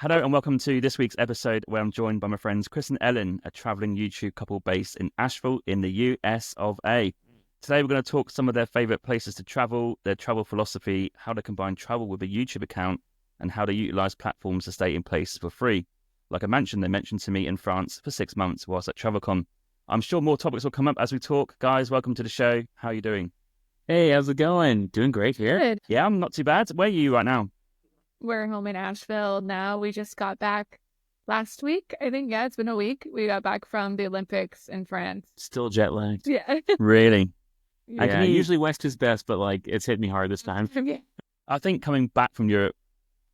Hello and welcome to this week's episode where I'm joined by my friends Chris and Ellen, a traveling YouTube couple based in Asheville in the US of A. Today we're going to talk some of their favorite places to travel, their travel philosophy, how to combine travel with a YouTube account, and how to utilize platforms to stay in places for free. Like I mentioned, they mentioned to me in France for 6 months whilst at TravelCon. I'm sure more topics will come up as we talk. Guys, welcome to the show. How are you doing? Hey, how's it going? Doing great here. Good. Yeah, I'm not too bad. Where are you right now? We're home in Asheville now. We just got back last week, I think. Yeah, it's been a week. We got back from the Olympics in France. Still jet lagged. Yeah. Really? Yeah, usually West is best, but like it's hit me hard this time. Yeah. I think coming back from Europe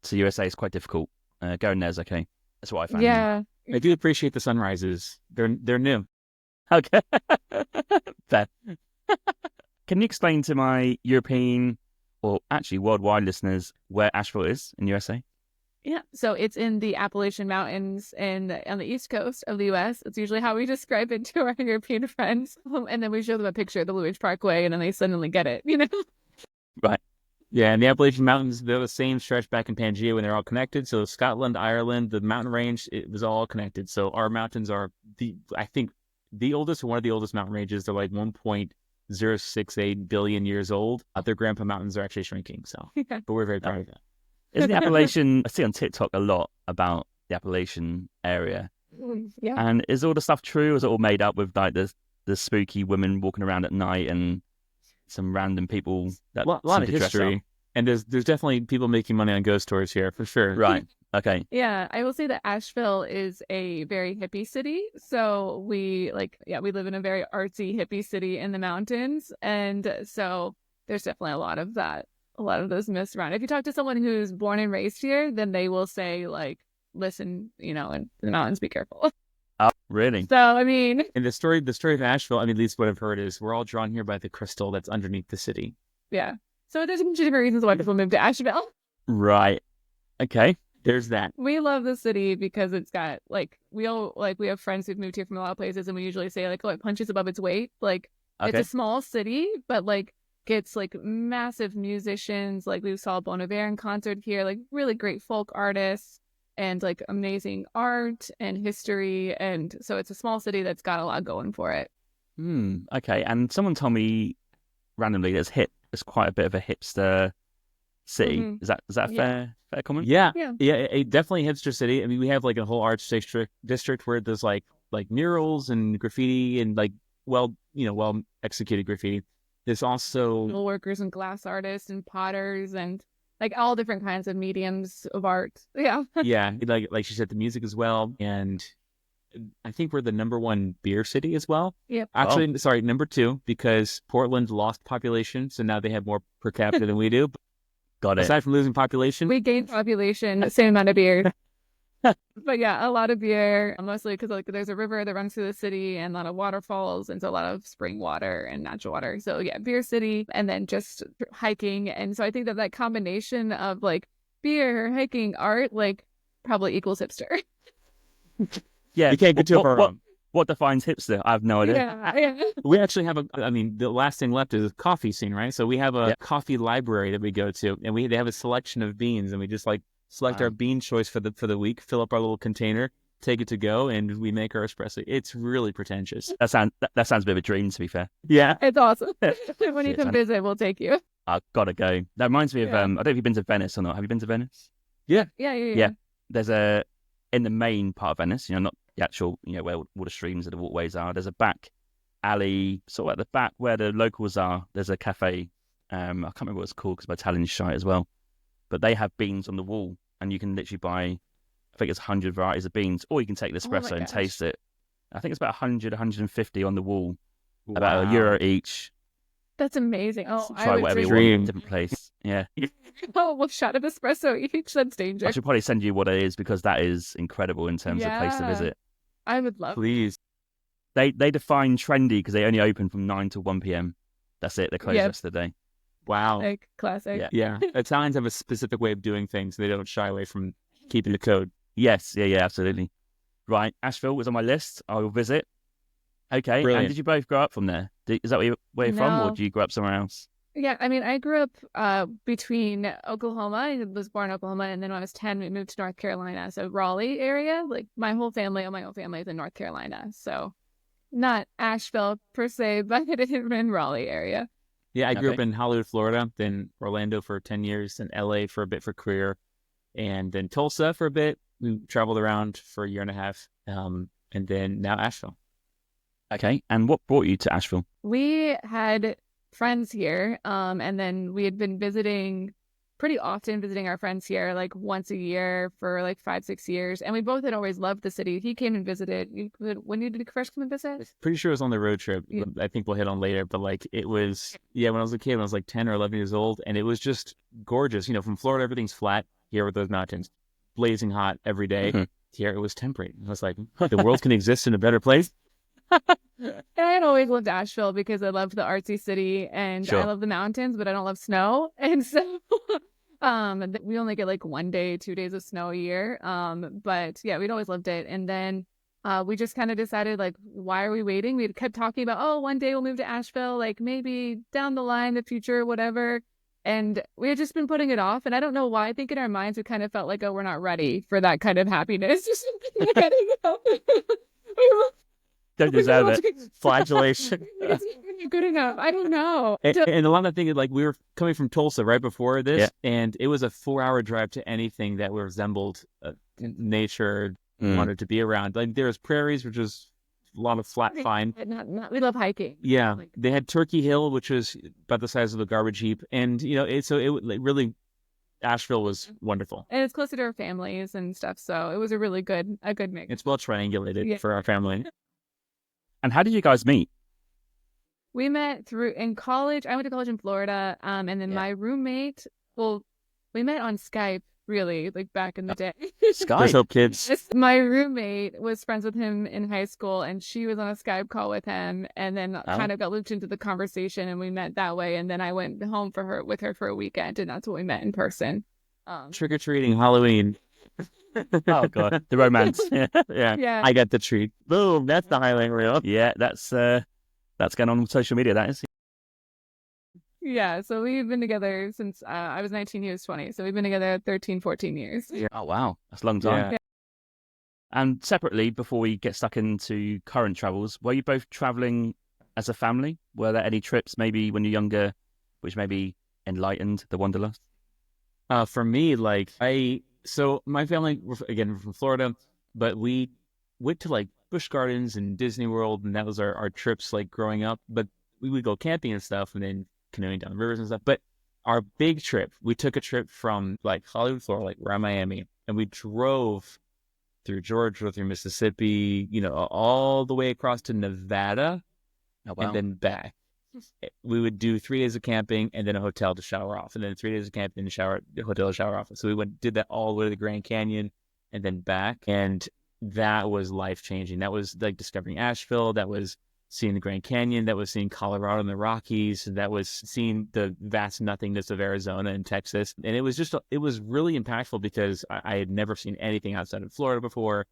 to USA is quite difficult. Going there's okay. That's what I found. Yeah. I do appreciate the sunrises. They're new. Okay. Fair. Can you explain to my European or actually worldwide listeners where Asheville is in USA? Yeah. So it's in the Appalachian Mountains and on the east coast of the US. It's usually how we describe it to our European friends. And then we show them a picture of the Blue Ridge Parkway and then they suddenly get it, Right. Yeah, and the Appalachian Mountains, they're the same stretch back in Pangea when they're all connected. So Scotland, Ireland, the mountain range, it was all connected. So our mountains are I think the oldest or one of the oldest mountain ranges. They're like 1.068 billion years old. Their grandpa mountains are actually shrinking. So, but we're very proud of that. Isn't the Appalachian, I see on TikTok a lot about the Appalachian area. Yeah. And is all the stuff true? Or is it all made up with like the spooky women walking around at night and some random people that A lot seem of to dress history. up? And there's definitely people making money on ghost tours here for sure. Right. Okay. Yeah, I will say that Asheville is a very hippie city. So we live in a very artsy hippie city in the mountains. And so there's definitely a lot of that, a lot of those myths around. If you talk to someone who's born and raised here, then they will say like, listen, in the mountains, be careful. Oh, really? So, I mean. And the story of Asheville, I mean, at least what I've heard is we're all drawn here by the crystal that's underneath the city. Yeah. So there's a bunch of different reasons why people move to Asheville. Right. Okay. There's that. We love the city because it's got we have friends who've moved here from a lot of places and we usually say like, oh, it punches above its weight. Like Okay. it's a small city, but like gets like massive musicians. Like we saw Bon Iver in concert here, like really great folk artists and like amazing art and history. And so it's a small city that's got a lot going for it. Okay. And someone told me randomly that it's quite a bit of a hipster city. Mhm. Is that a fair comment? Yeah. Yeah. It definitely hipster city. I mean, we have like a whole arts district where there's like murals and graffiti and like well executed graffiti. There's also Metal workers and glass artists and potters and like all different kinds of mediums of art. Yeah. yeah, like she said, the music as well. And I think we're the number one beer city as well. Yep. Actually, sorry, number two, because Portland lost population, so now they have more per capita than we do. Got it. Aside from losing population, We gained population, same amount of beer. But yeah, a lot of beer, mostly because like there's a river that runs through the city and a lot of waterfalls, and so a lot of spring water and natural water. So yeah, beer city, and then just hiking. And so I think that combination of like beer, hiking, art, like probably equals hipster. Yeah. you can't get too far wrong. What defines hipster? I have no idea. Yeah. We actually have the last thing left is a coffee scene, right? So we have a coffee library that we go to, and they have a selection of beans, and we just like select our bean choice for the week, fill up our little container, take it to go, and we make our espresso. It's really pretentious. That sounds a bit of a dream, to be fair. Yeah. It's awesome. When you come visit, we'll take you. I've got to go. That reminds me of, Yeah. I don't know if you've been to Venice or not. Have you been to Venice? Yeah. There's in the main part of Venice, not the actual, where all the streams and the walkways are. There's a back alley, sort of at the back where the locals are. There's a cafe. I can't remember what it's called because my Italian's shite as well. But they have beans on the wall, and you can literally buy, I think it's 100 varieties of beans, or you can take the espresso and taste it. I think it's about 100, 150 on the wall, about €1 each. That's amazing. Oh, Try I would whatever you dream. want in a different place. Yeah. Oh, well, shot of espresso each. That's I dangerous. should probably send you what it is because that is incredible in terms of place to Yeah. visit. I would love. Please. They define trendy because they only open from 9 to 1 p.m. That's it. They're closed the rest of the day. Wow. Like classic. Yeah. Yeah. Italians have a specific way of doing things. They don't shy away from keeping the code. Yes. Yeah, absolutely. Right. Asheville was on my list. I will visit. Okay. Brilliant. And did you both grow up from there? Is that where you're from, or No. do you grow up somewhere else? Yeah, I mean, I grew up between Oklahoma. I was born in Oklahoma, and then when I was 10, we moved to North Carolina. So Raleigh area, like my whole family, all my whole family is in North Carolina. So not Asheville per se, but it is in Raleigh area. Yeah, I grew up Okay. in Hollywood, Florida, then Orlando for 10 years, then LA for a bit for career, and then Tulsa for a bit. We traveled around for a year and a half, and then now Asheville. Okay. And what brought you to Asheville? We had friends here, and then we had been pretty often visiting our friends here, like once a year for like 5, 6 years. And we both had always loved the city. He came and visited. When you did first come and visit? Pretty sure it was on the road trip. Yeah. I think we'll hit on later, but like it was, yeah, when I was a kid, when I was like 10 or 11 years old, and it was just gorgeous. You know, from Florida, everything's flat here with those mountains, blazing hot every day. Mhm. Here it was temperate. I was like, the world can exist in a better place. And I had always loved Asheville because I loved the artsy city and Sure. I love the mountains, but I don't love snow. And so we only get like 1 day, 2 days of snow a year. But yeah, we'd always loved it. And then we just kind of decided, like, why are we waiting? We kept talking about, oh, one day we'll move to Asheville, like maybe down the line, the future, whatever. And we had just been putting it off. And I don't know why. I think in our minds, we kind of felt like, oh, we're not ready for that kind of happiness. Just like, I don't know. Don't deserve it. Flagellation. It's not good enough. I don't know. And a lot of things, like we were coming from Tulsa right before this, Yeah. and it was a 4-hour drive to anything that resembled nature, wanted to be around. Like there's prairies, which is a lot of flat, fine. We love hiking. Yeah, Like- they had Turkey Hill, which was about the size of a garbage heap, and you know, it really, Asheville was wonderful. And it's closer to our families and stuff, so it was a really good mix. It's well triangulated Yeah. for our family. And how did you guys meet? We met in college. I went to college in Florida, and then Yeah. my roommate. Well, we met on Skype, really, like back in the day. There's Skype. hope, kids. My roommate was friends with him in high school, and she was on a Skype call with him, and then kind of got looped into the conversation, and we met that way. And then I went home with her for a weekend, and that's when we met in person. Trick or treating, Halloween. Oh god, the romance. Yeah, Yeah. I got the treat. Boom, that's the highlight reel. yeah. That's going on social media. That is. Yeah, so we've been together since I was 19, he was 20. So we've been together 13, 14 years. Oh wow, that's a long time. Yeah. And separately, before we get stuck into current travels, were you both traveling as a family? Were there any trips, maybe when you're younger, which maybe enlightened the wanderlust? For me, like so my family, again, we're from Florida, but we went to like Busch Gardens and Disney World, and that was our trips like growing up. But we would go camping and stuff, and then canoeing down the rivers and stuff. But our big trip, we took a trip from like Hollywood, Florida, like around Miami, and we drove through Georgia, through Mississippi, you know, all the way across to Nevada, Oh wow. and then back. We would do 3 days of camping and then a hotel to shower off, and then 3 days of camping and hotel to shower off. So we did that all the way to the Grand Canyon and then back, and that was life changing. That was like discovering Asheville. That was seeing the Grand Canyon. That was seeing Colorado and the Rockies. That was seeing the vast nothingness of Arizona and Texas. And it was really impactful because I had never seen anything outside of Florida before.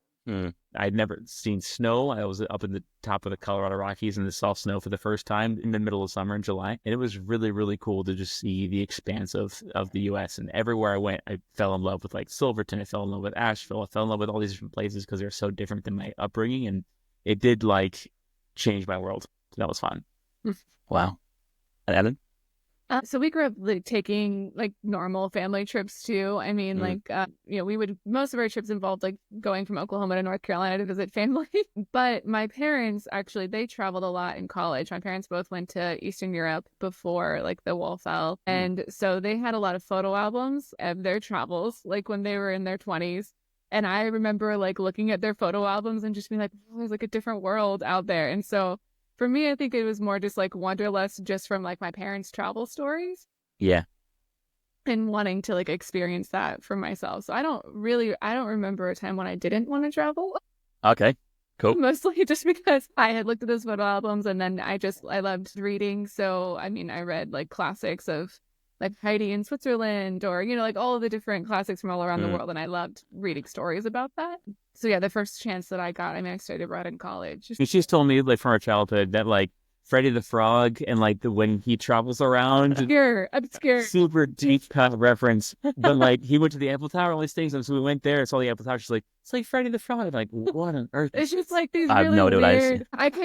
I'd never seen snow. I was up in the top of the Colorado Rockies and the soft snow for the first time in the middle of summer in July. And it was really, really cool to just see the expanse of the U.S. And everywhere I went, I fell in love with like Silverton. I fell in love with Asheville. I fell in love with all these different places because they're so different than my upbringing. And it did like change my world. That was fun. Wow. And Ellen? So we grew up like taking like normal family trips too. I mean, most of our trips involved like going from Oklahoma to North Carolina to visit family. But my parents actually, they traveled a lot in college. My parents both went to Eastern Europe before like the wall fell. And so they had a lot of photo albums of their travels, like when they were in their 20s. And I remember like looking at their photo albums and just being like, oh, there's like a different world out there. And so for me, I think it was more just like wanderlust just from like my parents' travel stories Yeah. and wanting to like experience that for myself. So I don't remember a time when I didn't want to travel. Okay. Cool. Mostly just because I had looked at those photo albums and then I loved reading. So, I mean, I read like classics of like Heidi in Switzerland or, you know, like all of the different classics from all around the world. And I loved reading stories about that. So yeah, the first chance that I got, I mean, I studied abroad in college. And she's told me like from her childhood that like Freddy the Frog and like when he travels around. Obscure. Super deep cut reference. But like he went to the Eiffel Tower, all these things, and so we went there and saw the Eiffel Tower. She's like, it's like Freddy the Frog. I'm like, what on earth? It's just like these I have really no idea what that is.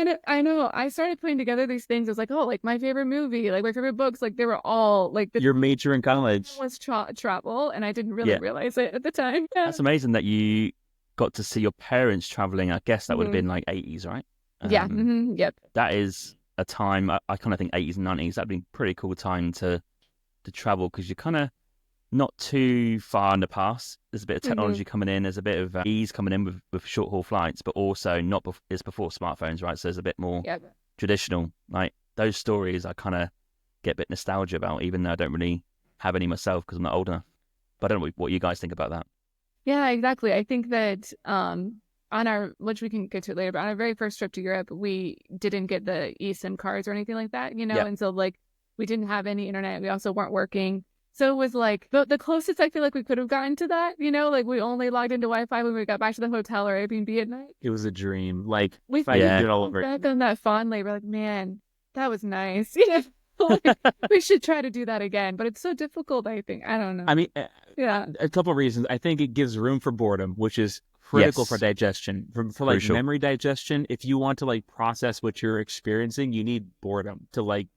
weird. I know. I started putting together these things. I was like, oh, like my favorite movie, like my favorite books. Like they were all like Your major in college was travel, and I didn't really realize it at the time. Yeah. That's amazing that you got to see your parents traveling. I guess that would have been like 80s, right? Yeah. Yep. That is a time, I kind of think 80s and 90s, that'd be a pretty cool time to travel because you're kind of not too far in the past. There's a bit of technology coming in. There's a bit of ease coming in with short haul flights, but also it's before smartphones, right? So there's a bit more traditional. Like those stories I kind of get a bit nostalgia about, even though I don't really have any myself because I'm not old enough. But I don't know what you guys think about that. Yeah, exactly. I think that on our, which we can get to later, but on our very first trip to Europe, we didn't get the eSIM cards or anything like that, and so like we didn't have any internet. We also weren't working. So it was like the closest I feel like we could have gotten to that, like we only logged into Wi-Fi when we got back to the hotel or Airbnb at night. It was a dream. Like we did all over back on that fondly. We're like, man, that was nice. Like, we should try to do that again, but it's so difficult. I think I don't know. I mean, a couple of reasons. I think it gives room for boredom, which is critical for digestion, for like memory digestion. If you want to like process what you're experiencing, you need boredom to like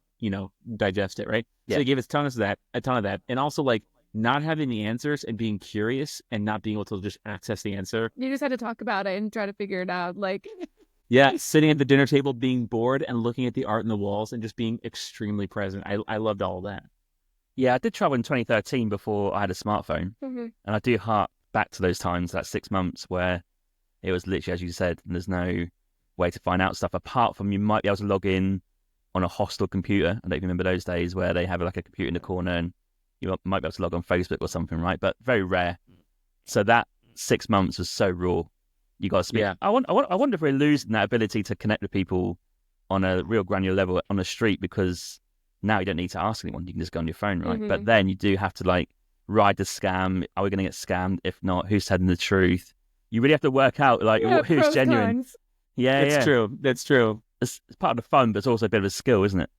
digest it, right? So they gave us a ton of that, and also like not having the answers and being curious and not being able to just access the answer. You just had to talk about it and try to figure it out, like. Yeah, sitting at the dinner table, being bored and looking at the art in the walls and just being extremely present. I loved all of that. Yeah, I did travel in 2013 before I had a smartphone, and I do hark back to those times, that 6 months where it was literally, as you said, there's no way to find out stuff apart from you might be able to log in on a hostel computer. I don't remember those days where they have like a computer in the corner and you might be able to log on Facebook or something, right? But very rare. So that 6 months was so raw. You got to speak. Yeah. I wonder if we're losing that ability to connect with people on a real granular level on the street, because now you don't need to ask anyone. You can just go on your phone, right? But then you do have to like ride the scam. Are we going to get scammed? If not, who's telling the truth? You really have to work out like who's genuine. Cons. Yeah, it's true. That's true. It's part of the fun, but it's also a bit of a skill, isn't it?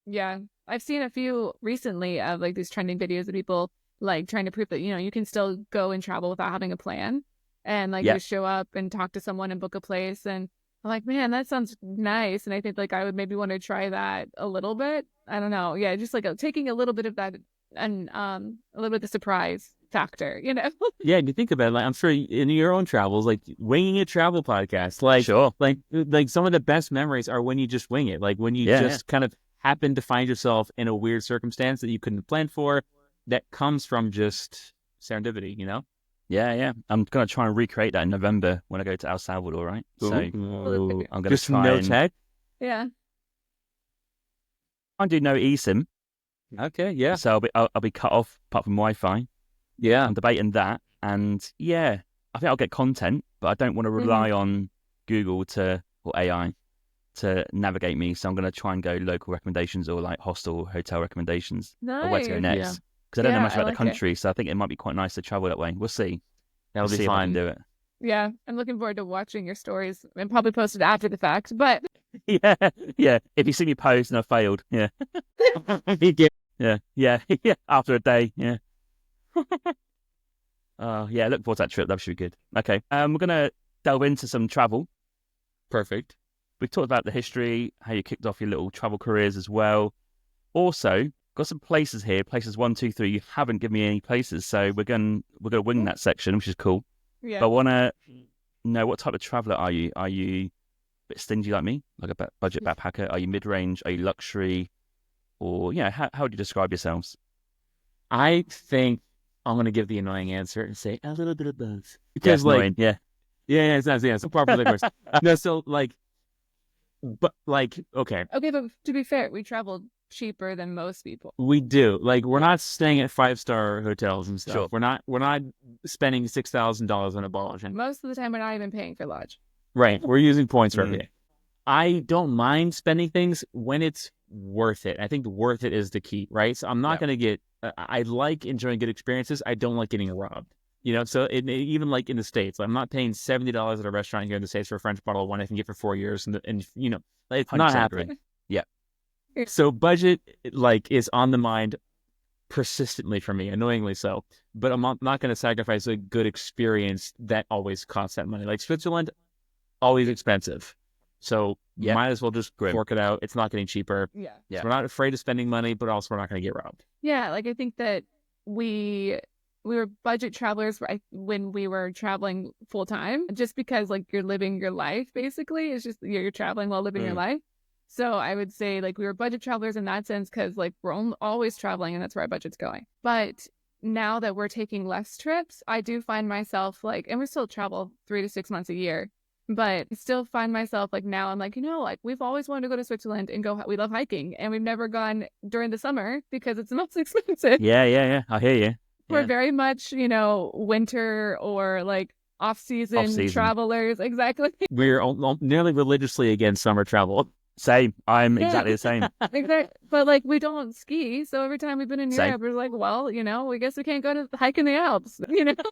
Yeah, I've seen a few recently of like these trending videos of people like trying to prove that you can still go and travel without having a plan. And like just show up and talk to someone and book a place. And I'm like, man, that sounds nice. And I think like I would maybe want to try that a little bit. I don't know. Yeah, just like taking a little bit of that and a little bit of the surprise factor, Yeah, if you think about it, like I'm sure in your own travels, like winging a travel podcast, like sure. like some of the best memories are when you just wing it, like when you just kind of happen to find yourself in a weird circumstance that you couldn't plan for, that comes from just serendipity, Yeah. I'm going to try and recreate that in November when I go to El Salvador, right? Ooh. So I'm going to just try no tech? Yeah. I do no eSIM. Okay, yeah. So I'll be cut off apart from Wi-Fi. Yeah. I'm debating that. And I think I'll get content, but I don't want to rely on Google or AI to navigate me. So I'm going to try and go local recommendations or like hostel, hotel recommendations or where to go next. Yeah. Because I don't know much about the country, so I think it might be quite nice to travel that way. We'll see. That'll be fun. If I can do it. Yeah, I'm looking forward to watching your stories and probably post it after the fact. But yeah. If you see me post and I failed, yeah, yeah. After a day, yeah. Look forward to that trip. That should be good. Okay, we're gonna delve into some travel. Perfect. We've talked about the history, how you kicked off your little travel careers as well. Also, got some places here, places 1, 2, 3. You haven't given me any places, so we're gonna wing that section, which is cool. Yeah. But I want to know, what type of traveler are you? Are you a bit stingy like me, like a budget backpacker? Are you mid-range? Are you luxury? Or how would you describe yourselves? I think I'm gonna give the annoying answer and say a little bit of both. Because annoying. It's so proper language. No, so like, but like, okay, but to be fair, we traveled cheaper than most people. We do. Like, we're not staying at 5-star hotels and stuff. Sure. We're not spending $6,000 on a ballot. Most of the time, we're not even paying for lodge. Right. We're using points for everything. I don't mind spending things when it's worth it. I think worth it is the key, right? So I'm not going to get. I like enjoying good experiences. I don't like getting robbed. So even like in the States, I'm not paying $70 at a restaurant here in the States for a French bottle of wine I can get for 4 years, and it's not happening. Yeah. So budget like is on the mind persistently for me, annoyingly so. But I'm not going to sacrifice a good experience that always costs that money. Like Switzerland, always expensive. So might as well just fork it out. It's not getting cheaper. Yeah. So we're not afraid of spending money, but also we're not going to get robbed. Yeah, like I think that we were budget travelers when we were traveling full time, just because like you're living your life basically. It's just you're traveling while living your life. So I would say like we were budget travelers in that sense because like we're always traveling and that's where our budget's going. But now that we're taking less trips, I do find myself like, and we still travel 3 to 6 months a year, but I still find myself like now I'm like, like we've always wanted to go to Switzerland and go. We love hiking and we've never gone during the summer because it's the most expensive. Yeah. I hear you. We're very much, winter or like off-season travelers. Exactly. We're nearly religiously against summer travel. Same. I'm exactly the same. Exactly. But like we don't ski, so every time we've been in Europe, we're like, well, we guess we can't go to hike in the Alps,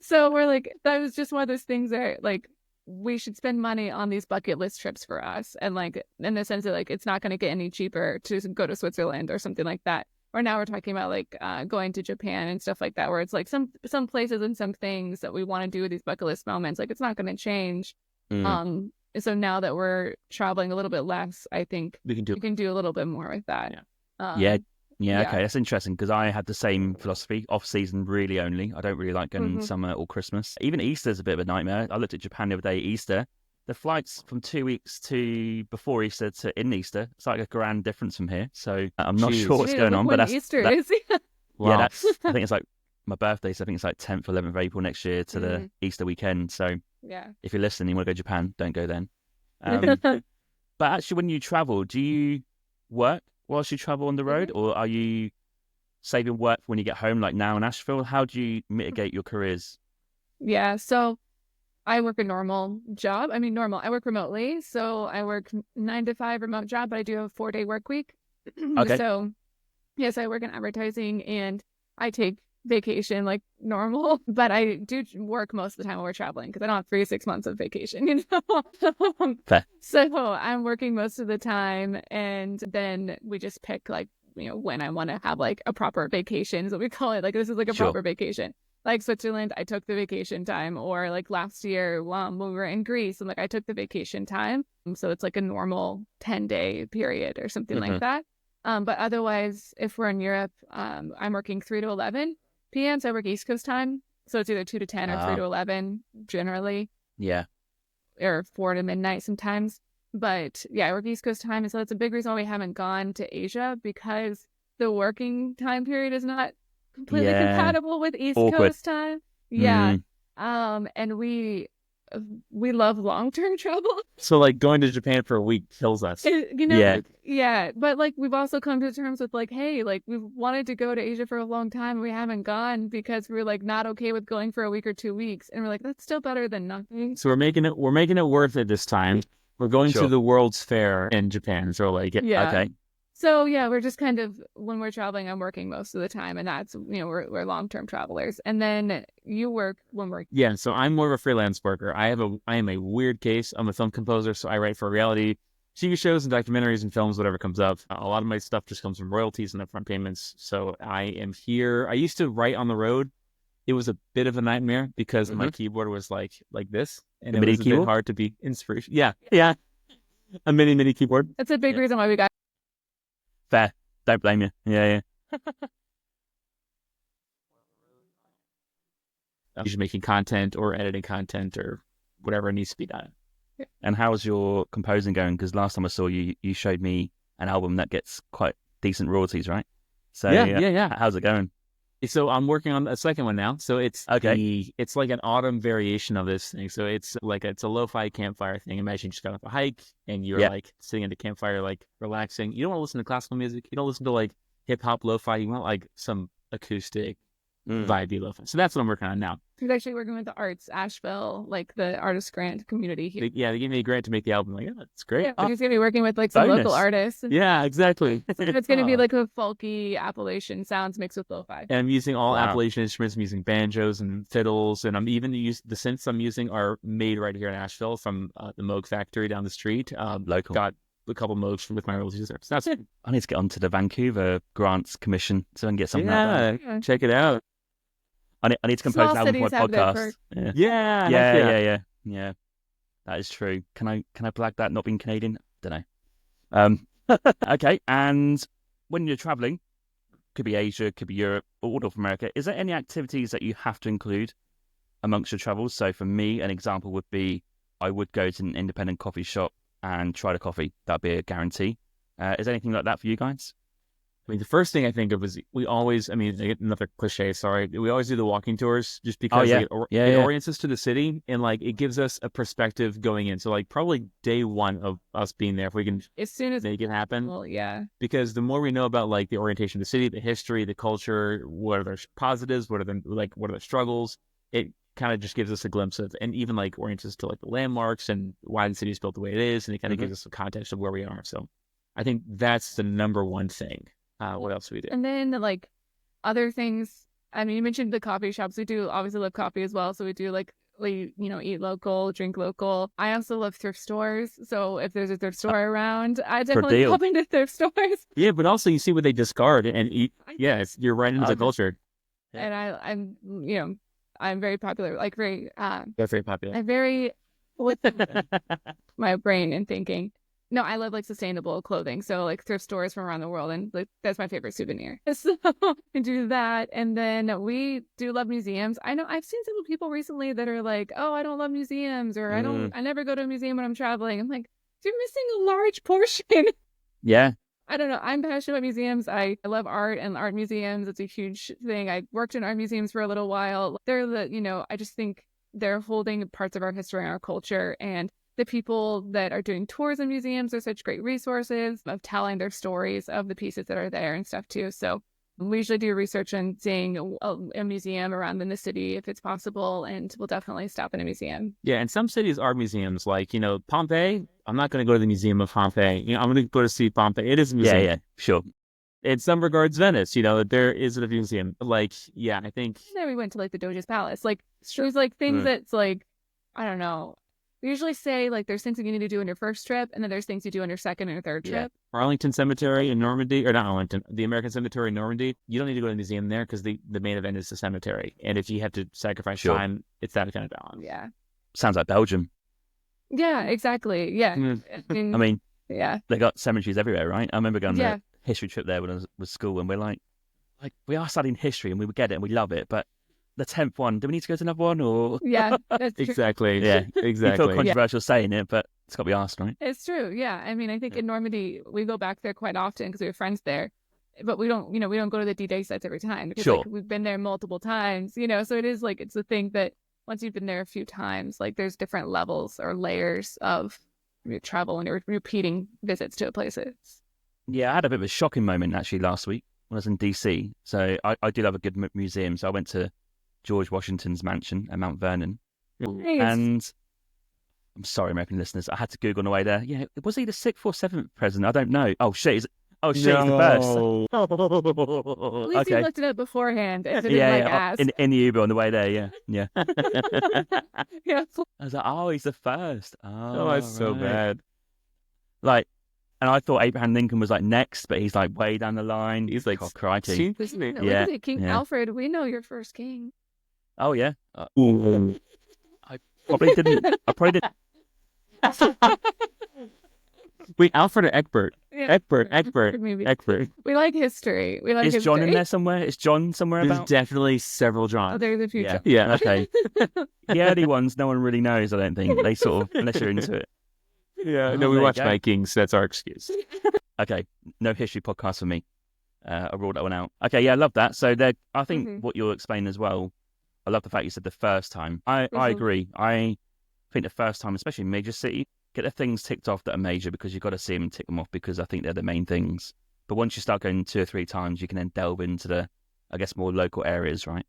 So we're like, that was just one of those things that like we should spend money on these bucket list trips for us, and like in the sense that like it's not going to get any cheaper to go to Switzerland or something like that. Or now we're talking about like going to Japan and stuff like that, where it's like some places and some things that we want to do with these bucket list moments, like it's not going to change. So now that we're traveling a little bit less, I think we can do a little bit more with that. Yeah. Okay, that's interesting because I had the same philosophy. Off season, really only. I don't really like going summer or Christmas. Even Easter's a bit of a nightmare. I looked at Japan the other day. Easter, the flights from 2 weeks to before Easter to in Easter, it's like a grand difference from here. So I'm not sure what's going on. But that's Easter is. Wow. Yeah, I think it's like my birthday. So I think it's like 10th, 11th of April next year to the Easter weekend. So if you're listening, you want to go to Japan, don't go then. But actually, when you travel, do you work whilst you travel on the road, or are you saving work for when you get home, like now in Asheville? How do you mitigate your careers? Yeah, so I work a normal job. I mean, normal. I work remotely, so I work 9 to 5 remote job, but I do a 4-day work week. Okay. So, yes, I work in advertising, and I take vacation like normal, but I do work most of the time when we're traveling because I don't have 3 to 6 months of vacation, Fair. So I'm working most of the time, and then we just pick like, when I want to have like a proper vacation is what we call it. Like this is like a proper vacation. Like Switzerland, I took the vacation time, or like last year when we were in Greece, and like I took the vacation time. So it's like a normal 10-day period or something like that. But otherwise, if we're in Europe, I'm working 3 to 11 p.m. So I work East Coast time. So it's either 2 to 10 or 3 to 11 generally. Yeah. Or 4 to midnight sometimes. But yeah, I work East Coast time. And so that's a big reason why we haven't gone to Asia, because the working time period is not completely compatible with East Coast time. Yeah. And we love long-term travel. So like going to Japan for a week kills us. Yeah. But like we've also come to terms with like, hey, like we've wanted to go to Asia for a long time. We haven't gone because we're like not okay with going for a week or 2 weeks. And we're like, that's still better than nothing. So we're making it worth it this time. We're going to the World's Fair in Japan. So like, okay. So yeah, we're just kind of, when we're traveling, I'm working most of the time, and that's, we're long-term travelers. And then you work when we're... Yeah, so I'm more of a freelance worker. I am a weird case. I'm a film composer, so I write for reality TV shows and documentaries and films, whatever comes up. A lot of my stuff just comes from royalties and upfront payments. So I am here. I used to write on the road. It was a bit of a nightmare because my keyboard was like this, and it was a bit hard to be inspiration. Yeah, a mini keyboard. That's a big reason why we got... Fair. Don't blame you. Yeah. Usually making content or editing content or whatever needs to be done. And how's your composing going? Because last time I saw you, you showed me an album that gets quite decent royalties, right? So yeah. How's it going? So I'm working on a second one now. So it's it's like an autumn variation of this thing. So it's a lo-fi campfire thing. Imagine you just got off a hike and you're like sitting at the campfire, like relaxing. You don't want to listen to classical music. You don't listen to like hip hop lo-fi. You want like some acoustic vibey lo-fi. So that's what I'm working on now. He's actually working with the Arts Asheville, like the artist grant community here. They gave me a grant to make the album. Like, that's great. Yeah, he's going to be working with like some local artists. Yeah, exactly. It's going to be like a folky Appalachian sounds mixed with lo-fi. And I'm using all Appalachian instruments. I'm using banjos and fiddles, and I'm even the synths I'm using are made right here in Asheville from the Moog factory down the street. Local. Got a couple mugs with my royalties there. So that's I need to get onto the Vancouver Grants Commission so I can get something out of that. Yeah. check it out. I need to compose Small an album for my cities have their podcast. perks. Yeah. Yeah. Yeah. That is true. Can I blag that not being Canadian? Don't know. Okay. And when you're traveling, could be Asia, could be Europe, or North America, is there any activities that you have to include amongst your travels? So for me, an example would be I would go to an independent coffee shop and try the coffee. That'd be a guarantee. Is there anything like that for you guys? I mean, the first thing I think of is we always, I mean, another cliche, sorry. We always do the walking tours just because it orients us to the city and like it gives us a perspective going in. So like probably day one of us being there, if we can As soon as make it happen. well, yeah. Because the more we know about like the orientation of the city, the history, the culture, what are their positives, what are the struggles, it kind of just gives us a glimpse of, and even like orients us to like the landmarks and why the city is built the way it is. And it kind of gives us a context of where we are. So I think that's the number one thing. What else do we do? And then like other things. I mean, you mentioned the coffee shops. We do obviously love coffee as well. So we do like eat local, drink local. I also love thrift stores. So if there's a thrift store around, I definitely pop into thrift stores. Yeah, but also you see what they discard and eat. Yeah, you're right into the culture. And I'm very popular. Like very. That's very popular. I'm very with my brain and thinking. No, I love like sustainable clothing. So like thrift stores from around the world. And like that's my favorite souvenir. So I do that. And then we do love museums. I know I've seen several people recently that are like, oh, I don't love museums, or I never go to a museum when I'm traveling. I'm like, you're missing a large portion. Yeah. I don't know. I'm passionate about museums. I love art and art museums. It's a huge thing. I worked in art museums for a little while. They're I just think they're holding parts of our history and our culture, and the people that are doing tours in museums are such great resources of telling their stories of the pieces that are there and stuff too. So we usually do research on seeing a museum around in the city if it's possible, and we'll definitely stop in a museum. Yeah, and some cities are museums. Like, Pompeii, I'm not going to go to the Museum of Pompeii. I'm going to go to see Pompeii. It is a museum. Yeah, sure. In some regards, Venice, there is a museum. Like, yeah, I think... Then we went to like the Doge's Palace. Like, there's like things that's like, I don't know. We usually say like there's things that you need to do on your first trip, and then there's things you do on your second or third trip. Arlington Cemetery in Normandy, or not Arlington, the American Cemetery in Normandy. You don't need to go to the museum there because the main event is the cemetery. And if you have to sacrifice time, it's that kind of balance. Yeah. Sounds like Belgium. Yeah, exactly. Yeah. I mean, yeah. They got cemeteries everywhere, right? I remember going on a history trip there when I was school, and we're like we are studying history and we would get it and we love it, but the 10th one, do we need to go to another one, or? Yeah, that's true. Exactly. Yeah, exactly. You feel controversial saying it, but it's got to be asked, right? It's true. Yeah, I mean, I think in Normandy we go back there quite often because we have friends there, but we don't go to the D-Day sites every time because we've been there multiple times, so it is like it's a thing that once you've been there a few times, like there's different levels or layers of travel and repeating visits to places. Yeah, I had a bit of a shocking moment actually last week when I was in DC. So I do love a good museum. So I went to George Washington's mansion at Mount Vernon. Nice. And I'm sorry, American listeners, I had to Google on the way there. Yeah, was he the 6th or 7th president? I don't know. Oh, shit. He's the first. At least you looked it up beforehand. And didn't ask. In the Uber on the way there, yeah. Yeah. I was like, oh, he's the first. Oh, that's so bad. Like, and I thought Abraham Lincoln was like next, but he's like way down the line. He's like, crikey. Look at it, King Alfred. We know you're first king. Oh, yeah. I probably didn't. Wait, Alfred or Egbert? Yeah. Egbert. Maybe. Egbert. We like history. Is John in there somewhere? Is John somewhere There's about? definitely several Johns. Oh, there's a few. Yeah. Okay. The early ones, no one really knows, I don't think. They sort of, unless you're into it. Yeah. No, we watch Vikings. That's our excuse. Okay. No history podcast for me. I ruled that one out. Okay. Yeah, I love that. So I think what you're explaining as well, I love the fact you said the first time. I agree. I think the first time, especially in major city, get the things ticked off that are major because you've got to see them and tick them off because I think they're the main things. But once you start going 2 or 3 times, you can then delve into the, I guess, more local areas, right?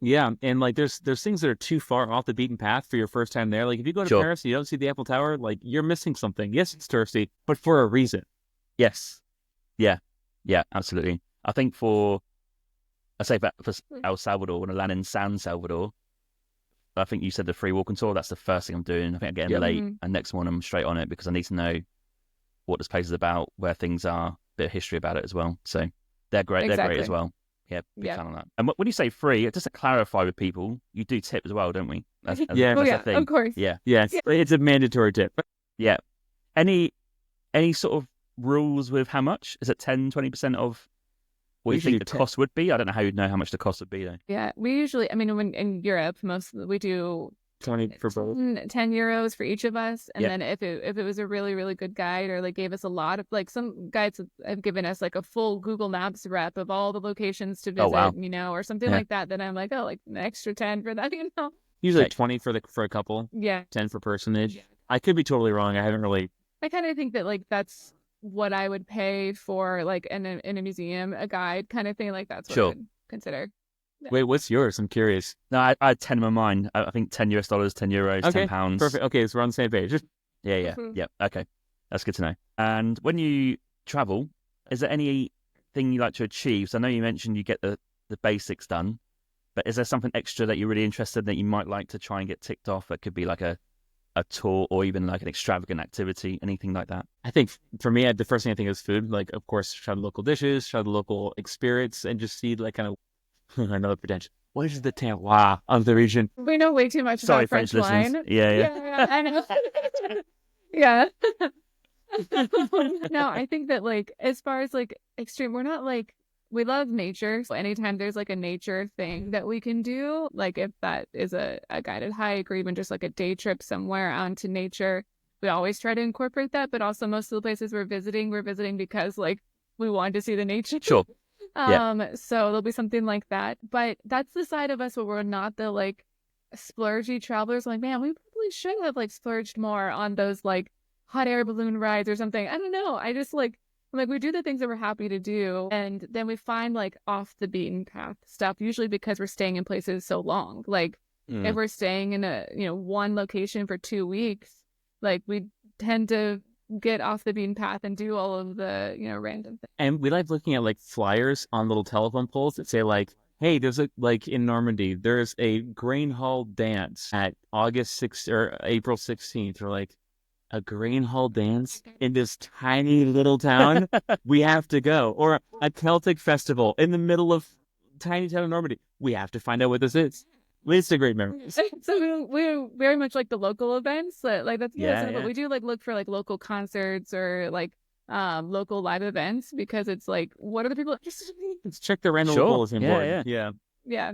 Yeah, and like there's things that are too far off the beaten path for your first time there. Like if you go to Paris and you don't see the Eiffel Tower, like you're missing something. Yes, it's touristy, but for a reason. Yes. Yeah, absolutely. I think for El Salvador, when I land in San Salvador, I think you said the free walking tour. That's the first thing I'm doing. I think I'm getting late, and next one I'm straight on it because I need to know what this place is about, where things are, a bit of history about it as well. So they're great. They're great as well. Yeah, big fan of that. And when you say free, just to clarify with people, you do tip as well, don't we? That's a thing. Of course. Yeah. Yes, it's a mandatory tip. Yeah. Any sort of rules with how much? Is it 10-20% of what you think the cost would be? I don't know how you'd know how much the cost would be though. Yeah, we usually, I mean, when in Europe, we do 20 for both. 10 euros for each of us, and then if it was a really, really good guide, or like gave us a lot of, like, some guides have given us like a full Google Maps rep of all the locations to visit, you know, or something like that, then I'm like, oh, like an extra 10 for that, you know. Usually 20 for a couple. Yeah. 10 for personage. I could be totally wrong. I haven't really. I kind of think that like that's what I would pay for, like in a museum, a guide kind of thing. Like that's what I would consider. Yeah. Wait, what's yours? I'm curious. No, I had 10 in my mind. I think $10, 10 euros, okay. £10. Perfect. Okay, so we're on the same page. Yeah. Okay, that's good to know. And when you travel, is there anything you like to achieve? So I know you mentioned you get the basics done, but is there something extra that you're really interested in that you might like to try and get ticked off? It could be like a tour or even like an extravagant activity, anything like that? I think for me, the first thing I think is food. Like, of course, try the local dishes, try the local spirits, and just see like kind of another potential. What is the terroir of the region? We know way too much about French wine. Yeah, I know. Yeah. No, I think that like as far as like extreme, we're not like, we love nature. So anytime there's like a nature thing that we can do, like if that is a guided hike or even just like a day trip somewhere onto nature, we always try to incorporate that. But also most of the places we're visiting because like we want to see the nature. Sure. So there'll be something like that. But that's the side of us where we're not the like splurgy travelers. Like, man, we probably should have like splurged more on those like hot air balloon rides or something. I don't know. I just like we do the things that we're happy to do, and then we find like off the beaten path stuff, usually because we're staying in places so long. Like if we're staying in a one location for 2 weeks, like we tend to get off the beaten path and do all of the random things. And we like looking at like flyers on little telephone poles that say like, hey, there's like in Normandy, there's a grain hull dance at August 6th or April 16th, or like a grain hull dance in this tiny little town. We have to go. Or a Celtic festival in the middle of tiny town of Normandy. We have to find out what this is. It's a great memory. So we're very much like the local events. Like that's what we do. Like look for like local concerts or like local live events, because it's like, what are the people? Let's check the random bulletin board. Yeah.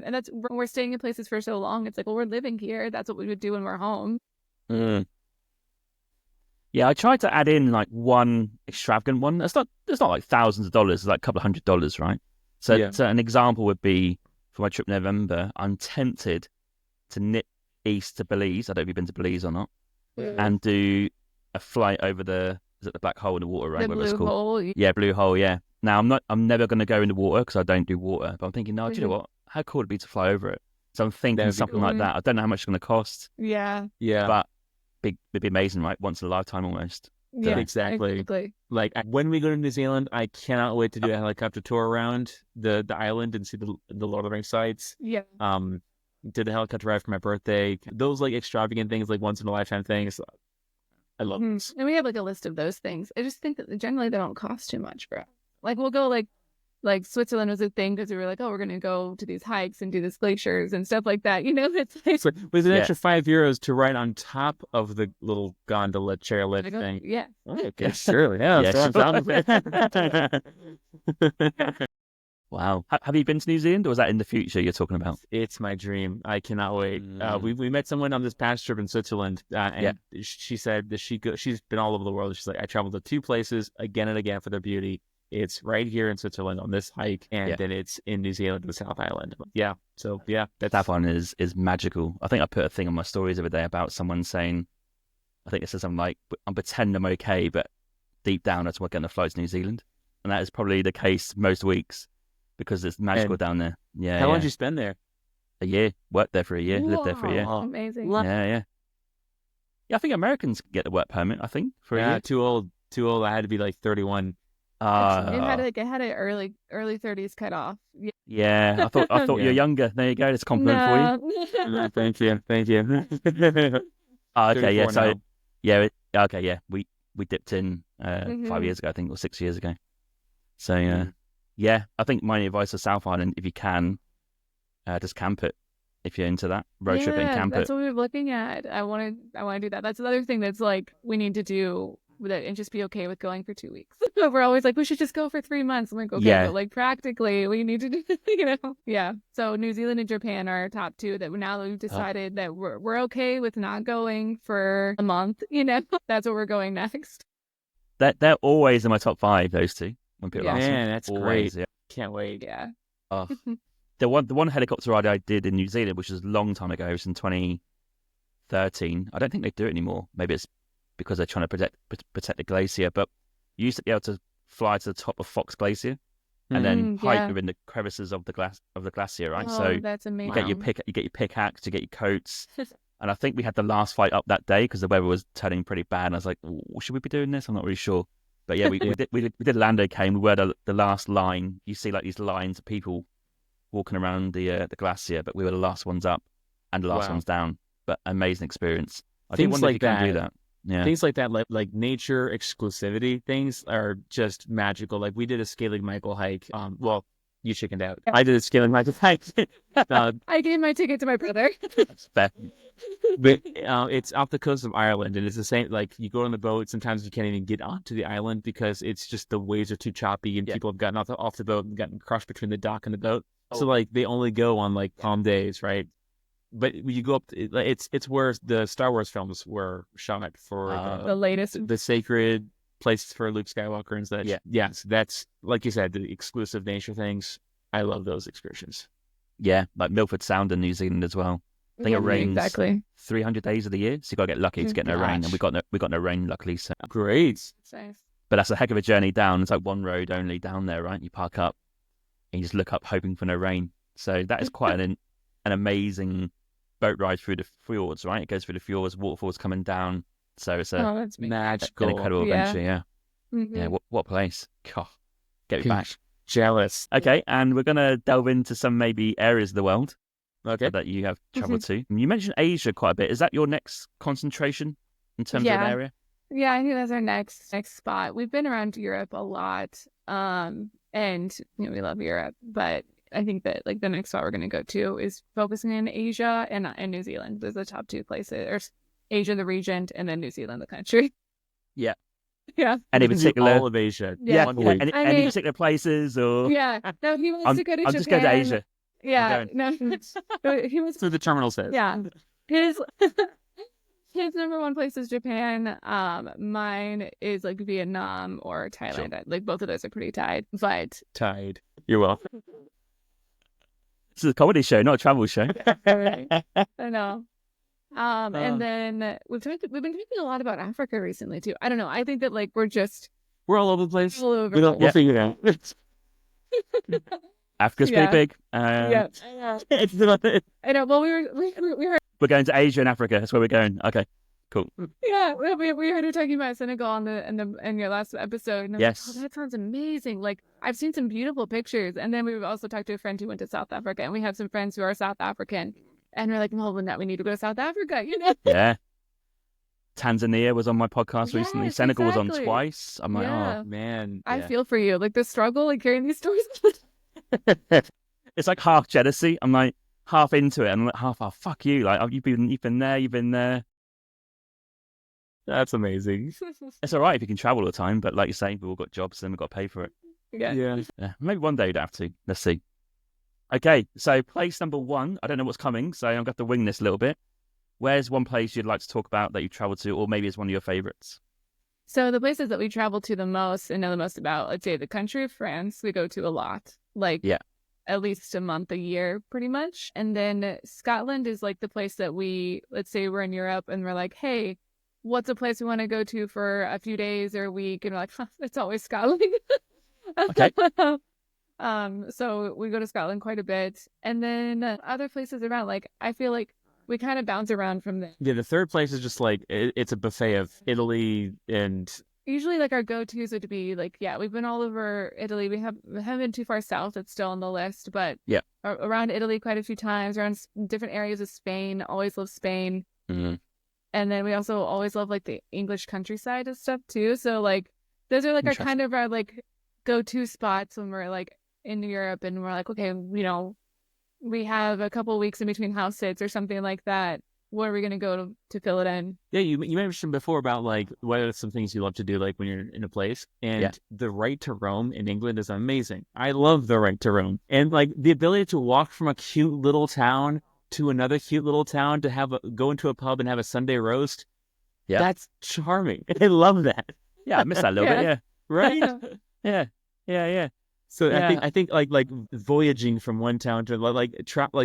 And that's when we're staying in places for so long. It's like, well, we're living here. That's what we would do when we're home. Yeah, I tried to add in like one extravagant one. It's not like thousands of dollars. It's like a couple of $100, right? So an example would be, for my trip in November, I'm tempted to nip east to Belize. I don't know if you've been to Belize or not. And do a flight over is it the black hole in the water, right? The blue hole. Yeah, blue hole, yeah. Now, I'm never going to go in the water because I don't do water. But I'm thinking, no, do you know what? How cool would it be to fly over it? So I'm thinking something like that. I don't know how much it's going to cost. Yeah. But it'd be amazing, right? Once in a lifetime almost. Yeah, exactly. Like when we go to New Zealand, I cannot wait to do a helicopter tour around the island and see the Lord of the Rings sites. Yeah. Did a helicopter ride for my birthday. Those like extravagant things, like once in a lifetime things. I love those. And we have like a list of those things. I just think that generally they don't cost too much for us. Like we'll go like Switzerland was a thing because we were like, oh, we're going to go to these hikes and do these glaciers and stuff like that. It's like... So with an extra €5 to ride on top of the little gondola chairlift thing. Yeah. Okay, sure. Yeah. Wow. Have you been to New Zealand, or was that in the future you're talking about? It's my dream. I cannot wait. We met someone on this past trip in Switzerland, and she said that she's been all over the world. She's like, I traveled to 2 places again and again for their beauty. It's right here in Switzerland on this hike, and then it's in New Zealand, the South Island. Yeah, so that one is magical. I think I put a thing on my stories the other day about someone saying, I think it says something like, I'm pretending I'm okay, but deep down I just want to get on the flight to New Zealand, and that is probably the case most weeks because it's magical down there. Yeah. How long did you spend there? A year. Worked there for a year. Whoa, lived there for a year. Amazing. Yeah. I think Americans get the work permit. I think for a year. Too old. I had to be like 31. It had an early 30s cut off. Yeah, I thought you're younger. There you go. It's a compliment for you. Thank you. Okay, yeah. So, okay, yeah. We dipped in 5 years ago, I think, or 6 years ago. So yeah, I think my advice for South Island, if you can, just camp it. If you're into that, road trip and camp that's it. what we were looking at. I want to do that. That's another thing that's like we need to do with it and just be okay with going for 2 weeks. We're always like, we should just go for 3 months. I'm like, okay, but like practically we need to do, yeah. So New Zealand and Japan are our top two that now we've decided that we're okay with not going for a month. That's where we're going next. They're always in my top 5. Those two. When people ask me, that's always, great. Yeah. Can't wait. Yeah. Oh. The one helicopter ride I did in New Zealand, which was a long time ago, it was in 2013. I don't think they do it anymore. Maybe it's because they're trying to protect the glacier. But you used to be able to fly to the top of Fox Glacier and then hike within the crevices of the glacier, right? Oh, so that's amazing. you get your pickaxe, you get your coats. And I think we had the last flight up that day because the weather was turning pretty bad. And I was like, should we be doing this? I'm not really sure. But yeah, we did land okay. And we were the last line. You see like these lines of people walking around the glacier, but we were the last ones up and the last ones down. But amazing experience. I think wonder if you can do that. Yeah. Things like that, like nature exclusivity things are just magical. Like we did a Scaling Michael hike. Well, you chickened out. I did a Scaling Michael hike. I gave my ticket to my brother. That's fair. But it's off the coast of Ireland, and it's the same. Like you go on the boat, sometimes you can't even get onto the island because it's just the waves are too choppy, and people have gotten off the boat and gotten crushed between the dock and the boat. So like they only go on like palm days, right? But when you go up, it's where the Star Wars films were shot for the latest, the sacred places for Luke Skywalker and such. Yeah. So that's like you said, the exclusive nature things. I love those excursions. Yeah, like Milford Sound in New Zealand as well. I think it rains 300 days of the year, so you got to get lucky to get no rain, and we got no rain luckily. So great. Nice. But that's a heck of a journey down. It's like one road only down there, right? You park up and you just look up hoping for no rain. So that is quite an amazing boat ride through the fjords, right? It goes through the fjords, waterfalls coming down. So it's that's magical, an incredible adventure. Yeah, yeah. What place? God, get me back. Jealous. Okay, and we're gonna delve into some maybe areas of the world that you have traveled to. You mentioned Asia quite a bit. Is that your next concentration in terms of an area? Yeah, I think that's our next spot. We've been around Europe a lot, and we love Europe, but I think that like the next spot we're going to go to is focusing in Asia and New Zealand. Those are the top two places, or Asia the region, and then New Zealand the country. Yeah. Yeah. Any particular all of Asia? Any particular places or? Yeah. No, he wants to go to Japan. I'm just going to Asia. Yeah. No, he was. So the terminal says. Yeah. His number one place is Japan. Mine is like Vietnam or Thailand. Sure. Like both of those are pretty tied. But tied. You're welcome. This is a comedy show, not a travel show. I know. And then we've been talking a lot about Africa recently too. I don't know. I think that like we're all over the place. All over. We'll figure it out. Africa's pretty big. I know. Well, we were. We're going to Asia and Africa. That's where we're going. Okay, cool. Yeah, we heard her talking about Senegal in your last episode. And I'm like, oh, that sounds amazing. Like I've seen some beautiful pictures, and then we've also talked to a friend who went to South Africa, and we have some friends who are South African, and we're like, well, now we need to go to South Africa, Yeah. Tanzania was on my podcast recently. Senegal was on twice. I'm like, oh man. I feel for you. Like the struggle, like hearing these stories. It's like half jealousy. I'm like half into it, and I'm like half, oh fuck you. Like you've been there. That's amazing. It's all right if you can travel all the time, but like you say, we've all got jobs and we've got to pay for it. Yeah. Maybe one day you'd have to. Let's see. Okay, so place number 1. I don't know what's coming, so I'm going to have to wing this a little bit. Where's one place you'd like to talk about that you traveled to, or maybe it's one of your favorites? So the places that we travel to the most and know the most about, let's say the country of France, we go to a lot. Like at least a month a year, pretty much. And then Scotland is like the place that let's say we're in Europe and we're like, hey, what's a place we want to go to for a few days or a week? And we're like, it's always Scotland. Okay. So we go to Scotland quite a bit. And then other places around, like, I feel like we kind of bounce around from there. Yeah, the third place is just like, it's a buffet of Italy and... Usually, like, our go-tos would be, like, we've been all over Italy. We haven't been too far south. It's still on the list, but around Italy quite a few times, around different areas of Spain. Always love Spain. Mm-hmm. And then we also always love, like, the English countryside and stuff, too. So, like, those are like our Interesting. kind of our like go-to spots when we're like in Europe and we're like, okay, you know, we have a couple weeks in between house sits or something like that. Where are we going to go to fill it in? Yeah, you mentioned before about like what are some things you love to do like when you're in a place, and Yeah. the right to roam in England is amazing. I love the right to roam, and like the ability to walk from a cute little town to another cute little town to go into a pub and have a Sunday roast. Yeah. That's charming. I love that. Yeah, I miss that a little bit. Yeah. Right? Yeah. Yeah. So Yeah. I think like voyaging from one town to like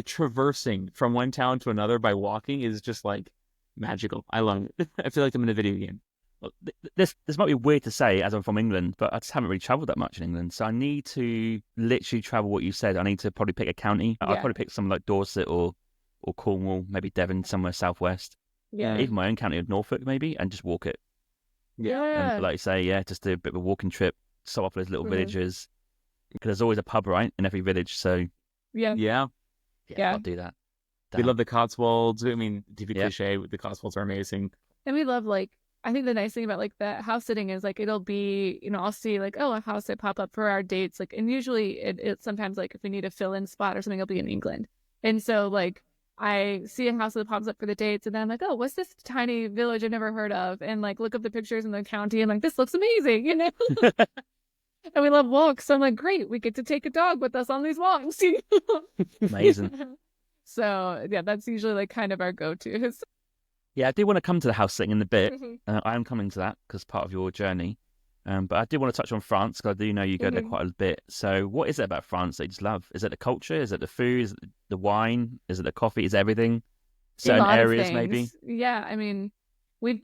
traversing from one town to another by walking is just like magical. I love it. I feel like I'm in a video game. Well, this might be weird to say as I'm from England, but I just haven't really travelled that much in England. So I need to literally travel what you said. I need to probably pick a county. I'd Yeah. probably pick something like Dorset or Cornwall, maybe Devon, somewhere southwest. Yeah. Even my own county of Norfolk, maybe, and just walk it. Yeah. And like you say, yeah, just do a bit of a walking trip, stop off those little Mhm. villages. Because there's always a pub, right, in every village. So Yeah. Yeah. Yeah. I'll do that. We love the Cotswolds. I mean, TV Yeah. cliche, the Cotswolds are amazing. And we love like, I think the nice thing about like that house sitting is like it'll be, you know, I'll see like, oh, a house that pop up for our dates. Like, and usually it's sometimes like if we need a fill-in spot or something, it'll be in England. And so like I see a house that pops up for the dates and then I'm like, oh, what's this tiny village I've never heard of? And like look up the pictures in the county and like, this looks amazing, you know? And we love walks. So I'm like, great, we get to take a dog with us on these walks. Amazing. So yeah, that's usually like kind of our go-tos. Yeah, I do want to come to the house sitting in a bit. Mhm. I am coming to that because part of your journey. But I do want to touch on France because I do know you go there Mhm. quite a bit. So what is it about France that you just love? Is it the culture? Is it the food? Is it the wine? Is it the coffee? Is it everything? A Certain lot of areas, maybe? things. Yeah, I mean, we've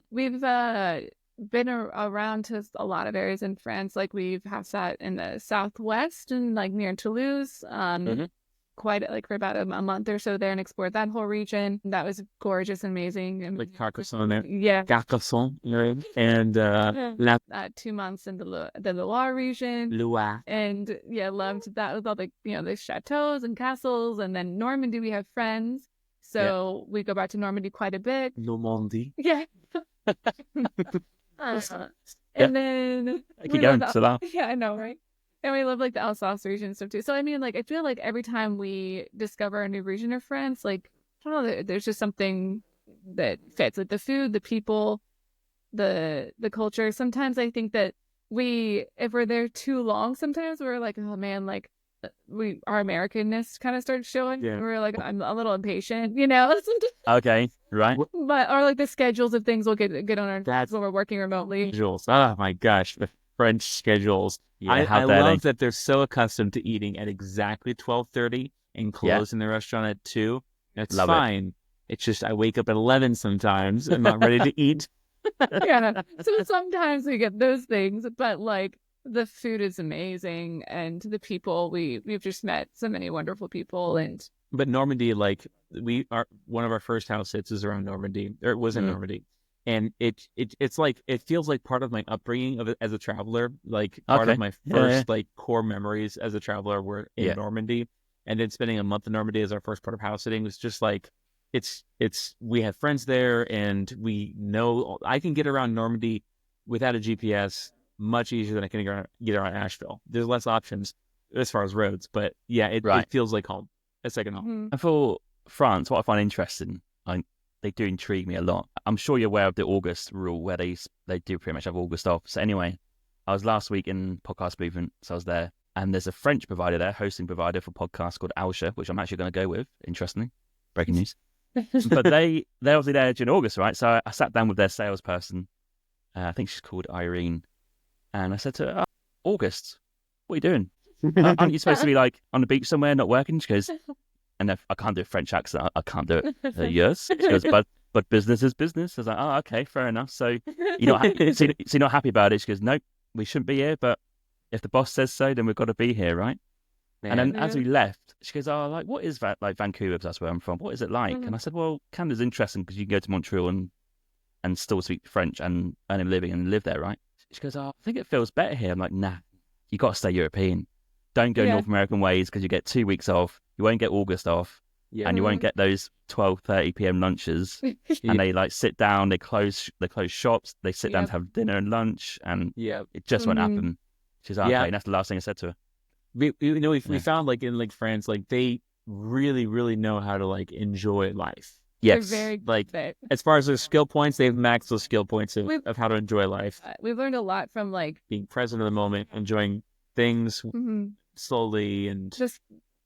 been around to a lot of areas in France. Like we've have sat in the southwest and like near Toulouse. Mhm. Quite like for about a month or so there and explored that whole region. That was gorgeous, amazing. And Like Carcassonne there. yeah, Carcassonne, right? And La 2 months in the Loire region. Loire. And yeah, loved that with all the, you know, the chateaus and castles. And then Normandy, we have friends. So we go back to Normandy quite a bit. Normandy. Yeah. And then Keep we going. love So that. yeah, I know, right? And we love like the Alsace region and stuff too. So I mean, like I feel like every time we discover a new region of France, like I don't know, there's just something that fits. Like the food, the people, the culture. Sometimes I think that if we're there too long, sometimes we're like, oh man, like our Americanness kind of starts showing. Yeah. We're like, I'm a little impatient, you know. Okay, right. But or like the schedules of things will get on our That's- when we're working remotely. Schedules. Oh my gosh, the French schedules. Yeah, how I dare love they? that they're so accustomed to eating at exactly 12:30 and closing the restaurant at 2. That's Love it. fine. It's just I wake up at 11 sometimes. I'm not ready to eat. Yeah. So sometimes we get those things, but like the food is amazing and the people we've just met so many wonderful people and But Normandy, like one of our first house sits is around Normandy, or it was in Mm. Normandy, and it's like it feels like part of my upbringing as a traveler. Like part Okay. of my Yeah, first like core memories as a traveler were in Yeah. Normandy, and then spending a month in Normandy as our first part of house sitting was just like it's we have friends there, and we know I can get around Normandy without a GPS much easier than I can get around Asheville. There's less options as far as roads, but yeah, it Right. feels like home. A second home. Mhm. And for France, what I find interesting, they do intrigue me a lot. I'm sure you're aware of the August rule where they do pretty much have August off. So anyway, I was last week in Podcast Movement, so I was there. And there's a French provider there, hosting provider for podcasts called Alsace, which I'm actually going to go with, interestingly. Breaking news. But they're obviously there during August, right? So I sat down with their salesperson. I think she's called Irene. And I said to her, oh, August, what are you doing? Aren't you supposed to be like on the beach somewhere, not working? She goes, and I can't do a French accent. I can't do it. Yes. She goes, but business is business. I was like, oh, okay, fair enough. So you're not happy, so you're not happy about it. She goes, nope, we shouldn't be here. But if the boss says so, then we've got to be here, right? Man. And then as we left, she goes, oh, like, what is that? Like Vancouver, because that's where I'm from. What is it like? Mhm. And I said, well, Canada's interesting because you can go to Montreal and still speak French and earn a living and live there, right? She goes, oh, I think it feels better here. I'm like, nah, you got to stay European. Don't go Yeah. North American ways because you get 2 weeks off. You won't get August off. Yeah. and you won't get those 12:30 p.m. lunches. And they like sit down, they close shops, they sit down Yep. to have dinner and lunch, and Yeah. it just won't Mhm. happen. She's like, Yeah. okay, and that's the last thing I said to her. We Yeah. found like in like France, like they really, really know how to like enjoy life. Yes. They're very Like, fit. as far as their skill points, they've maxed those skill points We've- of how to enjoy life, We've learned a lot from like being present in the moment, enjoying things mhm. slowly, and just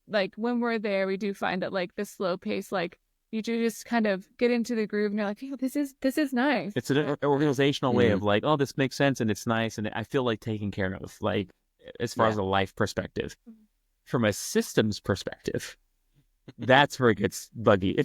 like when we're there, we do find that like the slow pace, like you do just kind of get into the groove and you're like, oh, this is nice. it's an organizational way Mm. of like, oh, this makes sense and it's nice and I feel like taken care of, like as far Yeah. as a life perspective. From a systems perspective, that's where it gets buggy.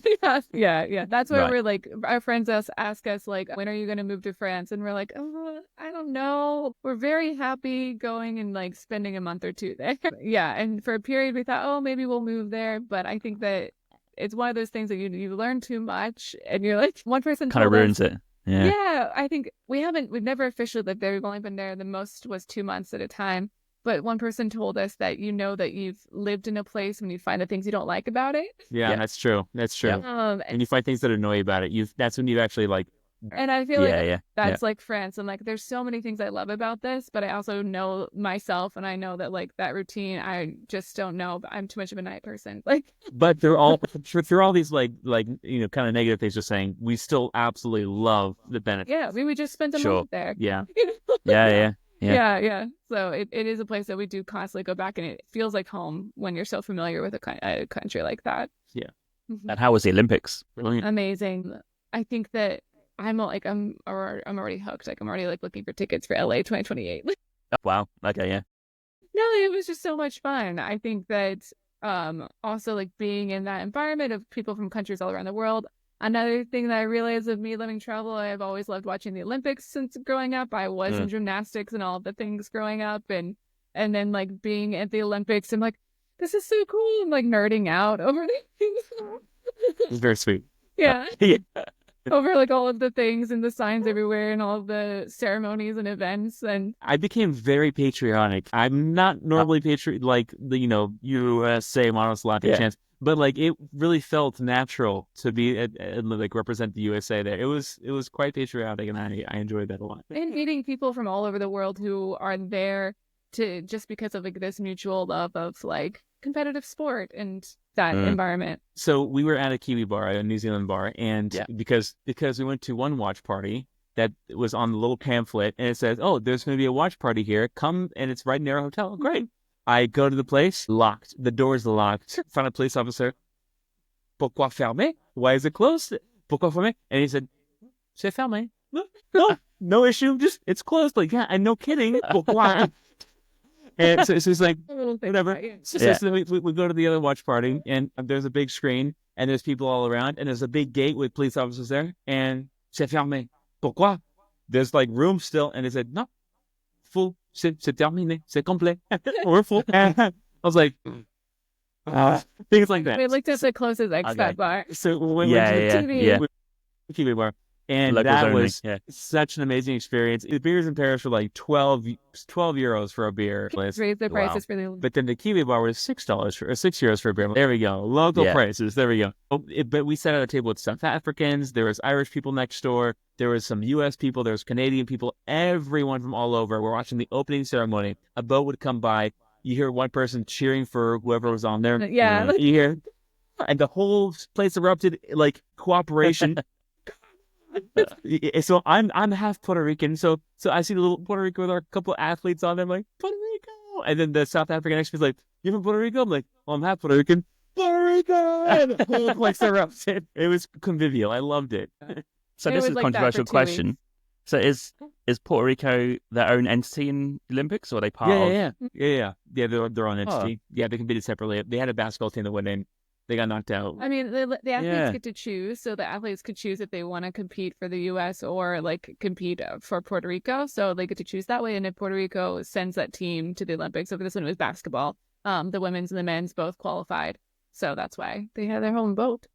Yeah. That's where Right. we're like, our friends ask us like, when are you going to move to France? And we're like, oh, I don't know. We're very happy going and like spending a month or two there. Yeah. And for a period, we thought, oh, maybe we'll move there. But I think that it's one of those things that you learn too much and you're like, one person Kind of told us- ruins it. Yeah. Yeah, I think we've never officially lived there. We've only been there, the most was 2 months at a time. But one person told us that that you've lived in a place when you find the things you don't like about it. Yeah, Yeah. that's true. That's true. Yeah. And you find things that annoy you about it. That's when you actually like. And I feel Yeah, like yeah. that's like France. And like, there's so many things I love about this, but I also know myself and I know that like that routine, I just don't know. I'm too much of a night person. Like, But through all these like kind of negative things, just saying we still absolutely love the benefits. yeah, we would just spend a Sure. month there. Yeah. Yeah. Yeah. So it is a place that we do constantly go back and it feels like home when you're so familiar with a country like that. Yeah. Mhm. And how was the Olympics? Brilliant. Amazing. I think that I'm already hooked. Like I'm already like looking for tickets for LA 2028. Oh, wow. Okay, yeah. No, it was just so much fun. I think that also like being in that environment of people from countries all around the world. Another thing that I realized of me loving travel, I've always loved watching the Olympics since growing up. I was in gymnastics and all the things growing up, and then like being at the Olympics, I'm like, this is so cool. I'm like nerding out over the things. It's very sweet. Yeah. Yeah. Over like all of the things and the signs everywhere and all of the ceremonies and events. And I became very patriotic. I'm not normally patriot like the USA monosyllabic Yeah. chants, but like it really felt natural to be like represent the USA there. It was quite patriotic, and I enjoyed that a lot. and meeting people from all over the world who are there to just because of like this mutual love of like competitive sport and that environment. So we were at a Kiwi bar, a New Zealand bar, and Yeah. because we went to one watch party that was on the little pamphlet, and it says, "Oh, there's going to be a watch party here. Come," and it's right near our hotel. Great. I go to the place, locked. The door's locked. Found a police officer. Pourquoi fermé? Why is it closed? Pourquoi fermé? And he said, "C'est fermé." No issue. Just it's closed. Like, yeah, and no kidding. Pourquoi? And so it's like, whatever. So we go to the other watch party, and there's a big screen, and there's people all around, and there's a big gate with police officers there, and c'est fermé. Pourquoi? There's like room still, and they said, no, full, c'est terminé, c'est complet. We're full. I was like, things like that. We looked at the closest expat bar. So we went Yeah, to the yeah. Kiwi bar, and Locals that only, was yeah. such an amazing experience. The beers in Paris were like 12 euros for a beer. Raise the Wow. prices for the But then the Kiwi bar was €6 for a beer. There we go. Local Yeah. prices. There we go. But we sat at a table with South Africans. There was Irish people next door. There was some U.S. people. There was Canadian people. Everyone from all over. We're watching the opening ceremony. A boat would come by. You hear one person cheering for whoever was on there. Yeah. You hear, and the whole place erupted like cooperation. So I'm half Puerto Rican, so I see the little Puerto Rico with our couple athletes on there. I'm like, Puerto Rico, and then the South African next to me is like, you from Puerto Rico? I'm like, well, I'm half Puerto Rican. Puerto Rico, and the whole place erupted. It was convivial. I loved it. So It this was is a like that for controversial 2 question. weeks. So is Puerto Rico their own entity in the Olympics, or are they part of? Yeah. They're their own entity. Yeah, they competed separately. They had a basketball team that went in. They got knocked out. I mean, the athletes Yeah. get to choose, so the athletes could choose if they want to compete for the U.S. or like compete for Puerto Rico. So they get to choose that way. And if Puerto Rico sends that team to the Olympics, so for this one it was basketball, the women's and the men's both qualified. So that's why they had their home boat.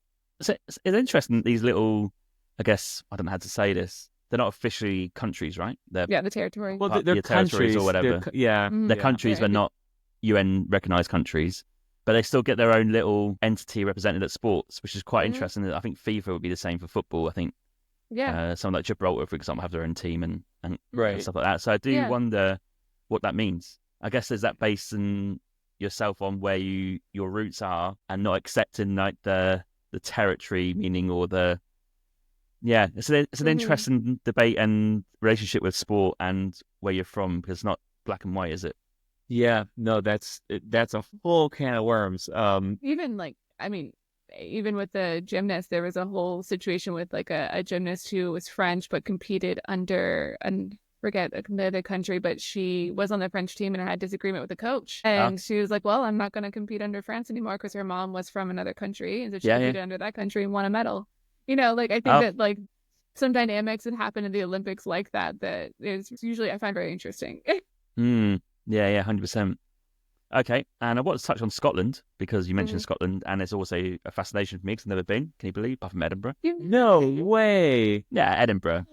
So it's interesting. These little, I guess I don't know how to say this. They're not officially countries, right? They're Yeah, the territory. Well, part- they're your territories countries or whatever. Yeah. Mhm. they're Yeah. countries, Yeah. but not UN recognized countries. but they still get their own little entity represented at sports, which is quite Mhm. interesting. I think FIFA would be the same for football. I think Yeah. someone like Gibraltar, for example, have their own team and Right. stuff like that. So I do Yeah. wonder what that means. I guess there's that basing yourself on where your roots are and not accepting like the territory meaning or the it's an Mhm. interesting debate and relationship with sport and where you're from, because it's not black and white, is it? Yeah, no, that's a full can of worms. Even like, I mean, even with the gymnast, there was a whole situation with like a gymnast who was French but competed under, and forget the country, but she was on the French team and had disagreement with the coach. And she was like, well, I'm not going to compete under France anymore because her mom was from another country. And so she competed under that country and won a medal. Like, I think that like some dynamics that happen in the Olympics like that is usually I find very interesting. Yeah, 100%. Okay, and I want to touch on Scotland because you mentioned Scotland, and it's also a fascination for me because I've never been. Can you believe? Apart from Edinburgh. No way. Yeah, Edinburgh.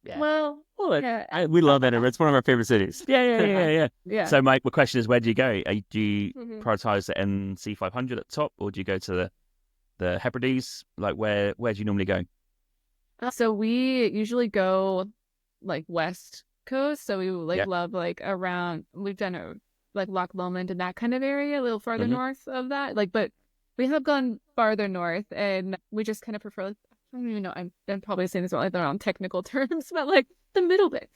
Yeah. Well, we love Edinburgh. It's one of our favorite cities. Yeah. So my question is, where do you go? Do you prioritize the NC 500 at the top, or do you go to the Hebrides? Like, where do you normally go? So we usually go like west coast. So we love like around. We've done like Loch Lomond and that kind of area, a little farther north of that. Like, but we have gone farther north, and we just kind of prefer. Like, I don't even know. I'm probably saying this on technical terms, but like the middle bit.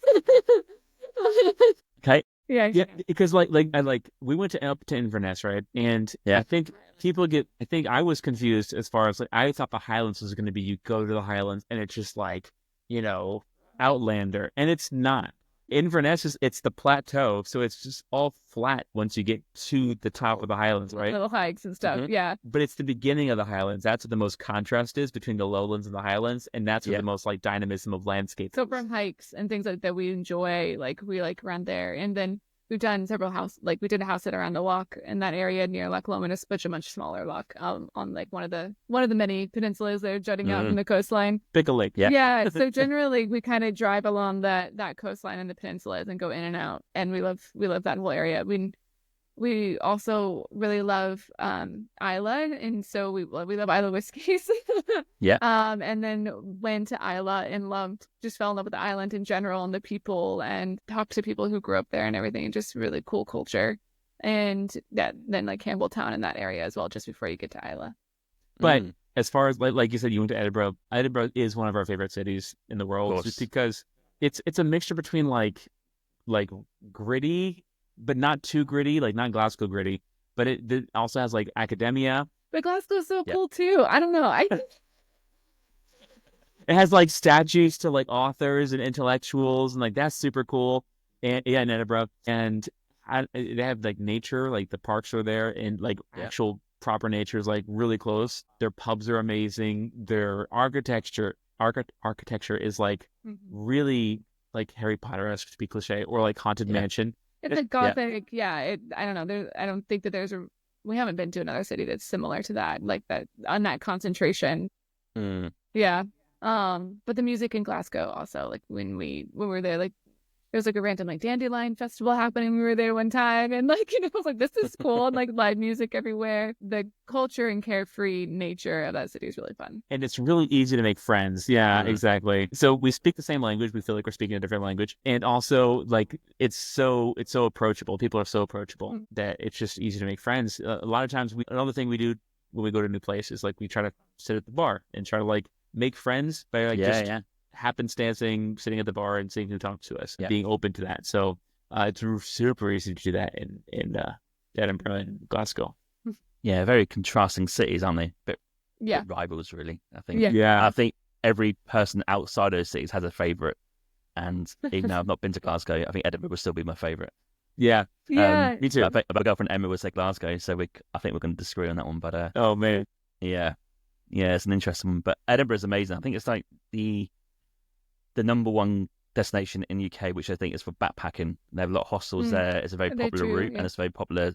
Okay. Yeah, because we went up to Inverness, right? And I think I was confused as far as like I thought the Highlands was going to be you go to the Highlands and it's just like Outlander, and it's not. Inverness it's the plateau, so it's just all flat once you get to the top of the Highlands, right? Little hikes and stuff, yeah. But it's the beginning of the Highlands. That's what the most contrast is between the lowlands and the Highlands, and that's where the most like dynamism of landscape. So from hikes and things like that, we enjoy we around there, and then we've done several we did a house sit around the loch in that area near Loch Lomond, which a much smaller loch on like one of the many peninsulas that are jutting out from the coastline. Pick a lake. Yeah. So generally we kind of drive along that coastline and the peninsulas and go in and out, and we love that whole area. We also really love Islay, and so we love Islay whiskeys. And then went to Islay and fell in love with the island in general and the people, and talked to people who grew up there and everything, and just really cool culture. And then like Campbelltown in that area as well, just before you get to Islay. But as far as like you said, you went to Edinburgh. Edinburgh is one of our favorite cities in the world, just because it's a mixture between like gritty, but not too gritty, like not Glasgow gritty, but it also has like academia. But Glasgow's so cool too. I don't know. It has like statues to like authors and intellectuals, and like that's super cool. And in Edinburgh, and they have like nature, like the parks are there, and like actual proper nature is like really close. Their pubs are amazing. Their architecture is like really like Harry Potter-esque, to be cliche, or like Haunted Mansion. It's a gothic, I don't know. I don't think that we haven't been to another city that's similar to that, like that on that concentration. Yeah. But the music in Glasgow also, like when we were there, like there was like a random like dandelion festival happening. We were there one time, and like I was like, this is cool, and like live music everywhere. The culture and carefree nature of that city is really fun, and it's really easy to make friends. Yeah, exactly. So we speak the same language. We feel like we're speaking a different language, and also like it's so approachable. People are so approachable that it's just easy to make friends. A lot of times, another thing we do when we go to a new place is like we try to sit at the bar and try to like make friends by like happenstancing, sitting at the bar and seeing who talks to us, being open to that. So it's super easy to do that in Edinburgh and Glasgow. Yeah, very contrasting cities, aren't they? Bit rivals, really. I think. Yeah. I think every person outside those cities has a favourite, and even though I've not been to Glasgow, I think Edinburgh will still be my favourite. Yeah. Me too. My girlfriend Emma would say Glasgow, so I think we're going to disagree on that one. But oh man, yeah, it's an interesting one. But Edinburgh is amazing. I think it's like the number one destination in UK, which I think is for backpacking. They have a lot of hostels there. It's a very popular route, and it's a very popular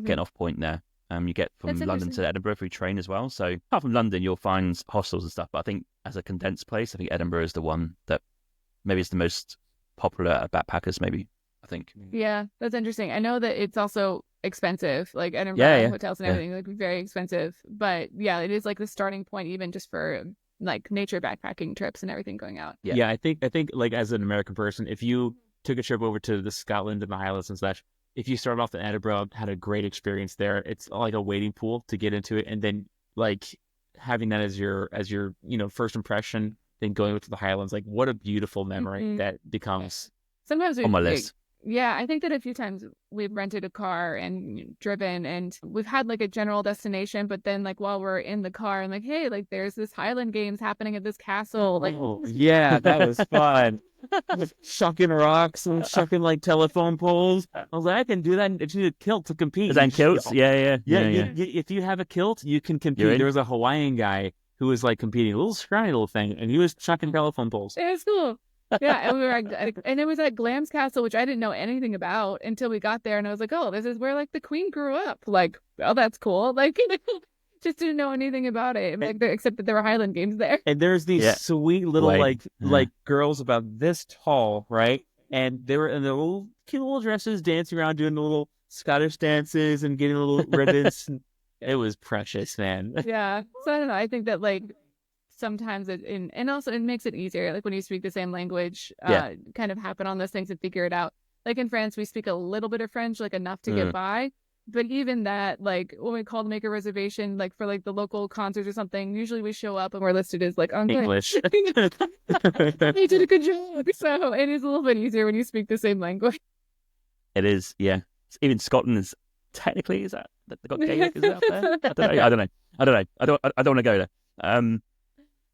getting off point there. You get from London to Edinburgh through train as well. So apart from London, you'll find hostels and stuff. But I think as a condensed place, I think Edinburgh is the one that maybe is the most popular at backpackers, maybe, I think. Yeah, that's interesting. I know that it's expensive. Like Edinburgh Yeah. hotels and Yeah. everything, like very expensive. But yeah, it is like the starting point even just for like nature backpacking trips and everything going out. Yeah. Yeah, I think like as an American person, if you took a trip over to the Scotland and the Highlands and such, if you started off in Edinburgh, had a great experience there, it's like a wading pool to get into it, and then like having that as your first impression, then going over to the Highlands, like what a beautiful memory that becomes. Sometimes On my list. Yeah, I think that a few times we've rented a car and driven, and we've had like a general destination, but then like while we're in the car, I'm like, hey, like there's this Highland Games happening at this castle. Like, Oh, yeah, that was fun. Shucking rocks and shucking like telephone poles. I was like, I can do that. I just need a kilt to compete. Is that in kilts? Yeah. If you have a kilt, you can compete. There was a Hawaiian guy who was like competing, a little scrawny little thing, and he was chucking telephone poles. it was cool. Yeah, and we were and it was at Glam's Castle, which I didn't know anything about until we got there, and I was like, oh, this is where like the Queen grew up. Like, oh, that's cool. Like, just didn't know anything about it, like except that there were Highland Games there. And there's these sweet little like girls about this tall, right? And they were in their little cute little dresses, dancing around, doing the little Scottish dances and getting little ribbons. It was precious, man. Yeah. So I don't know. I think that like sometimes and also it makes it easier. Like when you speak the same language, kind of happen on those things and figure it out. Like in France, we speak a little bit of French, like enough to get by. But even that, like when we call to make a reservation, like for like the local concerts or something, usually we show up and we're listed as like English. They did a good job. So it is a little bit easier when you speak the same language. It is, yeah. Even Scotland is technically, is that they've got Gaelic is out there? I don't know. I don't want to go there.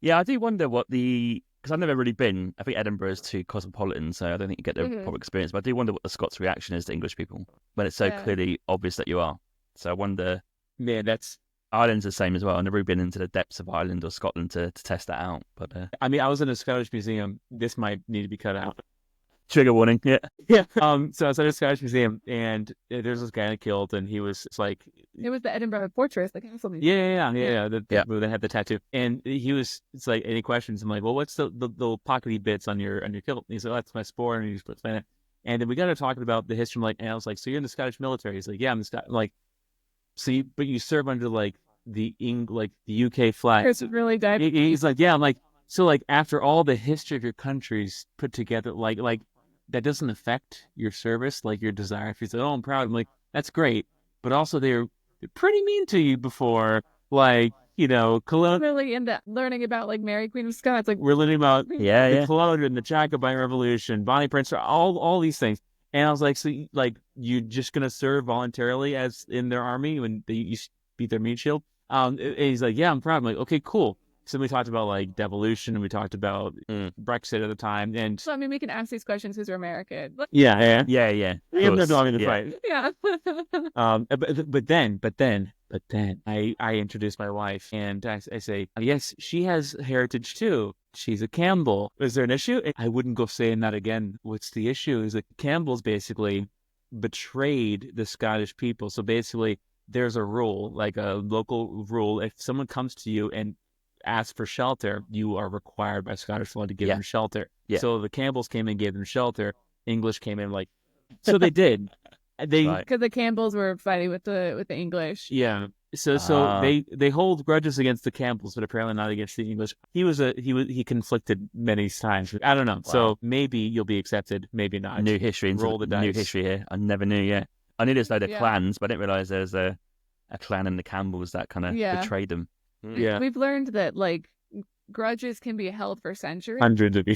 Yeah, I do wonder because I've never really been. I think Edinburgh is too cosmopolitan, so I don't think you get the proper experience. But I do wonder what the Scots' reaction is to English people when it's so clearly obvious that you are. So I wonder. Yeah, Ireland's the same as well. I've never really been into the depths of Ireland or Scotland to test that out. But I mean, I was in a Scottish museum. This might need to be cut out. Trigger warning. Yeah. So I was at a Scottish museum, and there's this guy in a kilt, and he was like, it was the Edinburgh Fortress, the castle. Yeah. That had the tattoo, and it's like, any questions? I'm like, well, what's the pockety bits on your kilt? And he's like, oh, that's my spore, and he just puts that. And then we got to talking about the history. And I was like, so you're in the Scottish military? He's like, yeah, I'm the Scottish. Like, so but you serve under like the UK flag. It's really dead. He's like, yeah. I'm like, so like after all the history of your countries put together, like that doesn't affect your service, like your desire. If you say, oh, I'm proud, I'm like, that's great, but also they're pretty mean to you before, like, really into learning about like Mary Queen of Scots. Like we're learning about the colonial and the Jacobite Revolution, Bonnie Prince, all these things. And I was like, so like you just gonna serve voluntarily as in their army when you beat their meat shield? And he's like, yeah, I'm proud. I'm like, okay, cool. So we talked about like devolution, and we talked about Brexit at the time, and so I mean, we can ask these questions because we're American. Yeah. We have no dog in the fight. Yeah. But then I introduced my wife, and I say, yes, she has heritage too. She's a Campbell. Is there an issue? I wouldn't go saying that again. What's the issue? Is that Campbell's basically betrayed the Scottish people. So basically, there's a rule, like a local rule. If someone comes to you and asks for shelter, you are required by Scottish law to give them shelter. Yeah. So the Campbells came and gave them shelter. English came in so they did. Because the Campbells were fighting with the English. Yeah. So they hold grudges against the Campbells, but apparently not against the English. He conflicted many times. I don't know. Wow. So maybe you'll be accepted, maybe not. New history. Roll the dice. New history here. I never knew. Yeah, I knew there's loads of clans, but I didn't realize there's a clan in the Campbells that kind of betrayed them. Yeah, we've learned that like grudges can be held for centuries, hundreds of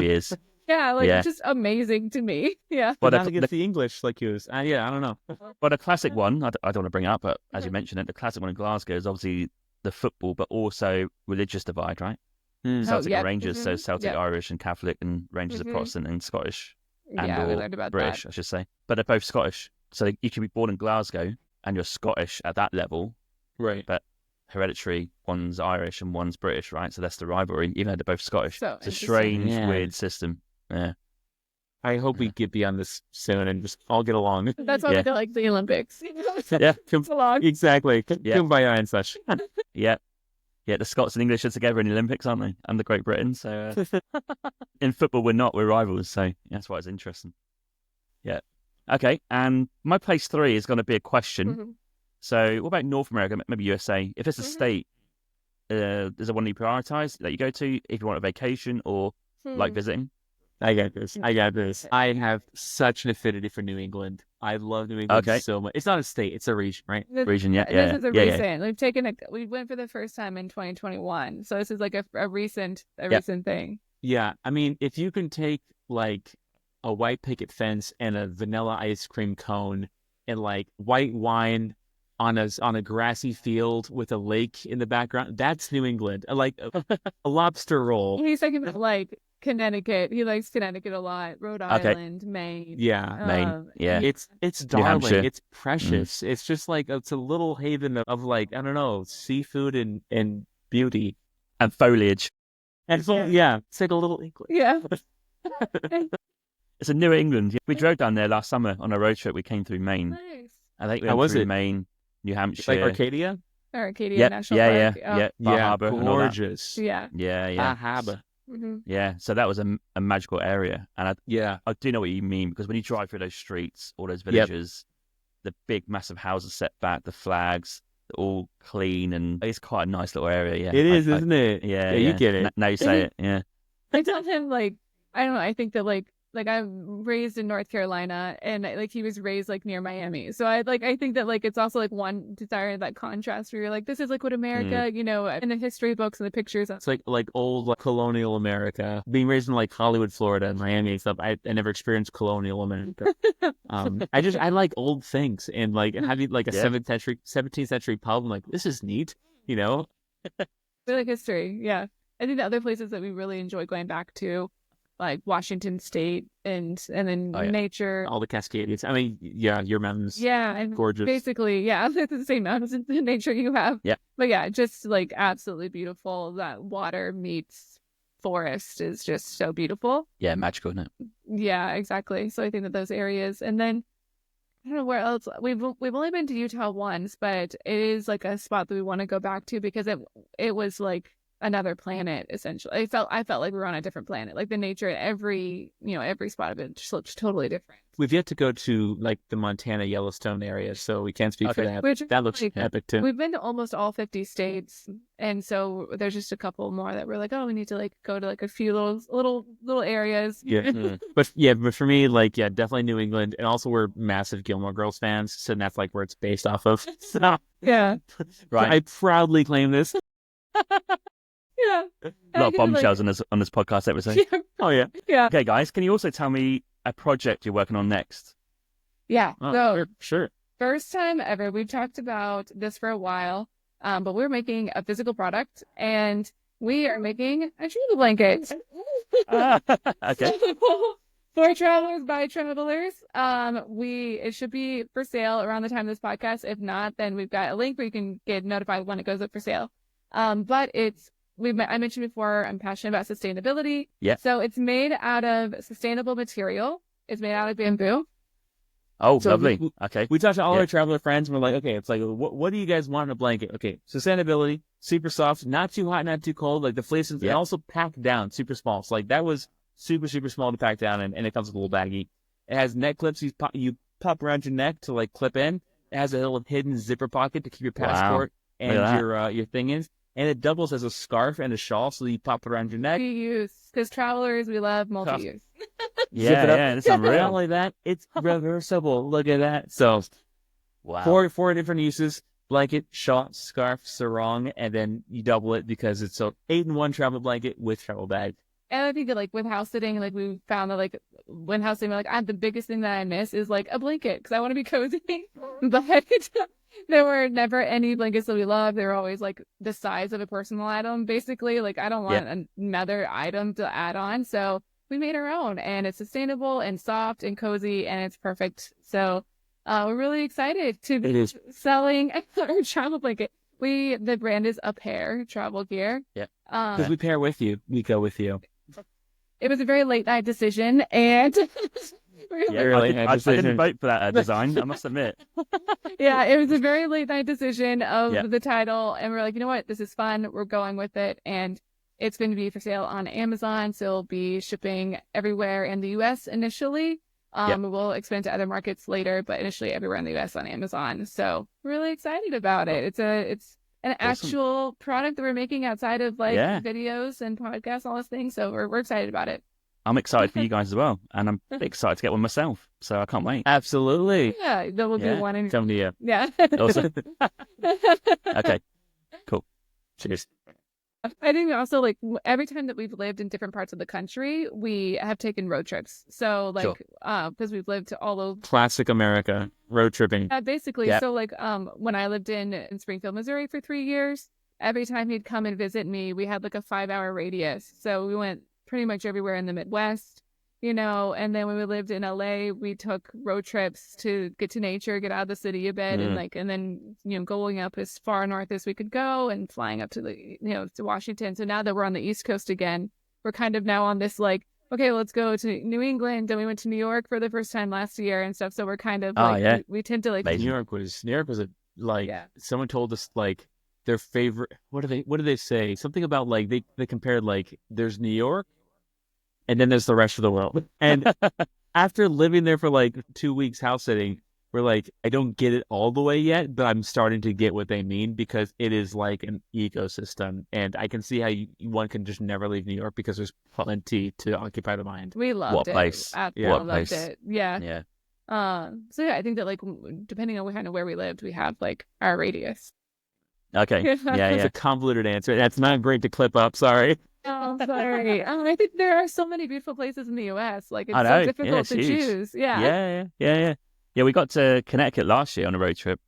years. Yeah, it's just amazing to me. Yeah, but not against the English like you. I don't know. But a classic one, I don't want to bring it up, but as you mentioned it, the classic one in Glasgow is obviously the football, but also religious divide, right? Celtic and Rangers, so Celtic Irish and Catholic, and Rangers are Protestant and Scottish, and we learned about British, that. I should say. But they're both Scottish, so you can be born in Glasgow and you're Scottish at that level, right? But hereditary, one's Irish and one's British, right? So that's the rivalry, even though they're both Scottish. So it's a strange, weird system. Yeah. I hope we get beyond this soon and just all get along. That's why we do like the Olympics. Along. Exactly. Kumbaya and such. Yeah, the Scots and English are together in the Olympics, aren't they? And the Great Britain. So in football, we're not. We're rivals. So that's why it's interesting. Yeah. Okay, and my place 3 is going to be a question. Mhm. So, what about North America, maybe USA? If it's a Mhm. state, is there one you prioritize that you go to if you want a vacation or like Hmm. visiting? I got this. I got this. I have such an affinity for New England. I love New England Okay, so much. It's not a state; it's a region, right? region, yeah, This yeah, is a yeah, yeah, recent. We went for the first time in 2021, so this is like a recent yeah. thing. Yeah, I mean, if you can take like a white picket fence and a vanilla ice cream cone and like white wine on a grassy field with a lake in the background, that's New England. Like a lobster roll. He's talking about like Connecticut. He likes Connecticut a lot. Rhode Okay, Island, Maine. Yeah, Maine, yeah, it's New darling. Hampshire, It's precious. It's just like it's a little haven of like I don't know seafood and beauty. and foliage. And so yeah, it's like a little England. Yeah. It's in New England. Yeah. We drove down there last summer on a road trip. We came through Maine. Nice. I think we How went was through it? Maine, New Like Hampshire. Arcadia? Or Acadia Yeah, National yeah, Park. yeah, Bar Yeah, Harbor and all that. gorgeous. Yeah. Yeah, yeah, Ahaba. Hmm. yeah. So that was a magical area, and Yeah. I do know what you mean because when you drive through those streets, all those Yep. villages, the big massive houses set back, the flags, they're all clean, and it's quite a nice little area. Yeah, It is, isn't it? yeah, Yeah, you get it. Now you say it, yeah. I told him like I don't know. I think that like I'm raised in North Carolina, and like he was raised like near Miami. So I think that like it's also like one desire that contrast where you're like this is like what America, you know, in the history books and the pictures. It's like old like, colonial America. Being raised in like Hollywood, Florida, and Miami and stuff, I never experienced colonial America. I like old things and like having like a Yeah. 17th century pub. I'm like, this is neat, you know? We like history. Yeah, I think the other places that we really enjoy going back to, like Washington State and then Oh, yeah. nature. All the Cascades. I mean, yeah, your mountains. Yeah, and Gorgeous. basically, yeah, it's the same mountains and the nature you have. Yeah. But yeah, just like absolutely beautiful. That water meets forest is just so beautiful. Yeah, magical, isn't it? Yeah, exactly. So I think that those areas, and then I don't know where else we've only been to Utah once, but it is like a spot that we want to go back to because it was like another planet essentially. I felt like we were on a different planet. Like the nature at every spot of it just looked totally different. We've yet to go to like the Montana Yellowstone area, so we can't speak for Okay. that. Which That looks like, epic too. We've been to almost all 50 states, and so there's just a couple more that we're like, oh, we need to like go to like a few little areas. Yeah. Mm. But for me, like, yeah, definitely New England. And also we're massive Gilmore Girls fans. So that's like where it's based off of. So Yeah. Right. I proudly claim this. Yeah. A lot of bombshells on this podcast episode. Yeah. Oh, yeah. Yeah. Okay, guys, can you also tell me a project you're working on next? Yeah. Oh, So sure. first time ever, we've talked about this for a while, but we're making a physical product, and we are making a travel blanket. Okay. For travelers by travelers. It should be for sale around the time of this podcast. If not, then we've got a link where you can get notified when it goes up for sale. But I mentioned before, I'm passionate about sustainability. Yeah. So it's made out of sustainable material. It's made out of bamboo. Oh, So lovely. we- Okay. We talked to all Yeah. our traveler friends, and we're like, okay, it's like, what do you guys want in a blanket? Okay, sustainability, super soft, not too hot, not too cold, like the fleeces, Yeah. and also packed down, super small. So like that was super, super small to pack down, and it comes with a little baggie. It has neck clips you pop around your neck to like clip in. It has a little hidden zipper pocket to keep your Wow. passport Look at and that. your thing in. And it doubles as a scarf and a shawl, so you pop it around your neck. Multi-use. Because travelers, we love multi-use. Zip it Yeah, up. yeah, that's Not unreal. only that, it's reversible. Look at that. So Wow. four different uses: blanket, shawl, scarf, sarong, and then you double it because it's so 8-in-1 travel blanket with travel bag. And I think that like with house sitting, like we found that like when house sitting, we're like, the biggest thing that I miss is like a blanket because I want to be cozy. But there were never any blankets that we loved. They were always like the size of a personal item, basically. Like I don't want another item to add on. So we made our own, and it's sustainable and soft and cozy, and it's perfect. So we're really excited to It be is. selling our travel blanket. The brand is Apear travel gear. Yeah. Because we pair with you, we go with you. It was a very late night decision, and Yeah, Really, I didn't decision. vote for that design, I must admit. yeah, it was a very late night decision of Yeah. the title, and we're like, you know what, this is fun. We're going with it, and it's going to be for sale on Amazon, so it'll be shipping everywhere in the U.S. initially. We'll expand to other markets later, but initially everywhere in the US on Amazon. So we're really excited about it. It's an actual product that we're making outside of like videos and podcasts, all those things. So we're excited about it. I'm excited for you guys as well, and I'm excited to get one myself. So I can't wait. Absolutely. Yeah, there will be one in Come to you. Yeah. Awesome. Okay. Cool. Cheers. I think also like every time that we've lived in different parts of the country, we have taken road trips. So like, because we've lived all over Classic America road tripping. basically. So like, when I lived in Springfield, Missouri for 3 years, every time he'd come and visit me, we had like a 5-hour radius. So we went pretty much everywhere in the Midwest, and then when we lived in LA, we took road trips to get to nature, get out of the city a bit, and then going up as far north as we could go and flying up to to Washington. So now that we're on the East Coast again, we're kind of now on this like, okay, let's go to New England. And we went to New York for the first time last year and stuff. So we're kind of like, we tend to like New York was a like someone told us like their favorite. What do they say? Something about like they compared like there's New York. And then there's the rest of the world. And after living there for like 2 weeks house sitting, we're like, I don't get it all the way yet, but I'm starting to get what they mean because it is like an ecosystem. And I can see how one can just never leave New York because there's plenty to occupy the mind. We loved what it. Place. What place. Loved it. Yeah. Yeah. So yeah, I think that like depending on kind of where we lived, we have like our radius. Okay. Yeah. It's a convoluted answer. That's not great to clip up. Sorry. Oh, sorry. I think there are so many beautiful places in the U.S. Like it's so difficult to choose. Yeah. We got to Connecticut last year on a road trip,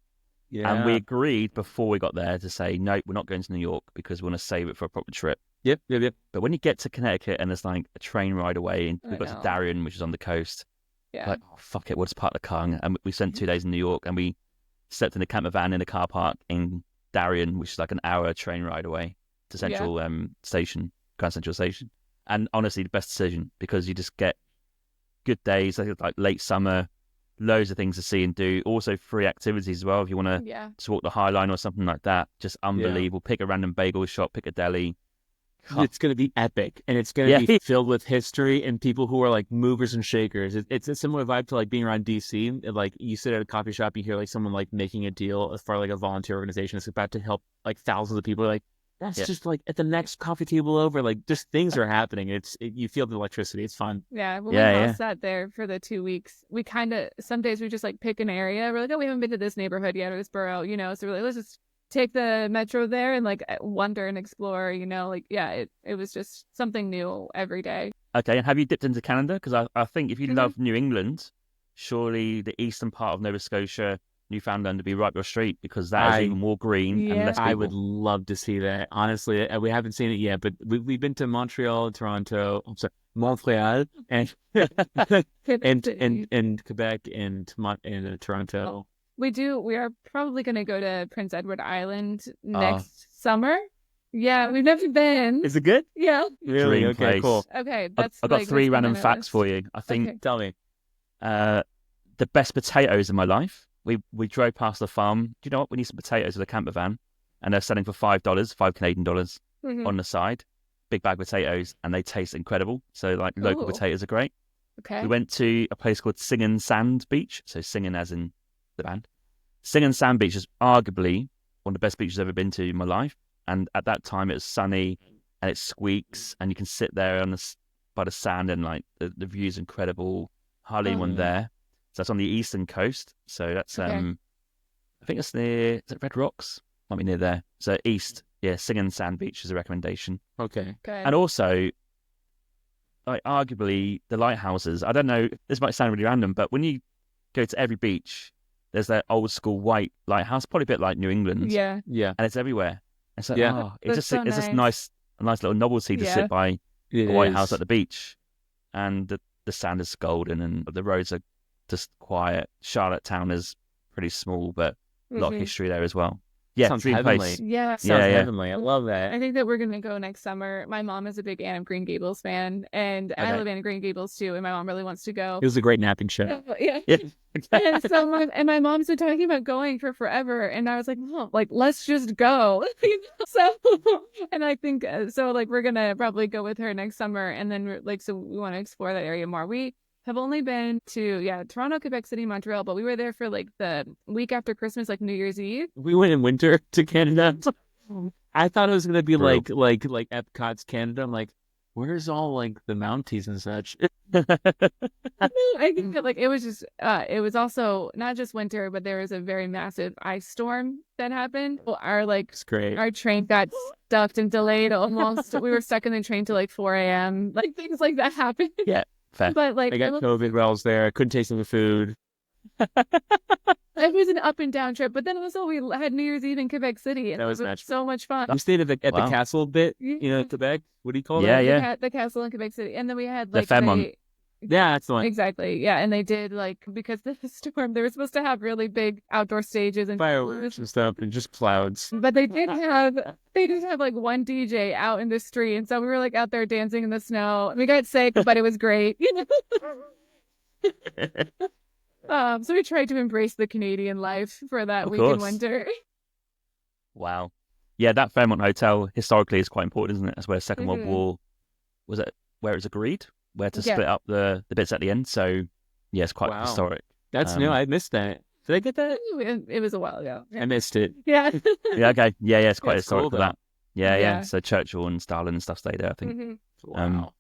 and we agreed before we got there to say no, we're not going to New York because we want to save it for a proper trip. Yep. But when you get to Connecticut and there's like a train ride away, and we got to Darien, which is on the coast, like oh, fuck it, we'll just park the car. And we spent 2 days in New York, and we slept in a camper van in a car park in Darien, which is like an hour train ride away to Central Station. Grand Central Station, and honestly the best decision because you just get good days like late summer, loads of things to see and do, also free activities as well if you want to walk the High Line or something like that. Just unbelievable. Pick a random bagel shop, pick a deli. It's going to be epic, and it's going to be filled with history and people who are like movers and shakers. It's a similar vibe to like being around DC. Like you sit at a coffee shop, you hear like someone like making a deal as far like a volunteer organization that's about to help like thousands of people. Like that's just like at the next coffee table over, like just things are happening. You feel the electricity. It's fun. Yeah. When we house sat there for the 2 weeks, we kind of, some days we just like pick an area. We're like, oh, we haven't been to this neighborhood yet or this borough, so we're like, let's just take the metro there and like wander and explore, it was just something new every day. Okay. And have you dipped into Canada? Because I think if you love New England, surely the eastern part of Nova Scotia, Newfoundland to be right up your street because that is even more green and less people. I would love to see that. Honestly, we haven't seen it yet, but we've been to Montreal, Toronto, Montreal, and and Quebec and Toronto. We are probably going to go to Prince Edward Island next summer. Yeah, we've never been. Is it good? Yeah. Really? Dream okay, place. cool. Okay, I've got 3 random facts for you. I think. Tell me. The best potatoes in my life. We drove past the farm. Do you know what? We need some potatoes with a camper van, and they're selling for $5, 5 Canadian dollars on the side. Big bag of potatoes, and they taste incredible. So like local potatoes are great. Okay. We went to a place called Singin' Sand Beach. So singing as in the band. Singin' Sand Beach is arguably one of the best beaches I've ever been to in my life. And at that time it was sunny and it squeaks and you can sit there by the sand and like the view's incredible. Hardly anyone there. So that's on the eastern coast. So that's I think it's near, is it Red Rocks? Might be near there. So east, Singin' Sand Beach is a recommendation. Okay. And also, like arguably the lighthouses. I don't know, this might sound really random, but when you go to every beach, there's that old school white lighthouse, probably a bit like New England. Yeah. And it's everywhere. It's like, it's so just nice, a nice little novelty to sit by a white house at the beach. And the sand is golden and the roads are just quiet. Charlottetown is pretty small, but a lot of history there as well. Yeah, sounds dream heavenly. place. Yeah, sounds heavenly. I love that. I think that we're gonna go next summer. My mom is a big Anne of Green Gables fan, and I live in Green Gables too. And my mom really wants to go. It was a great napping show. Yeah. And so my mom's been talking about going for forever, and I was like, Mom, like let's just go. So, and I think so. Like we're gonna probably go with her next summer, and then so we want to explore that area more. We have only been to, Toronto, Quebec City, Montreal, but we were there for like the week after Christmas, like New Year's Eve. We went in winter to Canada. I thought it was gonna be Brutal. like Epcot's Canada. I'm like, where's all like the Mounties and such? I think that like it was just it was also not just winter, but there was a very massive ice storm that happened. Well, It's great. our train got stuck and delayed almost. We were stuck in the train till like 4 a.m. Like things like that happened. Yeah, fair. But like I got COVID while I was there. I couldn't taste any food. it was an up and down trip. But then also we had New Year's Eve in Quebec City, and That it was was magical. so much fun. We stayed at the Wow. castle bit, Yeah. Quebec. What do you call Yeah, that? yeah. The castle in Quebec City, and then we had The like Fairmont. Yeah, that's the one. exactly, yeah, and they did like because of the storm, they were supposed to have really big outdoor stages and Fireworks and stuff, and just clouds. but they did have like one DJ out in the street, and so we were like out there dancing in the snow. We got sick, but it was great. So we tried to embrace the Canadian life for that Of week in course. winter. Wow. Yeah, that Fairmont Hotel historically is quite important, isn't it? That's where Second World Mhm. War was it where it was agreed, where to Yeah. split up the bits at the end. So yeah, it's quite Wow. historic. That's new. I missed that. Did I get that? It was a while ago. I missed it. Yeah. Yeah, okay. Yeah, it's quite That's historic cool, for though. that. Yeah. Yeah. So Churchill and Stalin and stuff stayed there, I think. Mhm. Wow.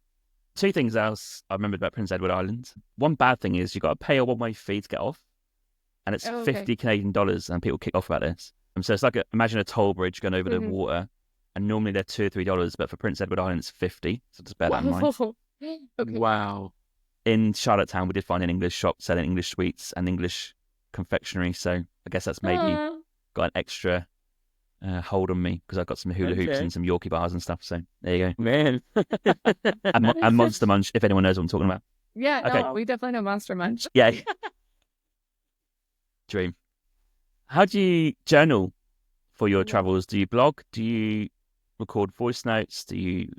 Two things else I remembered about Prince Edward Island. One bad thing is you've got to pay a one-way fee to get off, and it's Oh, okay. 50 Canadian dollars, and people kick off about this. So it's like imagine a toll bridge going over the Mhm. water, and normally they're $2 or $3, but for Prince Edward Island it's 50. So just bear that in mind. Okay. Wow. In Charlottetown, we did find an English shop selling English sweets and English confectionery, so I guess that's maybe Aw. got an extra hold on me because I've got some hula hoops Okay. and some Yorkie bars and stuff. So there you go. Man. And Monster Munch, if anyone knows what I'm talking about. Yeah, Okay. no, we definitely know Monster Munch. Yeah. Dream. How do you journal for your travels? Do you blog? Do you record voice notes? Do you,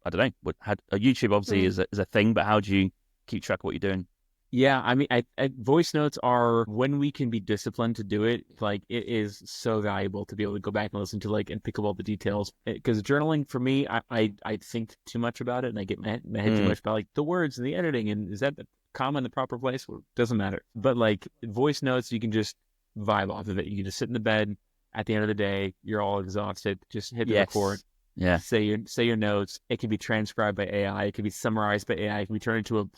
I don't know, YouTube obviously is a thing, but how do you keep track of what you're doing? Yeah, I mean, I voice notes are when we can be disciplined to do it. Like, it is so valuable to be able to go back and listen to and pick up all the details. Because journaling for me, I think too much about it, and I get my head too much about like the words and the editing, and is that the comma in the proper place? Well, doesn't matter. But like voice notes, you can just vibe off of it. You can just sit in the bed at the end of the day. You're all exhausted. Just hit the record. Yeah. Say your notes. It can be transcribed by AI. It can be summarized by AI. It can be turned into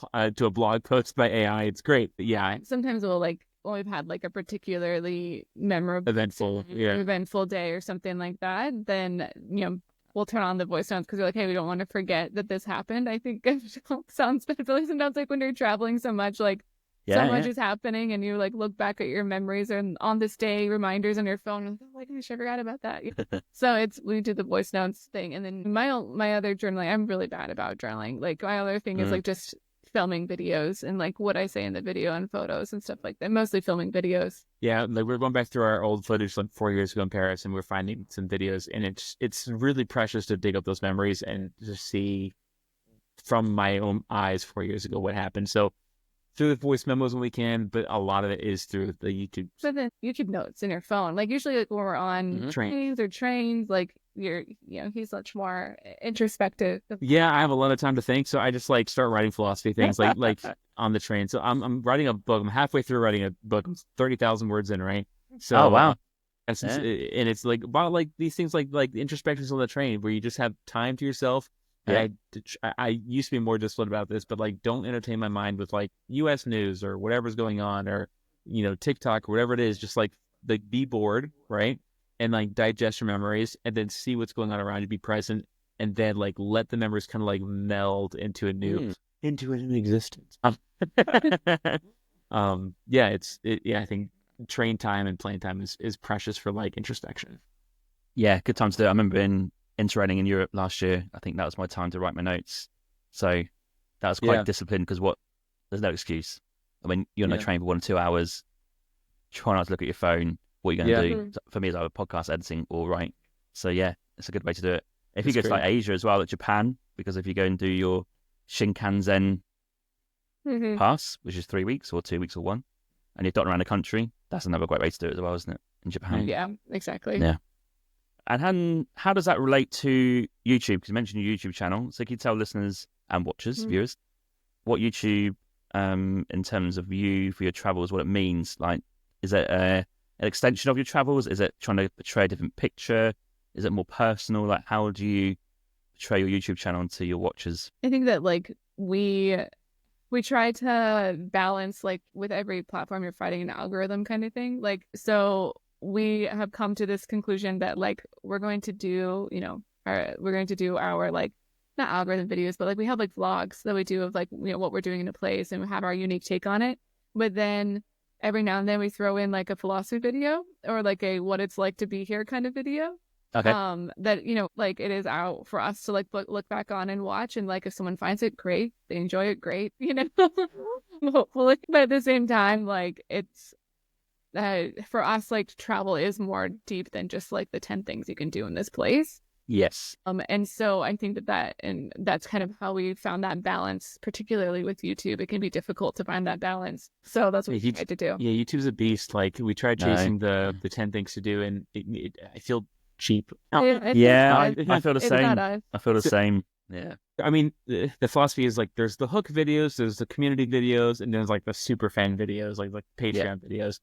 a blog post by AI. It's great. But yeah, Sometimes we'll like when we've had like a particularly memorable eventful day or something like that, then we'll turn on the voice notes because we're like, hey, we don't want to forget that this happened. I think it sounds bad, but sometimes like when you're traveling so much, like so much is happening, and you like look back at your memories and on this day reminders on your phone, and like I should forgot about that. So we do the voice notes thing, and then my other journaling, I'm really bad about journaling. Like my other thing is like just filming videos and like what I say in the video and photos and stuff like that. Mostly filming videos. Yeah, like we're going back through our old footage like 4 years ago in Paris, and we're finding some videos, and it's really precious to dig up those memories and to see from my own eyes 4 years ago what happened. So through the voice memos when we can, but a lot of it is through the YouTube. So then YouTube notes in your phone, like usually like when we're on trains, like he's much more introspective. Yeah, I have a lot of time to think, so I just like start writing philosophy things like on the train. So I'm writing a book. I'm halfway through writing a book. I'm 30,000 words in, right? So wow. And it's like about like these things like the introspections on the train where you just have time to yourself. And I used to be more disciplined about this, but like don't entertain my mind with like U.S. news or whatever's going on or TikTok or whatever it is. Just like be bored, right? And like digest your memories and then see what's going on around you, be present, and then like let the memories kind of like meld into a new existence. I think train time and plane time is precious for like introspection. Yeah, good time to do it. I remember in Interrailing in Europe last year, I think that was my time to write my notes. So that was quite disciplined because there's no excuse. I mean, you're on a train for 1 or 2 hours, try not to look at your phone. What are you going to do? For me, it's either podcast editing or write. So yeah, it's a good way to do it. If you go to like Asia as well, like Japan, because if you go and do your Shinkansen pass, which is 3 weeks or 2 weeks or 1, and you're dotting around the country, that's another great way to do it as well, isn't it? In Japan. Yeah, exactly. Yeah. And how does that relate to YouTube? Because you mentioned your YouTube channel. So can you tell listeners and watchers, viewers, what YouTube in terms of you for your travels, what it means? Like, is it an extension of your travels? Is it trying to portray a different picture? Is it more personal? Like, how do you portray your YouTube channel to your watchers? I think that like we try to balance, like with every platform you're fighting an algorithm kind of thing. Like, so we have come to this conclusion that like we're going to do, our like not algorithm videos, but like we have like vlogs that we do of like, what we're doing in a place, and we have our unique take on it. But then every now and then we throw in like a philosophy video or like a what it's like to be here kind of video. Okay. That, like it is out for us to like look back on and watch, and like if someone finds it, great, they enjoy it, great, hopefully. But at the same time, like it's for us, like travel is more deep than just like the 10 things you can do in this place. Yes. And so I think that's kind of how we found that balance, particularly with YouTube. It can be difficult to find that balance. So that's what we tried to do. Yeah, YouTube's a beast. Like we tried chasing the 10 things to do, and I feel cheap. I feel the same. I feel the same. Yeah. I mean, the philosophy is like there's the hook videos, there's the community videos, and there's like the super fan videos, like Patreon videos.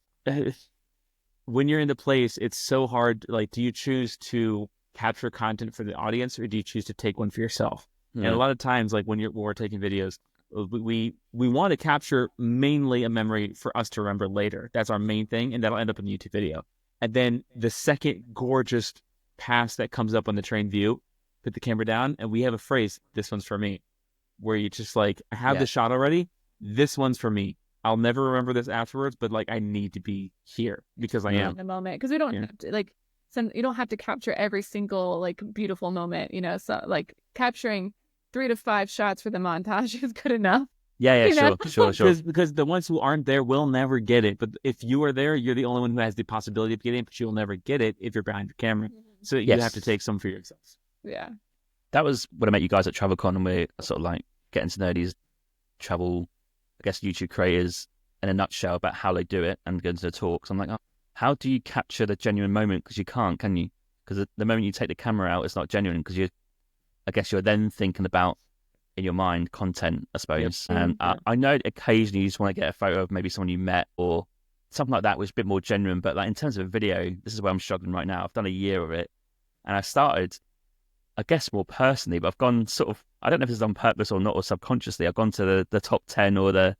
When you're in the place, it's so hard. Like, do you choose to capture content for the audience, or do you choose to take one for yourself? And a lot of times, like when we're taking videos, we want to capture mainly a memory for us to remember later. That's our main thing, and that'll end up in the YouTube video. And then the second gorgeous pass that comes up on the train view, put the camera down, and we have a phrase, "This one's for me," where you just like, I have the shot already. This one's for me. I'll never remember this afterwards, but like I need to be here because I am in the moment, because we don't have to like. You don't have to capture every single like beautiful moment, So like capturing 3 to 5 shots for the montage is good enough. Yeah, sure. Because the ones who aren't there will never get it. But if you are there, you're the only one who has the possibility of getting it, but you'll never get it if you're behind your camera. So you have to take some for yourselves. Yeah. That was when I met you guys at TravelCon, and we're sort of like getting to know these travel, I guess, YouTube creators in a nutshell about how they do it and going to the talks. I'm like, how do you capture the genuine moment? Because you can't, can you? Because the moment you take the camera out, it's not genuine, because I guess you're then thinking about, in your mind, content, I suppose. And I know occasionally you just want to get a photo of maybe someone you met or something like that, which is a bit more genuine. But like in terms of a video, this is where I'm struggling right now. I've done a year of it, and I started, I guess, more personally, but I've gone sort of, I don't know if it's on purpose or not, or subconsciously, I've gone to the top 10 or the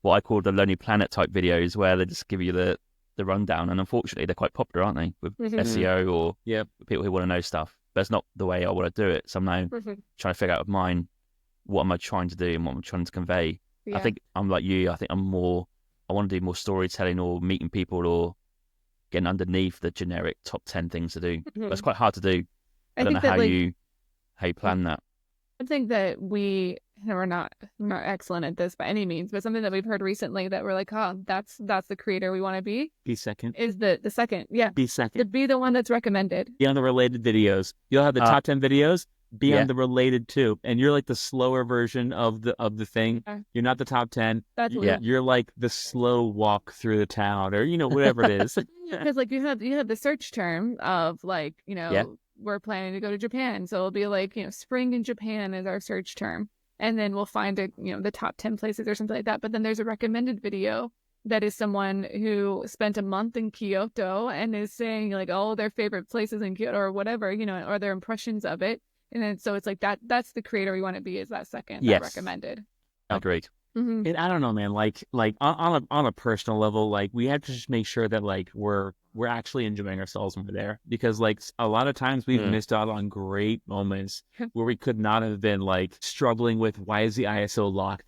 what I call the Lonely Planet type videos, where they just give you the rundown. And unfortunately, they're quite popular, aren't they, with SEO or people who want to know stuff. But it's not the way I want to do it. So I'm now trying to figure out of mine, what am I trying to do and what I'm trying to convey. I think I'm like you. I think I want to do more storytelling or meeting people or getting underneath the generic top 10 things to do. But it's quite hard to do. I don't know how you plan that. I think that we're not excellent at this by any means, but something that we've heard recently that we're like, that's the creator we want to be. Be second. Is the second. Yeah. Be second. To be the one that's recommended. Be on the related videos. You'll have the top 10 videos. Be on the related too. And you're like the slower version of the thing. You're not the top 10. You're like the slow walk through the town, or whatever it is. Because like you have the search term of like, we're planning to go to Japan. So it'll be like, spring in Japan is our search term. And then we'll find the top 10 places or something like that. But then there's a recommended video that is someone who spent a month in Kyoto and is saying like all their favorite places in Kyoto or whatever, or their impressions of it. And then so it's like that's the creator we want to be, is that second, that recommended. Agreed. And I don't know, man, like on a personal level, like we have to just make sure that like we're actually enjoying ourselves when we're there, because like a lot of times we've missed out on great moments where we could not have been like struggling with, why is the ISO locked?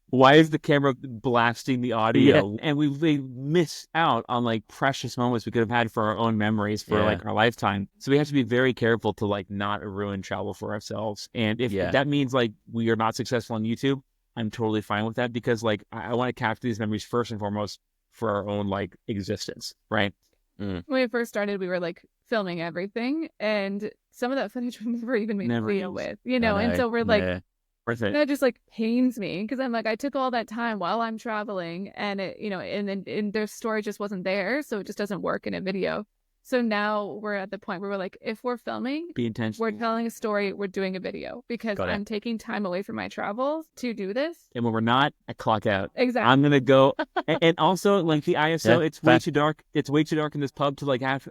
Why is the camera blasting the audio? And we miss out on like precious moments we could have had for our own memories for like our lifetime. So we have to be very careful to like not ruin travel for ourselves. And if that means like we are not successful on YouTube, I'm totally fine with that, because like I want to capture these memories first and foremost for our own like existence, right? When we first started, we were like filming everything, and some of that footage we never even made a video with, and so we're like, that just like pains me, because I'm like, I took all that time while I'm traveling, and it, and their story just wasn't there, so it just doesn't work in a video. So now we're at the point where we're like, if we're filming, Be intentional. we're telling a story, we're doing a video, because Got it. I'm taking time away from my travels to do this. And when we're not, I clock out. Exactly. I'm gonna go, and also like the ISO, Yeah, it's way fair. too dark. It's way too dark in this pub to like have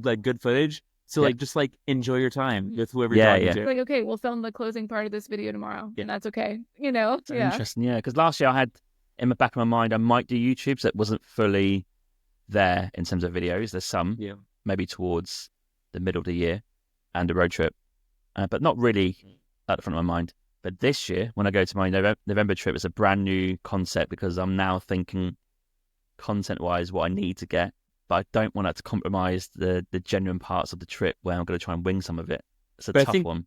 like good footage. So Yeah. like just like enjoy your time with whoever Yeah, you're yeah. talking Like, okay, we'll film the closing part of this video tomorrow, Yeah. and that's okay. You know? So interesting, yeah. Because last year I had in the back of my mind I might do YouTube, so it wasn't fully there in terms of videos. There's some, Yeah. maybe towards the middle of the year, and a road trip, but not really at the front of my mind. But this year, when I go to my November trip, it's a brand new concept because I'm now thinking content-wise what I need to get, but I don't want that to compromise the genuine parts of the trip where I'm going to try and wing some of it. It's a But I tough think- one.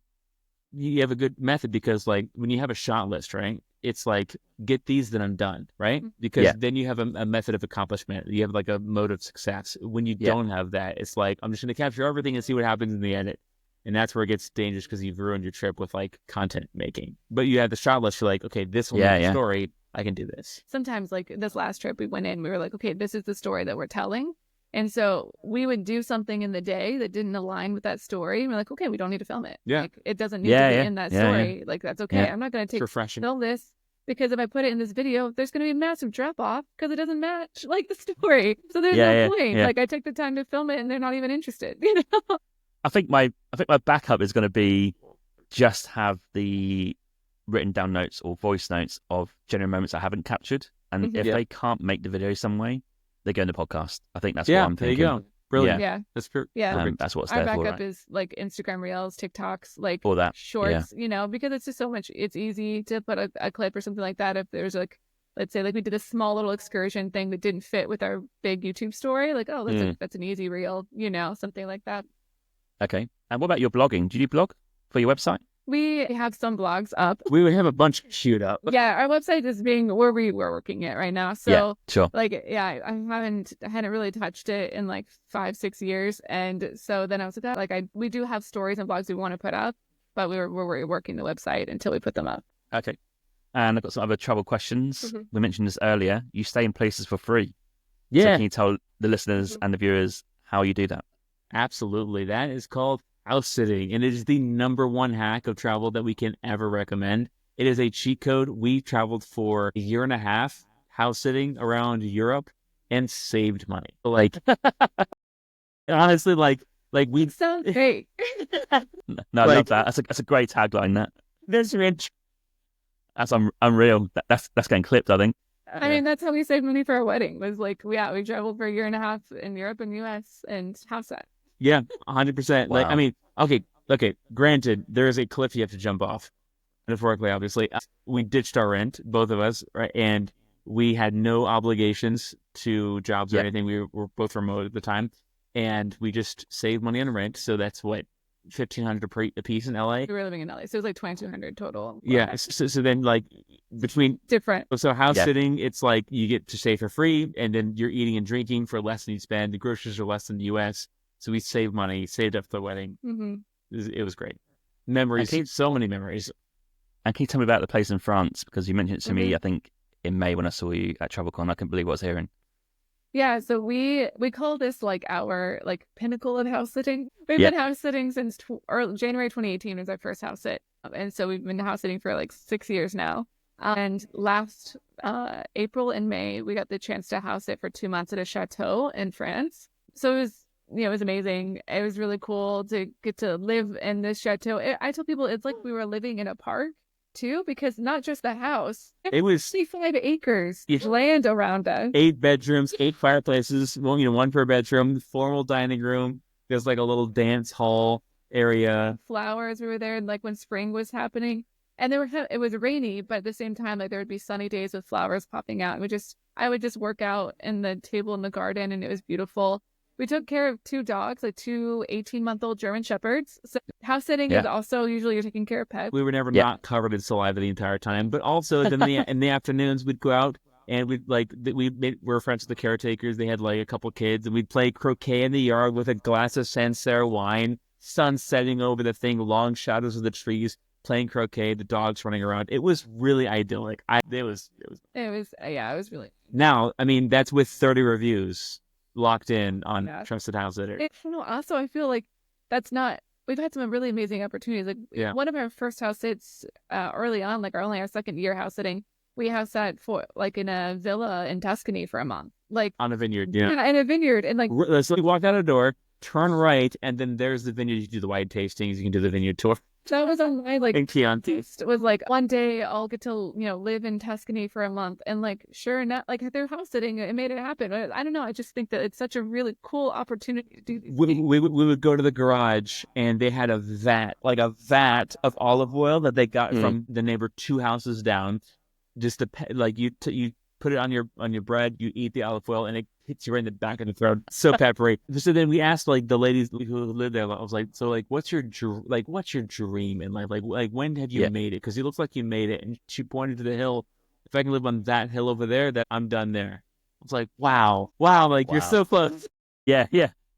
You have a good method because like when you have a shot list, right? It's like get these, then I'm done, right? Because Yeah. then you have a method of accomplishment. You have like a mode of success. When you Yeah. don't have that, it's like I'm just going to capture everything and see what happens in the edit. And that's where it gets dangerous because you've ruined your trip with like content making. But you have the shot list. You're like, okay, this will Yeah, make a yeah. story. I can do this. Sometimes, like this last trip we went in, we were like, okay, this is the story that we're telling. And so we would do something in the day that didn't align with that story. And we're like, okay, we don't need to film it. Yeah. Like, it doesn't need Yeah, to be yeah. in that Yeah, story. Like, that's okay. Yeah. I'm not going to It's take refreshing. film this, because if I put it in this video, there's going to be a massive drop off because it doesn't match like the story. So there's Yeah, no yeah, point. yeah. Like, I took the time to film it and they're not even interested. You know? I think my backup is going to be just have the written down notes or voice notes of genuine moments I haven't captured, and Mhm. if Yeah. they can't make the video some way, they go in the podcast. I think that's Yeah, what I'm there you thinking. go. Brilliant. Yeah. That's Yeah. perfect. That's what it's Our there for. backup Right? is like Instagram Reels, TikToks, like All that. shorts, you know, because it's just so much. It's easy to put a clip or something like that. If there's like, let's say, like we did a small little excursion thing that didn't fit with our big YouTube story, like, oh, that's an easy reel, you know, something like that. Okay. And what about your blogging? Do you blog for your website? We have some blogs up. We would have a bunch queued up. Yeah, our website is being where we're working it right now. So Yeah, sure. like, yeah, I hadn't really touched it in like 5-6 years, and so then I was like, we do have stories and blogs we want to put up, but we're working the website until we put them up. Okay. And I've got some other travel questions. Mhm. We mentioned this earlier. You stay in places for free. So Yeah, can you tell the listeners Mhm. and the viewers how you do that? absolutely. That is called house sitting, and it is the #1 hack of travel that we can ever recommend. It is a cheat code. We traveled for a year and a half house sitting around Europe and saved money. Like, honestly, like we. Sounds great. No, I Like- love that. That's a great tagline. That's rich. That's unreal. That's getting clipped, I think. I mean, that's how we saved money for our wedding. Was like, we traveled for a year and a half in Europe and US and house sat. Yeah, 100%. Like, Wow. I mean, okay. Granted, there is a cliff you have to jump off. Metaphorically, obviously, we ditched our rent, both of us, right? And we had no obligations to jobs or Yeah. anything. We were both remote at the time, and we just saved money on rent. So that's what $1,500 a piece in LA. We were living in LA, so it was like 2,200 total. Yeah. So then, like, between Different. so house Yeah. sitting, it's like you get to stay for free, and then you're eating and drinking for less than you spend. The groceries are less than the U.S. So we saved money, saved up for the wedding. Hmm. It was great. Memories, Okay. so many memories. And can you tell me about the place in France? Because you mentioned it to me, Mhm. I think, in May when I saw you at TravelCon. I couldn't believe what I was hearing. Yeah, so we call this like our like pinnacle of house sitting. We've Yeah. been house sitting since January 2018 was our first house sit, and so we've been house sitting for like 6 years now. And last April and May, we got the chance to house sit for 2 months at a chateau in France. So it was amazing. It was really cool to get to live in this chateau. I tell people it's like we were living in a park too, because not just the house. It was 65 acres Yeah. of land around us. 8 bedrooms, 8 fireplaces, one per bedroom, formal dining room. There's like a little dance hall area. Flowers. We were there like when spring was happening, and it was rainy, but at the same time, like there would be sunny days with flowers popping out. I would just work out in the table in the garden, and it was beautiful. We took care of 2 dogs, like 2 18-month-old German Shepherds. So house sitting is Yeah. also usually you're taking care of pets. We were never Yeah. not covered in saliva the entire time. But also then in the afternoons we'd go out and we were friends with the caretakers. They had like a couple kids, and we'd play croquet in the yard with a glass of Sancerre wine, sun setting over the thing, long shadows of the trees, playing croquet, the dogs running around. It was really idyllic. It was It was really now. I mean, that's with 30 reviews. locked in on Yeah. trusted house sitter. Also, I feel like that's not. We've had some really amazing opportunities. Like one of our first house sits early on, like only our second year house sitting, we house sat for like in a villa in Tuscany for a month, like On a vineyard, yeah. in a vineyard, and like So you walk out a door, turn right, and then there's the vineyard. You can do the wine tastings. You can do the vineyard tour. that was on my like In Chianti. It was like one day I'll get to live in Tuscany for a month, and like sure enough, like they're house sitting, it made it happen. I don't know, I just think that it's such a really cool opportunity to do these things. We would go to the garage, and they had a vat of olive oil that they got from the neighbor 2 houses down. Just like you put it on your bread, you eat the olive oil, and it hits you right in the back of the throat. So peppery. So then we asked like the ladies who lived there. I was like, so like, what's your dream in life? Like when have you made it? Because it looks like you made it. And she pointed to the hill. If I can live on that hill over there, that I'm done there. I was like, wow, like you're so close. Yeah.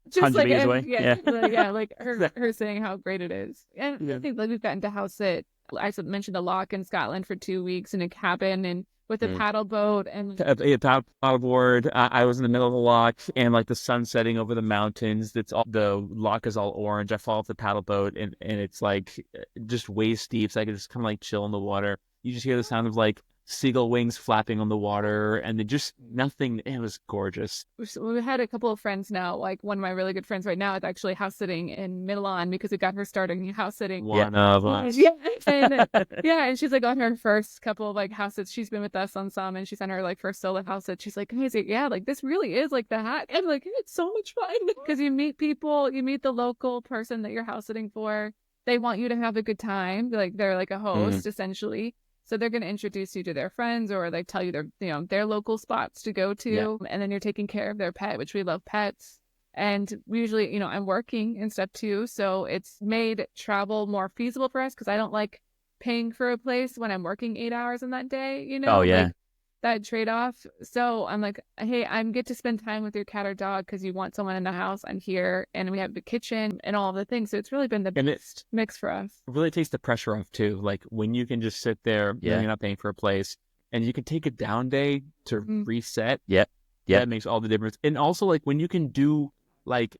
Just 100 like meters away. like her saying how great it is. And I think like we've gotten to house sit. I mentioned a loch in Scotland for 2 weeks in a cabin and with a paddle boat and a paddle board. I was in the middle of the loch, and like the sun setting over the mountains. The loch is all orange. I fall off the paddle boat, and it's like just waist steep, so I could just kind of like chill in the water. You just hear the sound of like seagull wings flapping on the water, and then just nothing. It was gorgeous. We had a couple of friends now. Like one of my really good friends right now is actually house sitting in Milan because we got her started house sitting. One of us. Yeah, and she's like on her first couple of like house sits. She's been with us on some, and she's on her like first solo house sit. She's like, amazing. Yeah, like this really is like the hack. And like it's so much fun because you meet people, you meet the local person that you're house sitting for. They want you to have a good time. Like they're like a host essentially. So they're going to introduce you to their friends or like tell you their local spots to go to. And then you're taking care of their pet, which we love pets. And we usually, I'm working and stuff too. So it's made travel more feasible for us because I don't like paying for a place when I'm working 8 hours in that day, Oh, yeah. like that trade-off. So I'm like, hey, I get to spend time with your cat or dog because you want someone in the house. I'm here and we have the kitchen and all of the things. So it's really been the best mix for us. It really takes the pressure off too. Like when you can just sit there, you're not paying for a place, and you can take a down day to reset. That makes all the difference. And also like when you can do like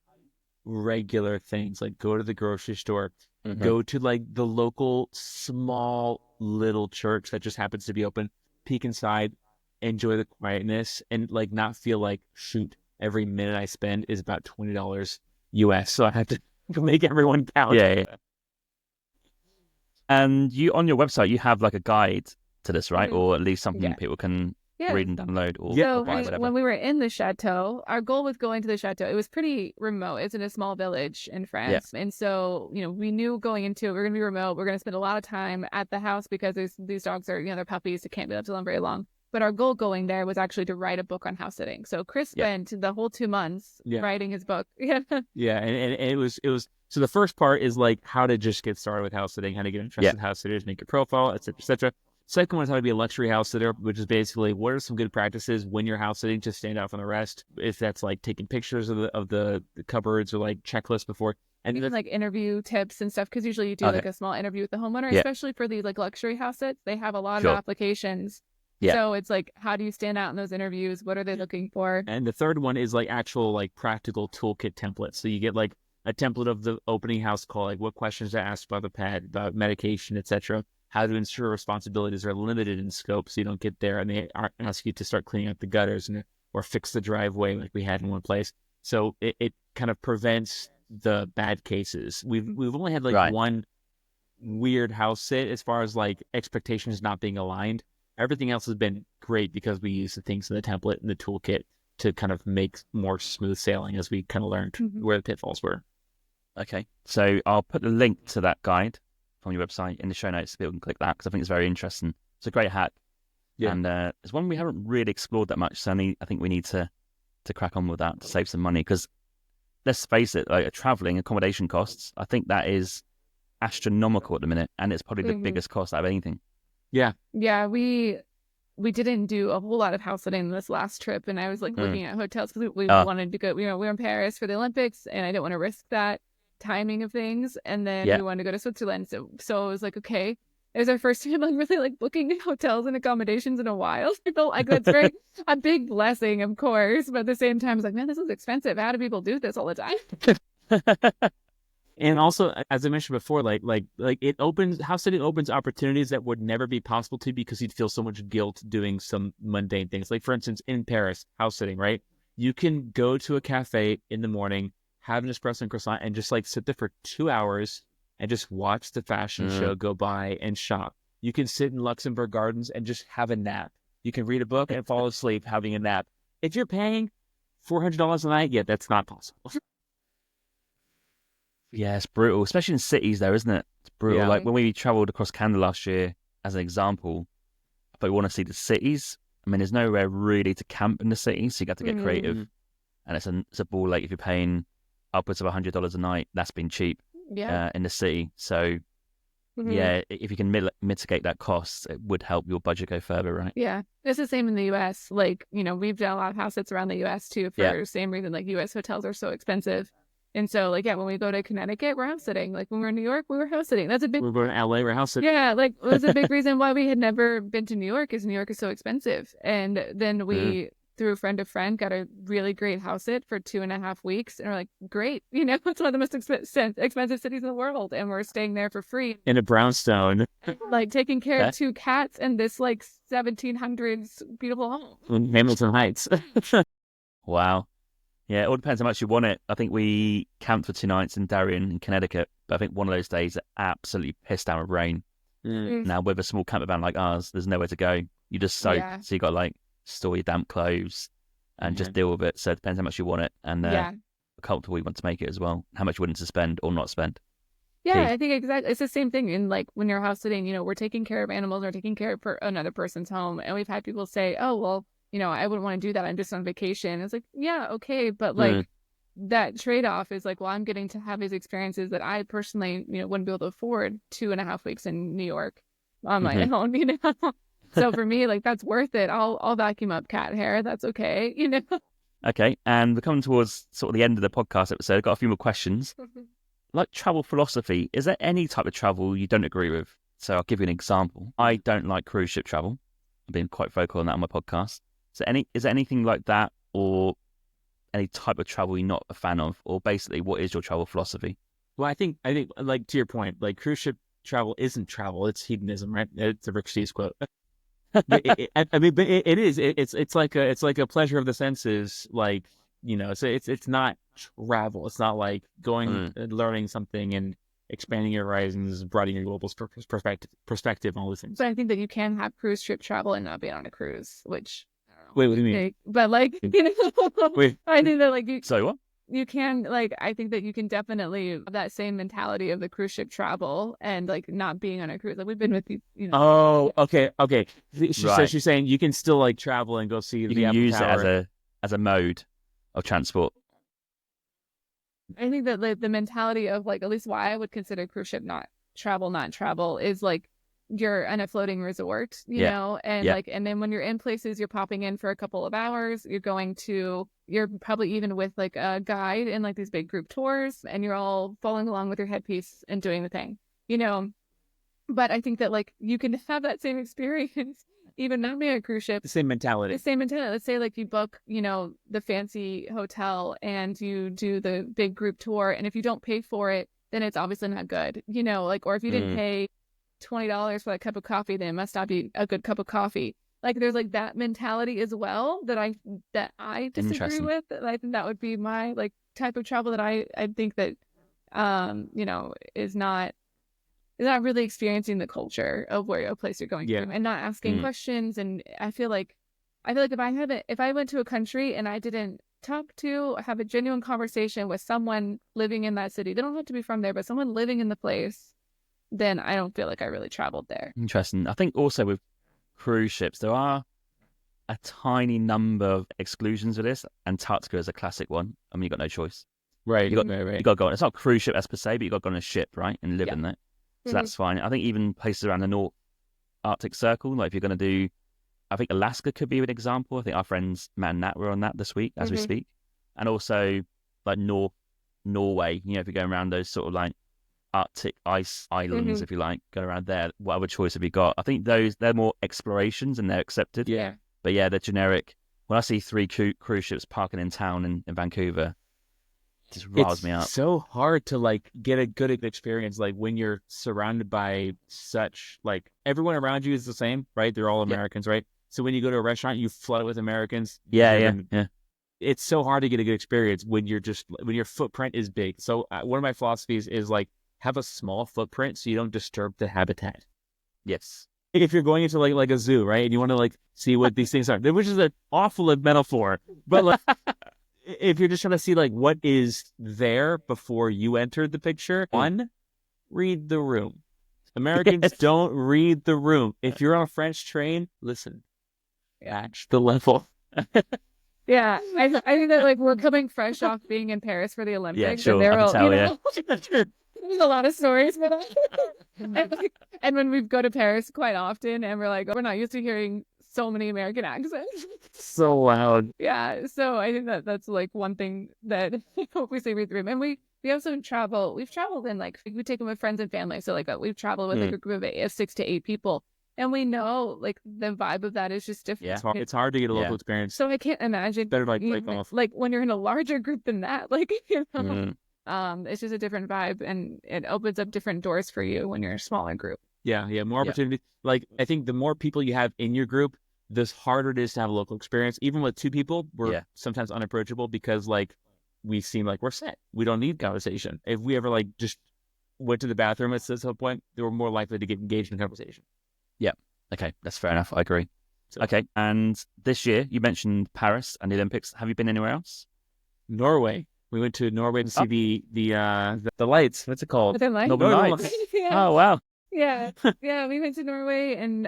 regular things, like go to the grocery store, go to like the local small little church that just happens to be open, peek inside, enjoy the quietness, and like not feel like shoot, every minute I spend is about $20 US, so I have to make everyone count. Yeah. And you on your website you have like a guide to this, right? Or at least something people can read and download or buy, whatever. When we were in the chateau, our goal with going to the chateau, it was pretty remote. It's in a small village in France. And so, we knew going into it, we're going to be remote. We're going to spend a lot of time at the house because these dogs are, they're puppies. They can't be left alone very long. But our goal going there was actually to write a book on house sitting. So Chris spent the whole 2 months writing his book. And it was so the first part is like how to just get started with house sitting, how to get interested in house sitters, make your profile, etc., etc. Second one is how to be a luxury house sitter, which is basically what are some good practices when you're house sitting to stand out from the rest. If that's like taking pictures of the cupboards or like checklists before. And even like interview tips and stuff, because usually you do like a small interview with the homeowner, especially for these like luxury house sits. They have a lot of applications. So it's like, how do you stand out in those interviews? What are they looking for? And the third one is like actual like practical toolkit templates. So you get like a template of the opening house call, like what questions to ask about the pet, about medication, etc. How to ensure responsibilities are limited in scope so you don't get there and they ask you to start cleaning up the gutters or fix the driveway like we had in one place. So it kind of prevents the bad cases. We've only had like one weird house sit as far as like expectations not being aligned. Everything else has been great because we use the things in the template and the toolkit to kind of make more smooth sailing as we kind of learned where the pitfalls were. Okay. So I'll put the link to that guide from your website in the show notes so people can click that because I think it's very interesting. It's a great hack. Yeah. And it's one we haven't really explored that much. So I think we need to crack on with that to save some money because let's face it, like traveling accommodation costs, I think that is astronomical at the minute. And it's probably the biggest cost out of anything. Yeah. Yeah, we didn't do a whole lot of house sitting this last trip, and I was like looking at hotels because we wanted to go. We were in Paris for the Olympics, and I didn't want to risk that timing of things. And then we wanted to go to Switzerland, so it was like, okay, it was our first time like really like booking hotels and accommodations in a while. I felt like that's very a big blessing, of course, but at the same time, I was like, man, this is expensive. How do people do this all the time? And also, as I mentioned before, like it opens, house sitting opens opportunities that would never be possible to because you'd feel so much guilt doing some mundane things. Like, for instance, in Paris, house sitting, right? You can go to a cafe in the morning, have an espresso and croissant, and just like sit there for 2 hours and just watch the fashion show go by and shop. You can sit in Luxembourg Gardens and just have a nap. You can read a book and fall asleep having a nap. If you're paying $400 a night, yeah, that's not possible. Yeah, it's brutal, especially in cities, though, isn't it? It's brutal. Yeah. Like when we travelled across Canada last year, as an example, if we want to see the cities, I mean, there's nowhere really to camp in the city, so you got to get creative. And it's a ball like if you're paying upwards of $100 a night, that's been cheap in the city. So yeah, if you can mitigate that cost, it would help your budget go further, right? Yeah, it's the same in the U.S. Like, you know, we've done a lot of house sits around the U.S. too for the same reason. Like, U.S. hotels are so expensive. And so, like, yeah, when we go to Connecticut, we're house sitting. Like, when we're in New York, we were house sitting. That's a big... We're going to L.A., we're house sitting. Yeah, like, it was a big reason why we had never been to New York, is New York is so expensive. And then we, through a friend of friend, got a really great house sit for 2.5 weeks. And we're like, great. You know, it's one of the most expensive cities in the world. And we're staying there for free. In a brownstone. Like, taking care of 2 cats and this, like, 1700s beautiful home. In Hamilton Heights. Wow. Yeah, it all depends how much you want it. I think we camped for 2 nights in Darien in Connecticut, but I think one of those days it absolutely pissed down with rain. Now, with a small camper van like ours, there's nowhere to go. You just soak, so you got like store your damp clothes and just deal with it. So it depends how much you want it and how comfortable you want to make it as well. How much you're willing to spend or not spend. Yeah, I think exactly. It's the same thing. In like when you're house sitting, you know, we're taking care of animals or taking care of another person's home, and we've had people say, "Oh, well, you know, I wouldn't want to do that. I'm just on vacation." It's like, yeah, okay, but like that trade-off is like, well, I'm getting to have these experiences that I personally, you know, wouldn't be able to afford 2.5 weeks in New York on my own, you know. So for me, like, that's worth it. I'll vacuum up cat hair. That's okay, you know. Okay, and we're coming towards sort of the end of the podcast episode. I've got a few more questions. Like travel philosophy, is there any type of travel you don't agree with? So I'll give you an example. I don't like cruise ship travel. I've been quite vocal on that on my podcast. So is there anything like that, or any type of travel you're not a fan of, or basically what is your travel philosophy? Well, I think like to your point, like cruise ship travel isn't travel; it's hedonism, right? It's a Rick Steves quote. It is. It's like a pleasure of the senses, like, you know. So it's not travel. It's not like going and learning something and expanding your horizons, broadening your global perspective, and all those things. But I think that you can have cruise ship travel and not be on a cruise, which. Wait, what do you mean? But like, you know, Wait. I think that like you. So what? You can like, I think that you can definitely have that same mentality of the cruise ship travel and like not being on a cruise. Like we've been with you know. Oh, okay. So she's saying you can still like travel and go see the Eiffel use Tower. it as a mode of transport. I think that like the mentality of like, at least why I would consider cruise ship not travel is like, you're in a floating resort, you know, and like, and then when you're in places, you're popping in for a couple of hours, you're probably even with like a guide in like these big group tours, and you're all following along with your headpiece and doing the thing, you know. But I think that like you can have that same experience even not being a cruise ship. The same mentality. Let's say like you book, you know, the fancy hotel and you do the big group tour, and if you don't pay for it, then it's obviously not good, you know, like, or if you didn't pay $20 for that cup of coffee, then it must not be a good cup of coffee. Like there's like that mentality as well that I disagree with. I think that would be my like type of travel that I think that you know is not really experiencing the culture of where a place you're going to and not asking questions. And I feel like if I went to a country and I didn't have a genuine conversation with someone living in that city, they don't have to be from there, but someone living in the place, then I don't feel like I really traveled there. Interesting. I think also with cruise ships, there are a tiny number of exclusions with this. Antarctica is a classic one. I mean, you got no choice. Right. You got to go on. It's not a cruise ship as per se, but you got to go on a ship, right, and live in it. So that's fine. I think even places around the North Arctic Circle, like if you're going to do, I think Alaska could be an example. I think our friends Matt and Nat were on that this week as we speak, and also like Norway. You know, if you're going around those sort of like Arctic ice islands, Mhm. if you like, go around there. What other choice have you got? I think they're more explorations and they're accepted. Yeah. But yeah, they're generic. When I see 3 cruise ships parking in town in Vancouver, it just riles me up. It's so hard to like get a good experience like when you're surrounded by such like everyone around you is the same, right? They're all Americans, right? So when you go to a restaurant, you flood with Americans. Yeah. It's so hard to get a good experience when your footprint is big. So one of my philosophies is like have a small footprint so you don't disturb the habitat. Yes. If you're going into like a zoo, right, and you want to like see what these things are, which is an awful metaphor, but like if you're just trying to see like what is there before you enter the picture, one, read the room. Americans don't read the room. If you're on a French train, listen, match the level. Yeah, I think that like we're coming fresh off being in Paris for the Olympics. Yeah, sure. And they're I can all, tell, there's a lot of stories for that. And when we go to Paris quite often, and we're like, we're not used to hearing so many American accents. So loud. Yeah, so I think that that's like one thing that I hope we say read the room. And we also travel. We've traveled in like we take them with friends and family. So like we've traveled with like a group of 6 to 8 people. And we know, like, the vibe of that is just different. Yeah. It's hard to get a local experience. So I can't imagine. Better like break off. Like when you're in a larger group than that, like, you know, it's just a different vibe, and it opens up different doors for you when you're a smaller group. Yeah, more opportunity. Like I think the more people you have in your group, the harder it is to have a local experience. Even with 2 people, we're sometimes unapproachable because like we seem like we're set. We don't need conversation. If we ever like just went to the bathroom at some point, they were more likely to get engaged in conversation. Yeah. Okay, that's fair enough. I agree. Okay, and this year you mentioned Paris and the Olympics. Have you been anywhere else? Norway. We went to Norway to see the lights. What's it called? The lights. Northern Lights. Oh wow. Yeah. We went to Norway in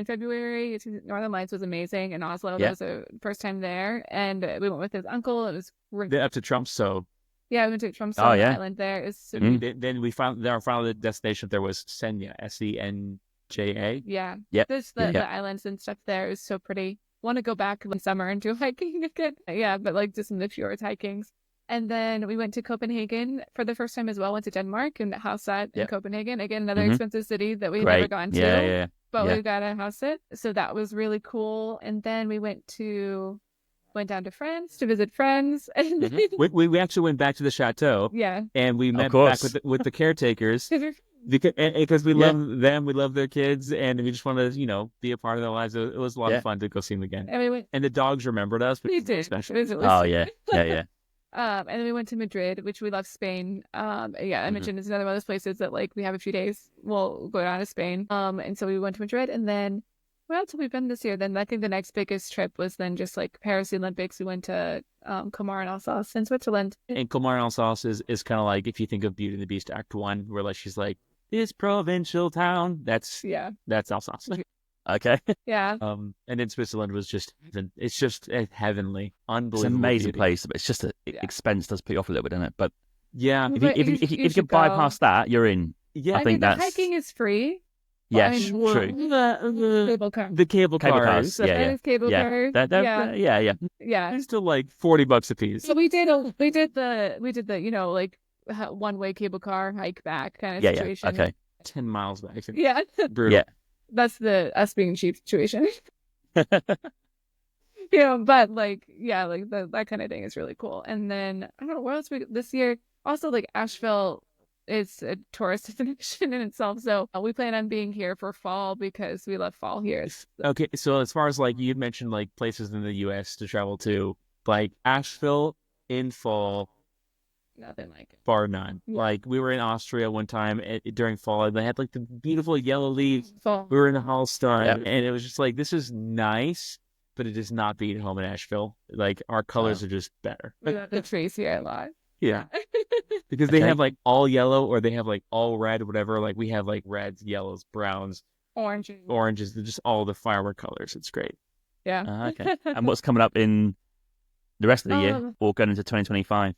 February. Northern Lights was amazing in Oslo. That was the first time there, and we went with his uncle. It was up to Tromsø. Yeah, we went to Tromsø Island there. It's Then we found our final destination there was Senja, Senja. Yeah. Yep. There's the islands and stuff there. It was so pretty. Want to go back in summer and do hiking again. Yeah, but like just in the fjords hikings. And then we went to Copenhagen for the first time as well. Went to Denmark and house sat in Copenhagen. Again, another expensive city that we've never gone to. Yeah. But we got a house sit. So that was really cool. And then we went down to France to visit friends. And we actually went back to the chateau. Yeah. And we met back with the caretakers. Because we love them, we love their kids, and we just want to, be a part of their lives. It was a lot of fun to go see them again. And the dogs remembered us. They did. Special. Oh, yeah. And then we went to Madrid, which we love Spain. I mentioned it's another one of those places that like we have a few days, we'll go down to Spain. And so we went to Madrid, and then where else have we been this year? Then I think the next biggest trip was then just like Paris Olympics. We went to Colmar and Alsace in Switzerland. And Colmar and Alsace is kind of like if you think of Beauty and the Beast Act 1, where like she's like, this provincial town. That's Alsace. Okay. Yeah. And then Switzerland was it's just heavenly, unbelievable. It's an amazing beauty. place, but it's just expense does put you off a little bit, doesn't it? But yeah, if you can bypass that, you're in. Yeah, I think the hiking is free. Yes, true. The cable cars. Yeah. Cable cars. Yeah. It's still like $40 a piece. So we did the like one-way cable car hike back kind of situation. Okay. 10 miles back. Yeah. Brutal. Yeah. That's the us being cheap situation. But like that kind of thing is really cool. And then I don't know where else this year. Also, like Asheville is a tourist destination in itself, so we plan on being here for fall because we love fall here. Okay, so as far as like you mentioned, like places in the U.S. to travel to, like Asheville in fall. Nothing like it. Bar none. Yeah. Like we were in Austria one time during fall, and they had like the beautiful yellow leaves. Fall. We were in Hallstein, and it was just like, this is nice, but it does not beat home in Asheville. Like our colors are just better. We love the trees here a lot. Yeah, because they have like all yellow, or they have like all red, whatever. Like we have like reds, yellows, browns, oranges. They're just all the firework colors. It's great. Yeah. Okay. And what's coming up in the rest of the year, or going into 2025?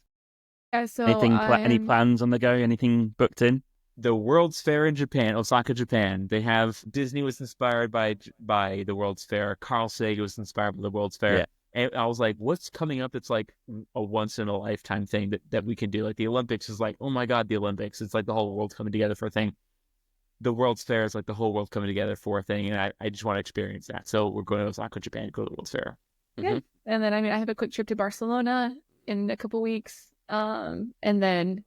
Yeah, so any plans on the go? Anything booked in? The World's Fair in Japan, Osaka, Japan. They have Disney was inspired by the World's Fair. Carl Sagan was inspired by the World's Fair. Yeah. And I was like, what's coming up that's like a once in a lifetime thing that we can do? Like the Olympics is like, oh my God, the Olympics. It's like the whole world coming together for a thing. The World's Fair is like the whole world coming together for a thing. And I just want to experience that. So we're going to Osaka, Japan to go to the World's Fair. Yeah. And then, I have a quick trip to Barcelona in a couple weeks. And then,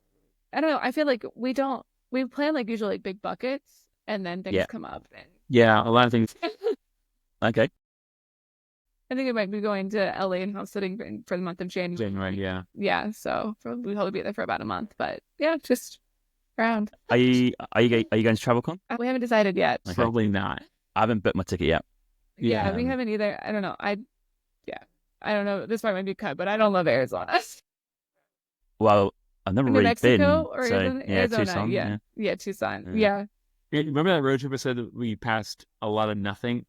I don't know, I feel like we plan like usually like big buckets and then things come up. And... Yeah, a lot of things. Okay. I think we might be going to LA and house sitting for the month of January. Yeah. Yeah, so we'll probably be there for about a month. But yeah, just around. Are you going to TravelCon? We haven't decided yet. Okay. Probably not. I haven't booked my ticket yet. Yeah, we haven't either. I don't know. I don't know. This part might be cut, but I don't love Arizona. Well, I've never New really Mexico been. or So, Arizona? Tucson. Yeah, Tucson. Yeah. Yeah. Remember that road trip I said that we passed a lot of nothing?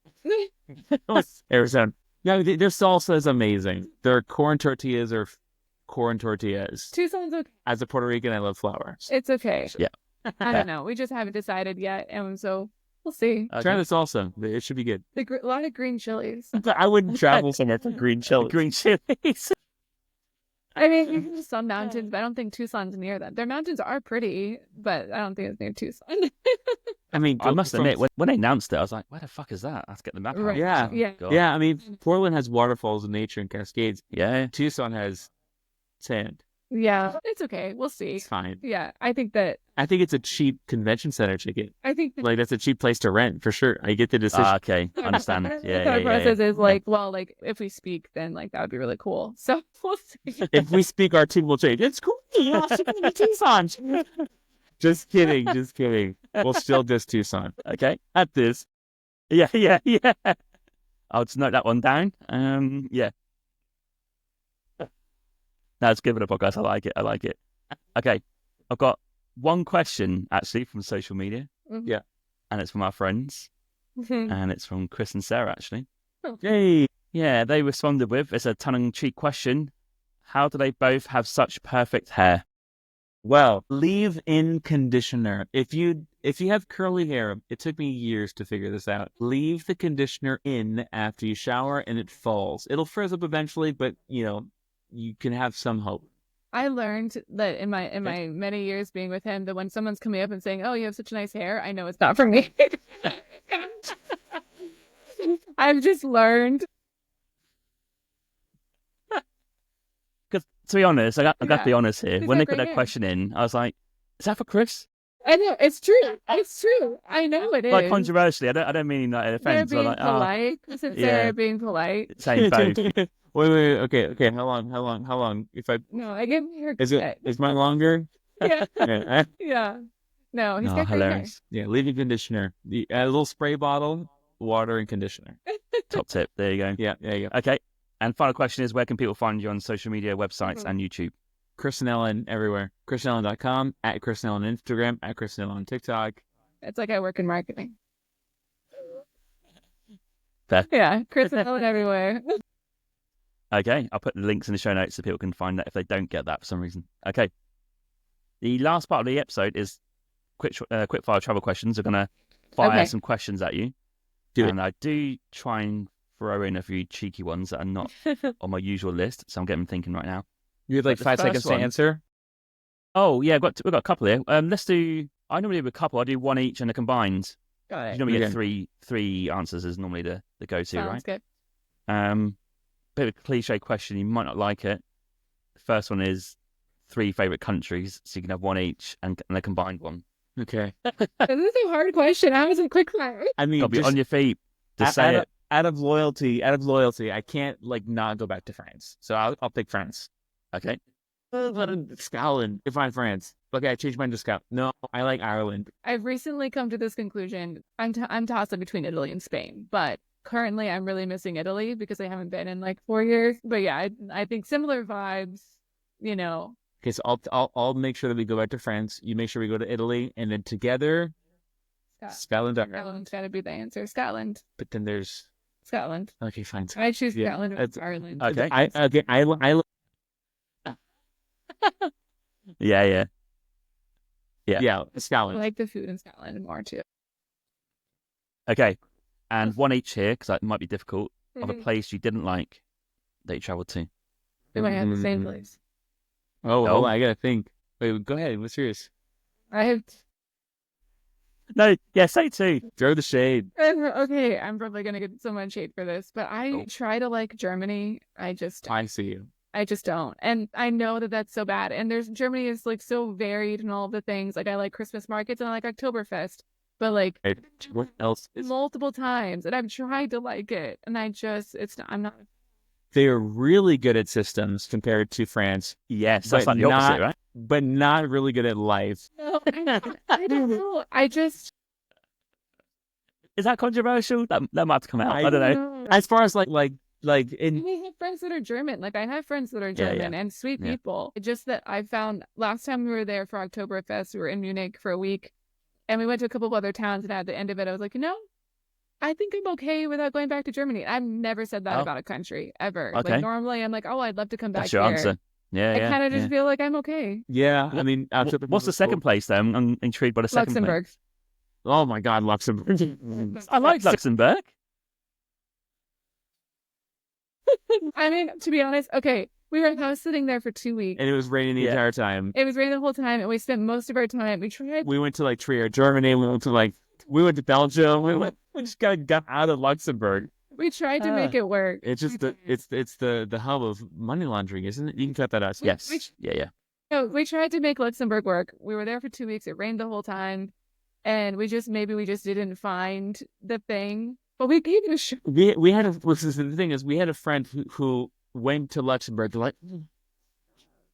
Arizona. Yeah, their salsa is amazing. Their corn tortillas are corn tortillas. Tucson's okay. As a Puerto Rican, I love flowers. It's okay. Yeah. I don't know. We just haven't decided yet, and so we'll see. Okay. Try the salsa. It should be good. A lot of green chilies. I wouldn't travel somewhere for green chili. Green chilies. I mean, you can some mountains, but I don't think Tucson's near them. Their mountains are pretty, but I don't think it's near Tucson. I mean, I must admit, when they announced it, I was like, where the fuck is that? I have to get the map out. Right. Yeah. Oh, Yeah. God. Yeah, I mean, Portland has waterfalls and nature and cascades. Yeah. Tucson has sand. Yeah, it's okay. We'll see. It's fine. Yeah, I think it's a cheap convention center ticket. Like, that's a cheap place to rent, for sure. I get the decision. Okay. Understand. Yeah. The process is like, well, like if we speak, then like that would be really cool. So we'll see. If we speak, our team will change. It's cool. Yeah, Tucson. Just kidding. We'll still diss Tucson. Okay. At this. Yeah. I'll just note that one down. Yeah. That's good for the podcast. I like it. Okay. I've got one question actually from social media. Mhm. Yeah. And it's from our friends. And it's from Chris and Sarah, actually. Yay. Yeah, they responded with, it's a tongue-in-cheek question. How do they both have such perfect hair? Well, leave-in conditioner. If you have curly hair, it took me years to figure this out. Leave the conditioner in after you shower and it falls. It'll frizz up eventually, but you can have some hope. I learned that in my many years being with him, that when someone's coming up and saying, "Oh, you have such nice hair," I know it's not for me. I've just learned. Because to be honest, I got to be honest here. He's When got they put great that hair. question in, I was like, "Is that for Chris?" I know it's true. It's true. I know it is. Like controversially, I don't mean like an They're offense. being Like, polite. Isn't yeah. Sarah being polite? saying both. Wait. Okay. How long? If I No, I get my hair is cut. mine longer? Yeah. Yeah. Yeah. No, he's Oh, got great hair. hilarious. Yeah, leave-in conditioner. A little spray bottle, water and conditioner. Top tip. There you go. Yeah. Okay. And final question is, where can people find you on social media, websites, Mhm. and YouTube? Chris and Ellen everywhere. ChrisandEllen.com, at Chris and Ellen on Instagram, at Chris and Ellen on TikTok. It's like I work in marketing. Fair. Yeah, Chris and Ellen everywhere. Okay, I'll put the links in the show notes so people can find that if they don't get that for some reason. Okay. The last part of the episode is quick fire travel questions. We're going to fire Okay. some questions at you. Do it. And I do try and throw in a few cheeky ones that are not on my usual list. So I'm getting thinking right now. You had like The 5 seconds first to one- answer. Oh, yeah, we've got a couple here. Let's do, I normally do a couple. I do one each and a combined. Got You normally get Okay. three answers is normally the go-to, Sounds right? good. Bit of a cliche question. You might not like it. The first one is 3 favorite countries, so you can have one each and a combined one. Okay. This is a hard question. I was in quick fire. I mean, Got to be just on your feet. Just say it. out of loyalty, I can't like not go back to France. So I'll pick France. Okay. Scotland. Define France. Okay, I changed mine to Scotland. No, I like Ireland. I've recently come to this conclusion. I'm tossed up between Italy and Spain, but currently I'm really missing Italy because I haven't been in like 4 years. But yeah, I think similar vibes. Okay, so I'll make sure that we go back to France. You make sure we go to Italy, and then together, Scotland. Scotland's got to be the answer. Scotland. But then there's Scotland. okay, fine. I choose Yeah, Scotland that's- over Ireland. Okay. I Yeah. yeah, I Scotland. like the food in Scotland more too. Okay. And one each here, because it might be difficult, of a Mhm. place you didn't like. that you traveled to? We might have the same place. Oh, I gotta think. Wait, go ahead. What's yours? I have. No, yeah, say two. Throw the shade. Okay, I'm probably gonna get so much hate for this, but I try to like Germany. I see you. I just don't, and I know that that's so bad. And Germany is like so varied and all the things. Like I like Christmas markets and I like Oktoberfest, but like What else is? multiple times, and I've tried to like it, and I'm not. They're really good at systems compared to France. Yes, that's like the opposite, right? But not really good at life. No, I don't know. I just. Is that controversial? That might have to come out. I don't know. As far as like We have friends that are German. Like I have friends that are German and sweet people. It's just that I found last time we were there for Oktoberfest, we were in Munich for a week, and we went to a couple of other towns. And at the end of it, I was like, I think I'm okay without going back to Germany. I've never said that about a country ever. Okay. Like normally, I'm like, I'd love to come back. That's your answer. Yeah, I kind of just feel like I'm okay. Yeah, I mean, what's the second place though? I'm intrigued by the second Luxembourg. place. Oh my God, Luxembourg! I like Luxembourg. I mean, to be honest, okay, we were house sitting there for 2 weeks. And it was raining the entire time. It was raining the whole time, and we spent most of our time. We went to like Trier, Germany. We went to Belgium. We just got out of Luxembourg. We tried to make it work. It's just the hub of money laundering, isn't it? You can cut that out. Yes. Yeah. No, we tried to make Luxembourg work. We were there for 2 weeks. It rained the whole time, and we just didn't find the thing. But we gave it a shot. We had the thing is we had a friend who went to Luxembourg. They're like,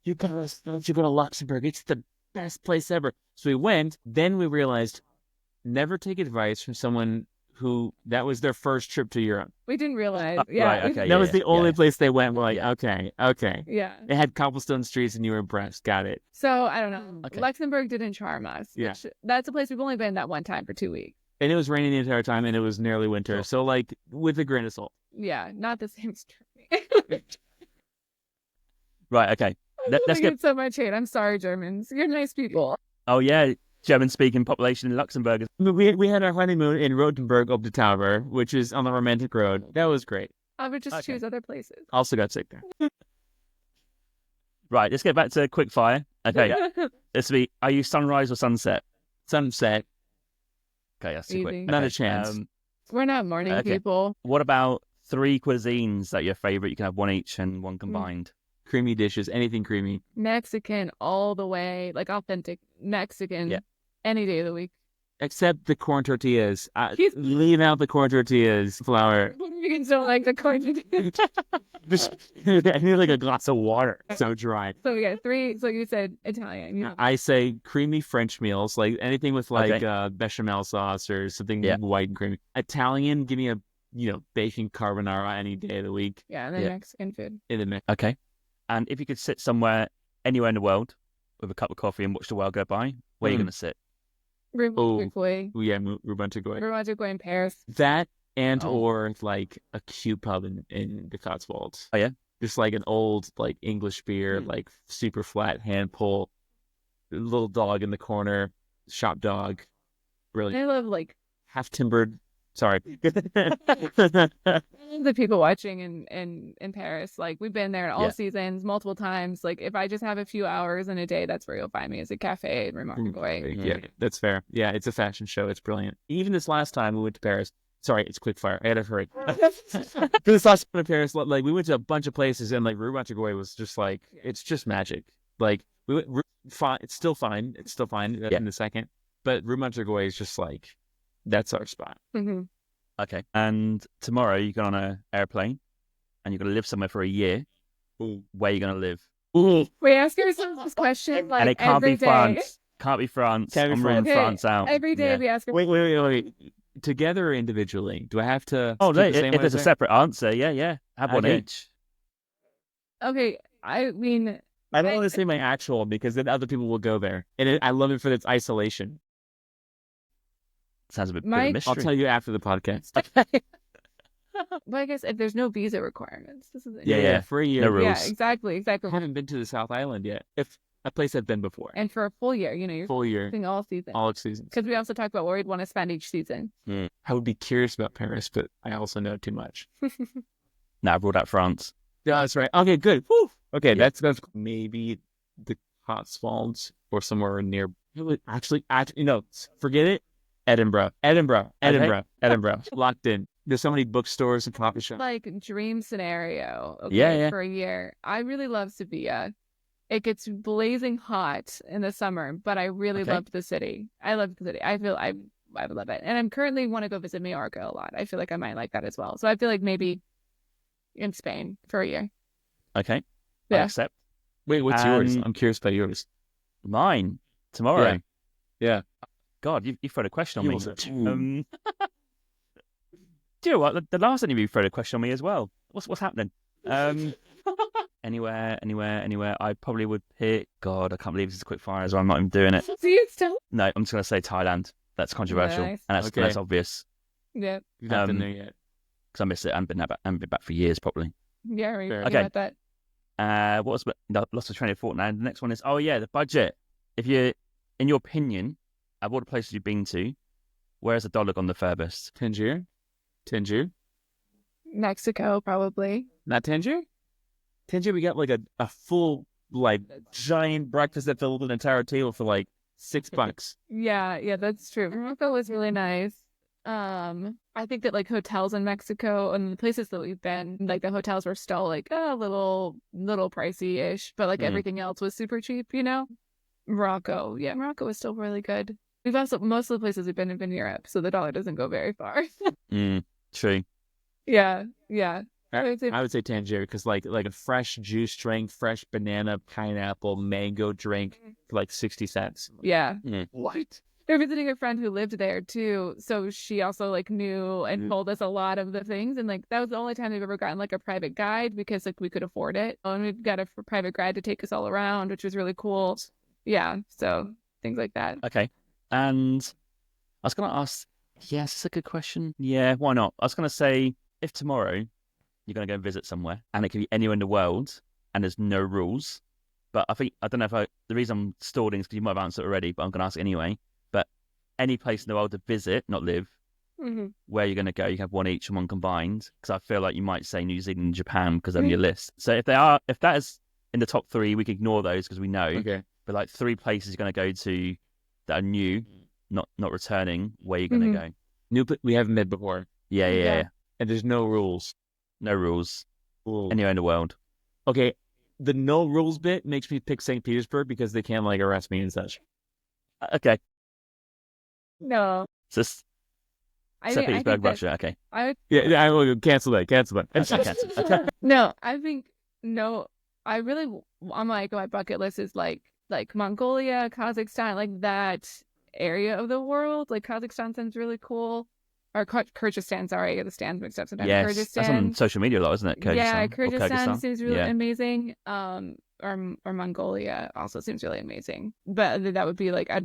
you go to Luxembourg. It's the best place ever. So we went. Then we realized never take advice from someone that was their first trip to Europe. We didn't realize. Right, okay. That was the only place they went. We're like, okay. Yeah. It had cobblestone streets and you were impressed. Got it. So, I don't know. Okay. Luxembourg didn't charm us. Yeah. That's a place we've only been that one time for 2 weeks. And it was raining the entire time and it was nearly winter. So, like, with a grain of salt. Yeah, not the same story. Right, okay. Let's get so much hate. I'm sorry, Germans. You're nice people. Oh, yeah. German-speaking population in Luxembourg. We had our honeymoon in Rotenburg up the Tower, which is on the romantic road. That was great. I would just choose other places. Also got sick there. Right, let's get back to quick fire. Okay. Are you sunrise or sunset? Sunset. Okay, that's too quick. Easy. Not a chance. We're not morning people. What about 3 cuisines that are your favorite? You can have one each and one combined. Creamy dishes, anything creamy. Mexican all the way, like authentic Mexican, any day of the week. Except the corn tortillas. Leave out the corn tortillas, flour. Mexicans don't like the corn tortillas. I need like a glass of water. So dry. So yeah, 3. So you said Italian. I say creamy French meals, like anything with like bechamel sauce or something white and creamy. Italian, give me a bacon carbonara any day of the week. Yeah, and then Mexican food. Okay. And if you could sit somewhere, anywhere in the world, with a cup of coffee and watch the world go by, where are you going to sit? Rouen-Tugoi. Yeah, Rouen-Tugoi. Rouen-Tugoi in Paris. That or like a cute pub in the Cotswolds. Oh, yeah? Just like an old like English beer, like super flat hand pull, little dog in the corner, shop dog. Really. I love like half timbered. Sorry. The people watching in Paris, like we've been there in all seasons, multiple times. Like if I just have a few hours in a day, that's where you'll find me, is a cafe in Rouen-Tugoi. Yeah, that's fair. Yeah, it's a fashion show. It's brilliant. Even this last time we went to Paris. Sorry, it's quick fire. I had to hurry. This last time in Paris, like we went to a bunch of places, and like Rouen-Tugoi was just like it's just magic. Like it's still fine. It's still fine in the second, but Rouen-Tugoi is just like. That's our spot. Mm-hmm. Okay. And tomorrow you go on an airplane and you're going to live somewhere for a year. Ooh. Where are you going to live? Ooh. We ask ourselves this question like and it can't every be day. France. Can't be France. I'm ruling France out. Every day we ask ourselves. Wait. Together or individually? Do I have to? Oh, no. If there's a separate answer, yeah. Have one each. Okay. I mean. I don't want to say my actual because then other people will go there. And I love it for its isolation. Sounds a bit of a mystery. I'll tell you after the podcast. Well, I guess if there's no visa requirements, this is for a year. No rules. Yeah, exactly. I haven't been to the South Island yet. If a place I've been before, and for a full year, you're full year, all season, all seasons. Because we also talked about where we'd want to spend each season. I would be curious about Paris, but I also know too much. I've ruled out France. That's right. Okay, good. Whew. Okay, Yeah. that's maybe the Cotswolds or somewhere near. Actually, forget it. Edinburgh. Locked in. There's so many bookstores and coffee shops. Like dream scenario. Okay, Yeah. for a year. I really love Sevilla. It gets blazing hot in the summer, but I really Okay. loved the city. I loved the city. I feel I love it, and I'm currently want to go visit Majorca a lot. I feel like I might like that as well. So I feel like maybe in Spain for a year. Okay. I Yeah. accept. Wait, what's yours? I'm curious about yours. Mine tomorrow. Yeah. God, you thrown a question on You me. also- Do you know what? The last interview threw a question on me as well. What's happening? Anywhere. I probably would pick. God, I can't believe this is quick fire as well. I'm not even doing it. See, it's still. No, I'm just gonna say Thailand. That's controversial, Nice. and that's Okay. that's obvious Yeah. You've not been there yet. because I miss it. I haven't been back for years, probably. Yeah. Right. Fair. Okay. Okay. About that. What was lost the train of thought now? The next one is the budget. If you, in your opinion, of all the places you've been to, where's the dollar gone the furthest? Tangier? Mexico, probably. Not Tangier? Tangier, we got like a full, like, giant breakfast that filled an entire table for like $6. Yeah, that's true. Morocco was really nice. I think that like hotels in Mexico and the places that we've been, like the hotels were still like a little pricey-ish, but like everything else was super cheap, Morocco was still really good. We've also, most of the places we've been have been Europe, so the dollar doesn't go very far. True. Yeah. I would say Tangier because like a fresh juice drink, fresh banana, pineapple, mango drink for like 60 cents. Yeah. What? They're visiting a friend who lived there too, so she also like knew and told us a lot of the things, and like that was the only time we've ever gotten like a private guide because like we could afford it, and we got a private guide to take us all around, which was really cool. Yeah, so things like that. Okay. And I was going to ask, yes, it's a good question. Yeah, why not? I was going to say, if tomorrow you're going to go visit somewhere and it can be anywhere in the world and there's no rules, but I don't know if the reason I'm stalling is because you might have answered already, but I'm going to ask anyway. But any place in the world to visit, not live, where you're going to go, you can have one each and one combined, because I feel like you might say New Zealand and Japan because they're on your list. So if that is in the top 3, we can ignore those because we know. Okay. But like 3 places you're going to go to that are new, not returning, where you're going to go. New, we haven't met before. Yeah. And there's no rules. No rules. Ooh. Anywhere in the world. Okay. The no rules bit makes me pick St. Petersburg because they can't like arrest me and such. Okay. No. So St. Petersburg, Russia. Okay. I will cancel that. Okay. No, I think no. I really, I'm like, my bucket list is like Mongolia, Kazakhstan, like that area of the world. Like Kazakhstan sounds really cool. Or Kyrgyzstan, sorry, I get the stands mixed up sometimes. Yes, Kyrgyzstan. that's on social media a lot, isn't it? Kyrgyzstan, yeah, Kyrgyzstan seems really Yeah. amazing. Or Mongolia also seems really amazing. But that would be like, I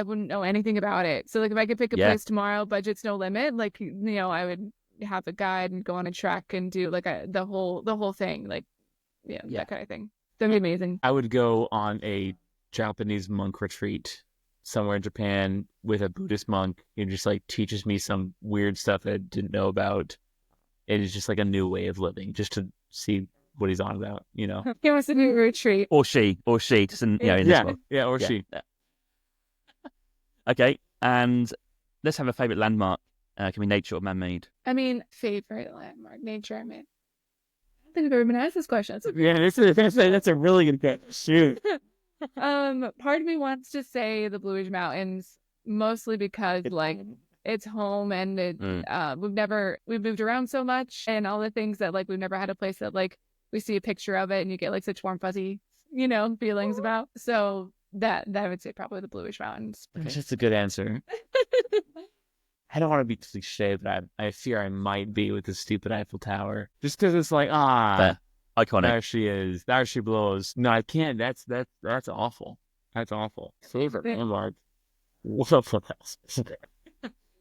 wouldn't know anything about it. So like if I could pick a place tomorrow, budget's no limit, like, I would have a guide and go on a trek and do like the whole thing, like that kind of thing. That'd be amazing. I would go on a Japanese monk retreat somewhere in Japan with a Buddhist monk who just like teaches me some weird stuff that I didn't know about. It is just like a new way of living, just to see what he's on about, He wants to do a retreat. Or she, just in this world. Yeah, or she. Yeah. Okay, and let's have a favorite landmark. Can be nature or man-made. I mean, favorite landmark, nature. I mean, I don't think I've ever been asked this question. Yeah, that's a really good question. Shoot. Part of me wants to say the Blue Ridge Mountains, mostly because like it's home and it, we've moved around so much and all the things that like we've never had a place that like we see a picture of it and you get like such warm fuzzy, feelings about. So that I would say probably the Blue Ridge Mountains. That's just a good answer. I don't want to be cliche, but I fear I might be with the stupid Eiffel Tower. Just because it's like, iconic. There she is. There she blows. No, I can't. That's awful. That's awful. Favorite landmark. What else?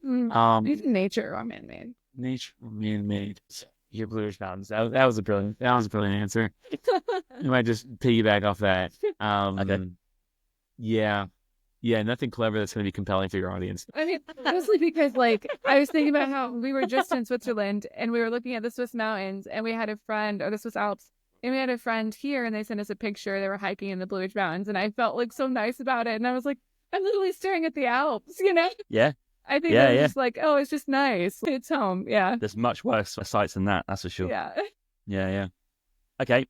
Nature or man-made. Nature or man-made. Your Blue Ridge Mountains. That was a brilliant answer. I might just piggyback off that. Okay. Yeah. Yeah, nothing clever that's going to be compelling for your audience. I mean, mostly because like I was thinking about how we were just in Switzerland and we were looking at the Swiss mountains and we had a friend, or the Swiss Alps, and we had a friend here and they sent us a picture. They were hiking in the Blue Ridge Mountains and I felt like so nice about it. And I was like, I'm literally staring at the Alps, you know? Yeah. I think Yeah, it was yeah. just like, oh, it's just nice. It's home. Yeah. There's much worse sights than that, that's for sure. Yeah. Yeah. Okay.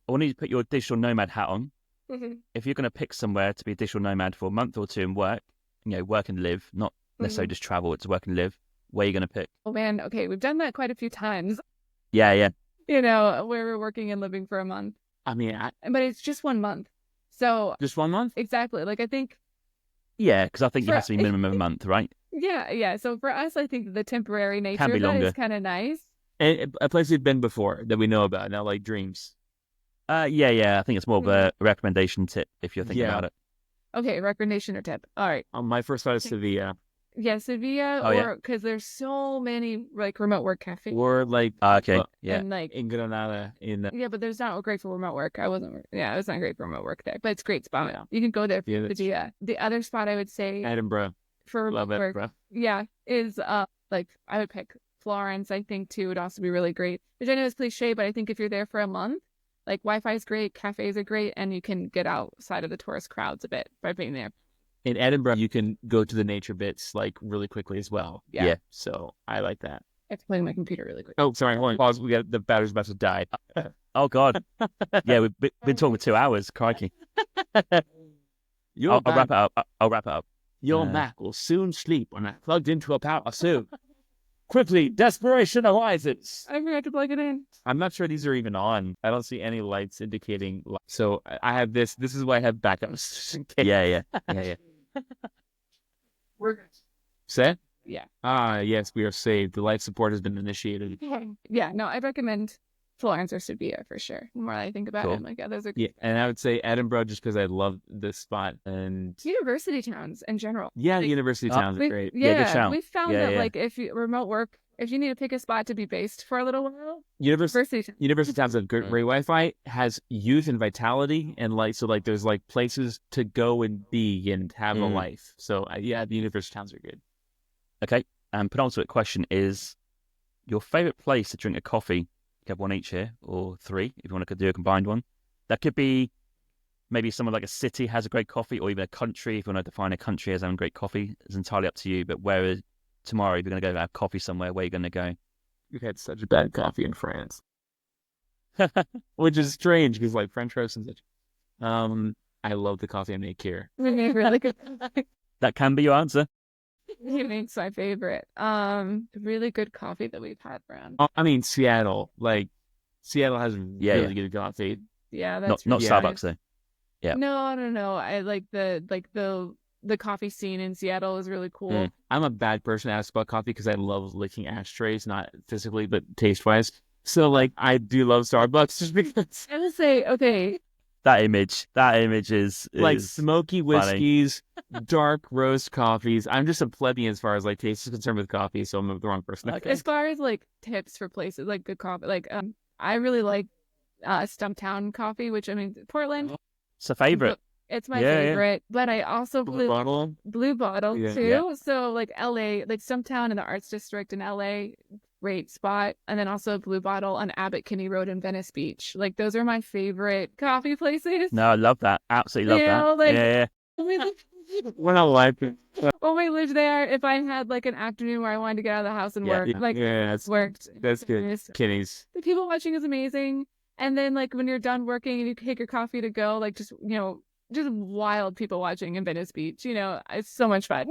I want you to put your digital nomad hat on. Mhm. If you're going to pick somewhere to be a digital nomad for a month or two and work, work and live, not necessarily just travel, it's work and live, where are you going to pick? Oh man. Okay. We've done that quite a few times, Yeah. you know, where we're working and living for a month, I mean, but it's just 1 month. So just 1 month? exactly. Like I think, Yeah, because I think it For- has to be minimum of a month, right? yeah. So for us, I think the temporary nature be of that longer. is kind of nice. And a place we've been before that we know about, not like dreams. Yeah. I think it's more of a recommendation tip if you're thinking Yeah. about it. Okay. Recommendation or tip. All right. My first thought is Sevilla. Yeah. Sevilla, Oh, yeah. or because there's so many like remote work cafes. Or like Okay, yeah. And like, in Granada. yeah, but there's not great for remote work. It's not great for remote work there, but it's a great spot. Yeah. You can go there for Yeah, that's- Sevilla. The other spot I would say Edinburgh. for Love remote work, Edinburgh. yeah, is like I would pick Florence. I think too would also be really great. Which I know is cliche, but I think if you're there for a month, like Wi-Fi is great, cafes are great, and you can get outside of the tourist crowds a bit by being there. In Edinburgh, you can go to the nature bits like really quickly as well. Yeah. So I like that. I have to plug in my computer really quick. Oh, sorry. Hold on. Pause. The battery's about to die. Oh, God. Yeah, we've been talking for 2 hours. Crikey. Your I'll wrap it up. I'll wrap it up. Your Mac will soon sleep when I plugged into a power soon. Quickly, desperation arises. I forgot to plug it in. I'm not sure these are even on. I don't see any lights indicating. So I have this. This is why I have backups. Yeah. We're good. Set? Yeah. Yes, we are saved. The life support has been initiated. Yeah, no, I recommend Florence or Sevilla for sure. The more I think about Cool. it, I'm like, yeah, those are Yeah, and I would say Edinburgh just because I love this spot. And university towns in general. yeah, Like, university towns are great. Yeah, good shout. we found Yeah, that yeah. like if you remote work, if you need to pick a spot to be based for a little while, University university towns have great Wi-Fi, has youth and vitality, and there's like places to go and be and have a life. So yeah, the university towns are good. Okay. And penultimate question is your favorite place to drink a coffee. You have one each here, or 3 if you want to do a combined one. That could be maybe someone like a city has a great coffee, or even a country. If you want to define a country as having great coffee, it's entirely up to you. But tomorrow, if you're going to go have coffee somewhere, where are you going to go? We've had such bad coffee in France, which is strange because like French roast and such. I love the coffee I make here. really good. That can be your answer. He makes my favorite. Really good coffee that we've had around. I mean Seattle. Like Seattle has really good coffee. Yeah, that's Not really Starbucks good. though. Yeah. No. I like the coffee scene in Seattle is really cool. I'm a bad person to ask about coffee because I love licking ashtrays, not physically but taste wise. So like I do love Starbucks just because I would say, okay, That image is like smoky funny. whiskeys, dark roast coffees. I'm just a plebeian as far as like taste is concerned with coffee, so I'm the wrong person. Okay. as far as like tips for places like good coffee, like I really like Stumptown coffee, which I mean Portland. It's a favorite. It's my Yeah, yeah. favorite, but I also Blue bottle. Blue Bottle Yeah. too. Yeah. So like LA, like Stumptown in the Arts District in LA, great spot. And then also Blue Bottle on Abbot Kinney Road in Venice Beach. Like those are my favorite coffee places. No, I love that. Absolutely love You that. know, like- yeah. When we lived- We're not like it. when we lived there, if I had like an afternoon where I wanted to get out of the house and Yeah, work, like yeah, that's worked. that's good. Yes. Kitties. The people watching is amazing. And then like when you're done working and you take your coffee to go, like just wild people watching in Venice Beach. It's so much fun.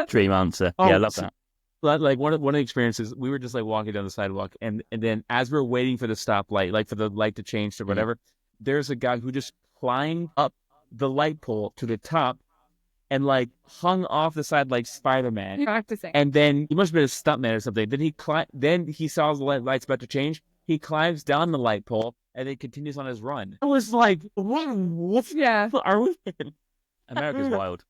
Dream answer. Oh, Yeah, I love so- that. Like one of the experiences, we were just like walking down the sidewalk, and then as we're waiting for the stoplight, like for the light to change to whatever, there's a guy who just climbed up the light pole to the top and like hung off the side like Spider-Man. Practicing. And then he must have been a stuntman or something. Then he saw the light's about to change. He climbs down the light pole and then continues on his run. I was like, what Yeah. are we in? America's wild.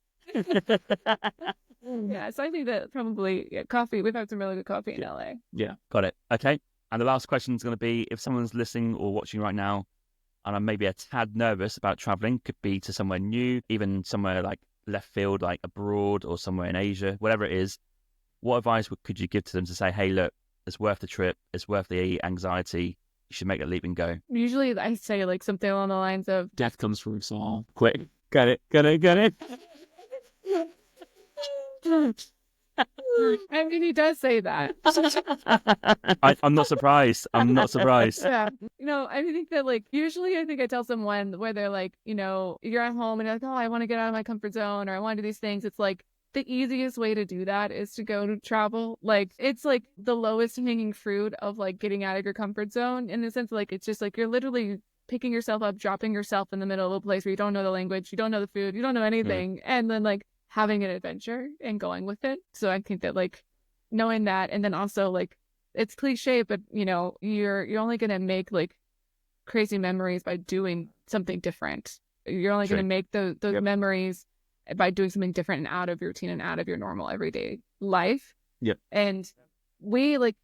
Yeah. So I think that probably coffee. We've had some really good coffee in LA. Got it. Okay. And the last question is going to be, if someone's listening or watching right now and I'm maybe a tad nervous about traveling, could be to somewhere new, even somewhere like left field, like abroad or somewhere in Asia, whatever it is, what advice could you give to them to say, hey, look, it's worth the trip, it's worth the anxiety, you should make a leap and go? Usually I say like something along the lines of, Death comes from us all. Quick. Got it. I mean, he does say that. I'm not surprised. I'm not surprised. Yeah. I think that like usually I think I tell someone where they're like, you're at home and you're like, oh, I want to get out of my comfort zone or I want to do these things. It's like the easiest way to do that is to go to travel. Like it's like the lowest hanging fruit of like getting out of your comfort zone in the sense like it's just like you're literally picking yourself up, dropping yourself in the middle of a place where you don't know the language, you don't know the food, you don't know anything. And then like having an adventure and going with it. So I think that like knowing that, and then also like it's cliche, but you're only gonna make like crazy memories by doing something different. You're only gonna make those memories by doing something different and out of your routine and out of your normal everyday life. Yep. And we like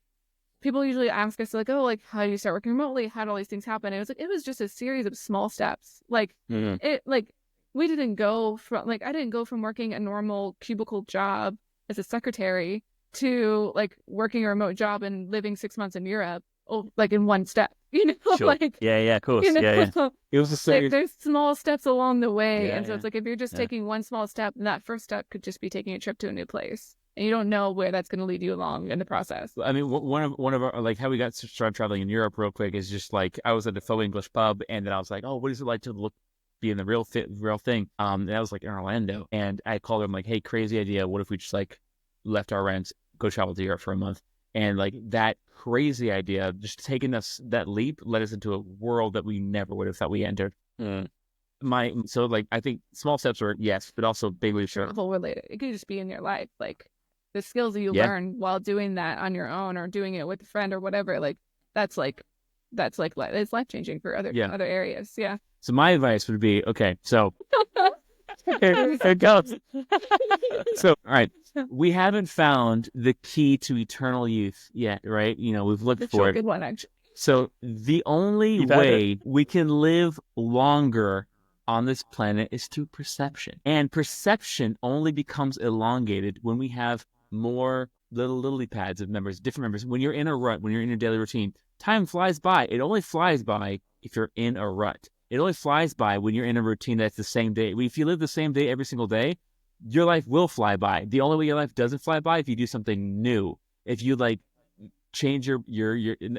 people usually ask us like, oh, like how do you start working remotely? How do all these things happen? And it was just a series of small steps. Like we didn't go from I didn't go from working a normal cubicle job as a secretary to like working a remote job and living 6 months in Europe, like in one step, Sure. like, yeah, of course. Yeah. It was the same. like, there's small steps along the way. Yeah, and so it's like, if you're just yeah. taking one small step, and that first step could just be taking a trip to a new place. And you don't know where that's going to lead you along in the process. I mean, one of our, like how we got started traveling in Europe real quick is just like, I was at a faux English pub and then I was like, oh, what is it like to be in the real thing? And I was like in Orlando and I called them like, hey, crazy idea. What if we just like left our rents, go travel to Europe for a month? And like that crazy idea, just taking us that leap led us into a world that we never would have thought we entered. So like, I think small steps were yes, but also big leaps. Travel related. It could just be in your life. Like the skills that you learn while doing that on your own or doing it with a friend or whatever, like it's life changing for other areas. Yeah. So my advice would be, okay, so here it goes. So, all right, we haven't found the key to eternal youth yet, right? We've looked for it. Good one, actually. So the only way we can live longer on this planet is through perception. And perception only becomes elongated when we have more little lily pads of members, different members. When you're in a rut, when you're in your daily routine, time flies by. It only flies by if you're in a rut. It only flies by when you're in a routine that's the same day. If you live the same day every single day, your life will fly by. The only way your life doesn't fly by if you do something new. If you like change your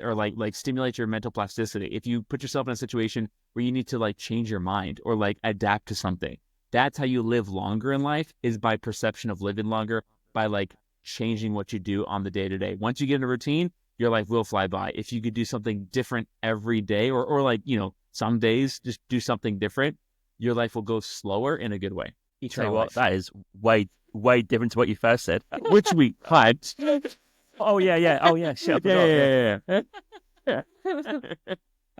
or like stimulate your mental plasticity. If you put yourself in a situation where you need to like change your mind or like adapt to something. That's how you live longer in life, is by perception of living longer, by like changing what you do on the day to day. Once you get in a routine, your life will fly by. If you could do something different every day or like, some days just do something different, your life will go slower in a good way. Tell you what, that is way different to what you first said. Which we had. Oh yeah. Shit. Yeah.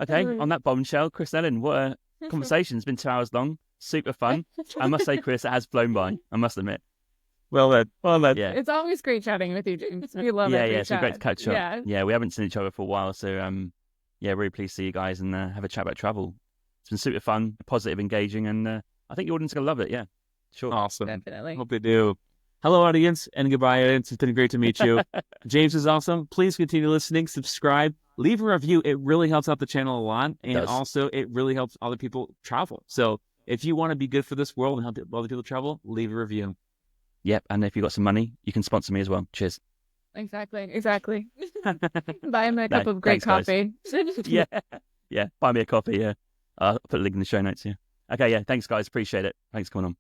Okay, on that bombshell, Chris Ellen, what a conversation. It's been 2 hours long. Super fun. I must say, Chris, it has flown by. I must admit. Well then. Yeah. It's always great chatting with you, James. We love it. Yeah, it's been great to catch up. Yeah. Yeah, we haven't seen each other for a while, so really pleased to see you guys and have a chat about travel. It's been super fun, positive, engaging, and I think the audience is going to love it. Yeah, sure. Awesome. Definitely. Hope they do. Hello, audience, and goodbye, audience. It's been great to meet you. James is awesome. Please continue listening, subscribe, leave a review. It really helps out the channel a lot, and also it really helps other people travel. So if you want to be good for this world and help other people travel, leave a review. Yep, and if you've got some money, you can sponsor me as well. Cheers. Exactly. Buy him a cup of great coffee. Yeah. Buy me a coffee. Yeah, I'll put a link in the show notes. Yeah. Okay. Yeah. Thanks, guys. Appreciate it. Thanks for coming on.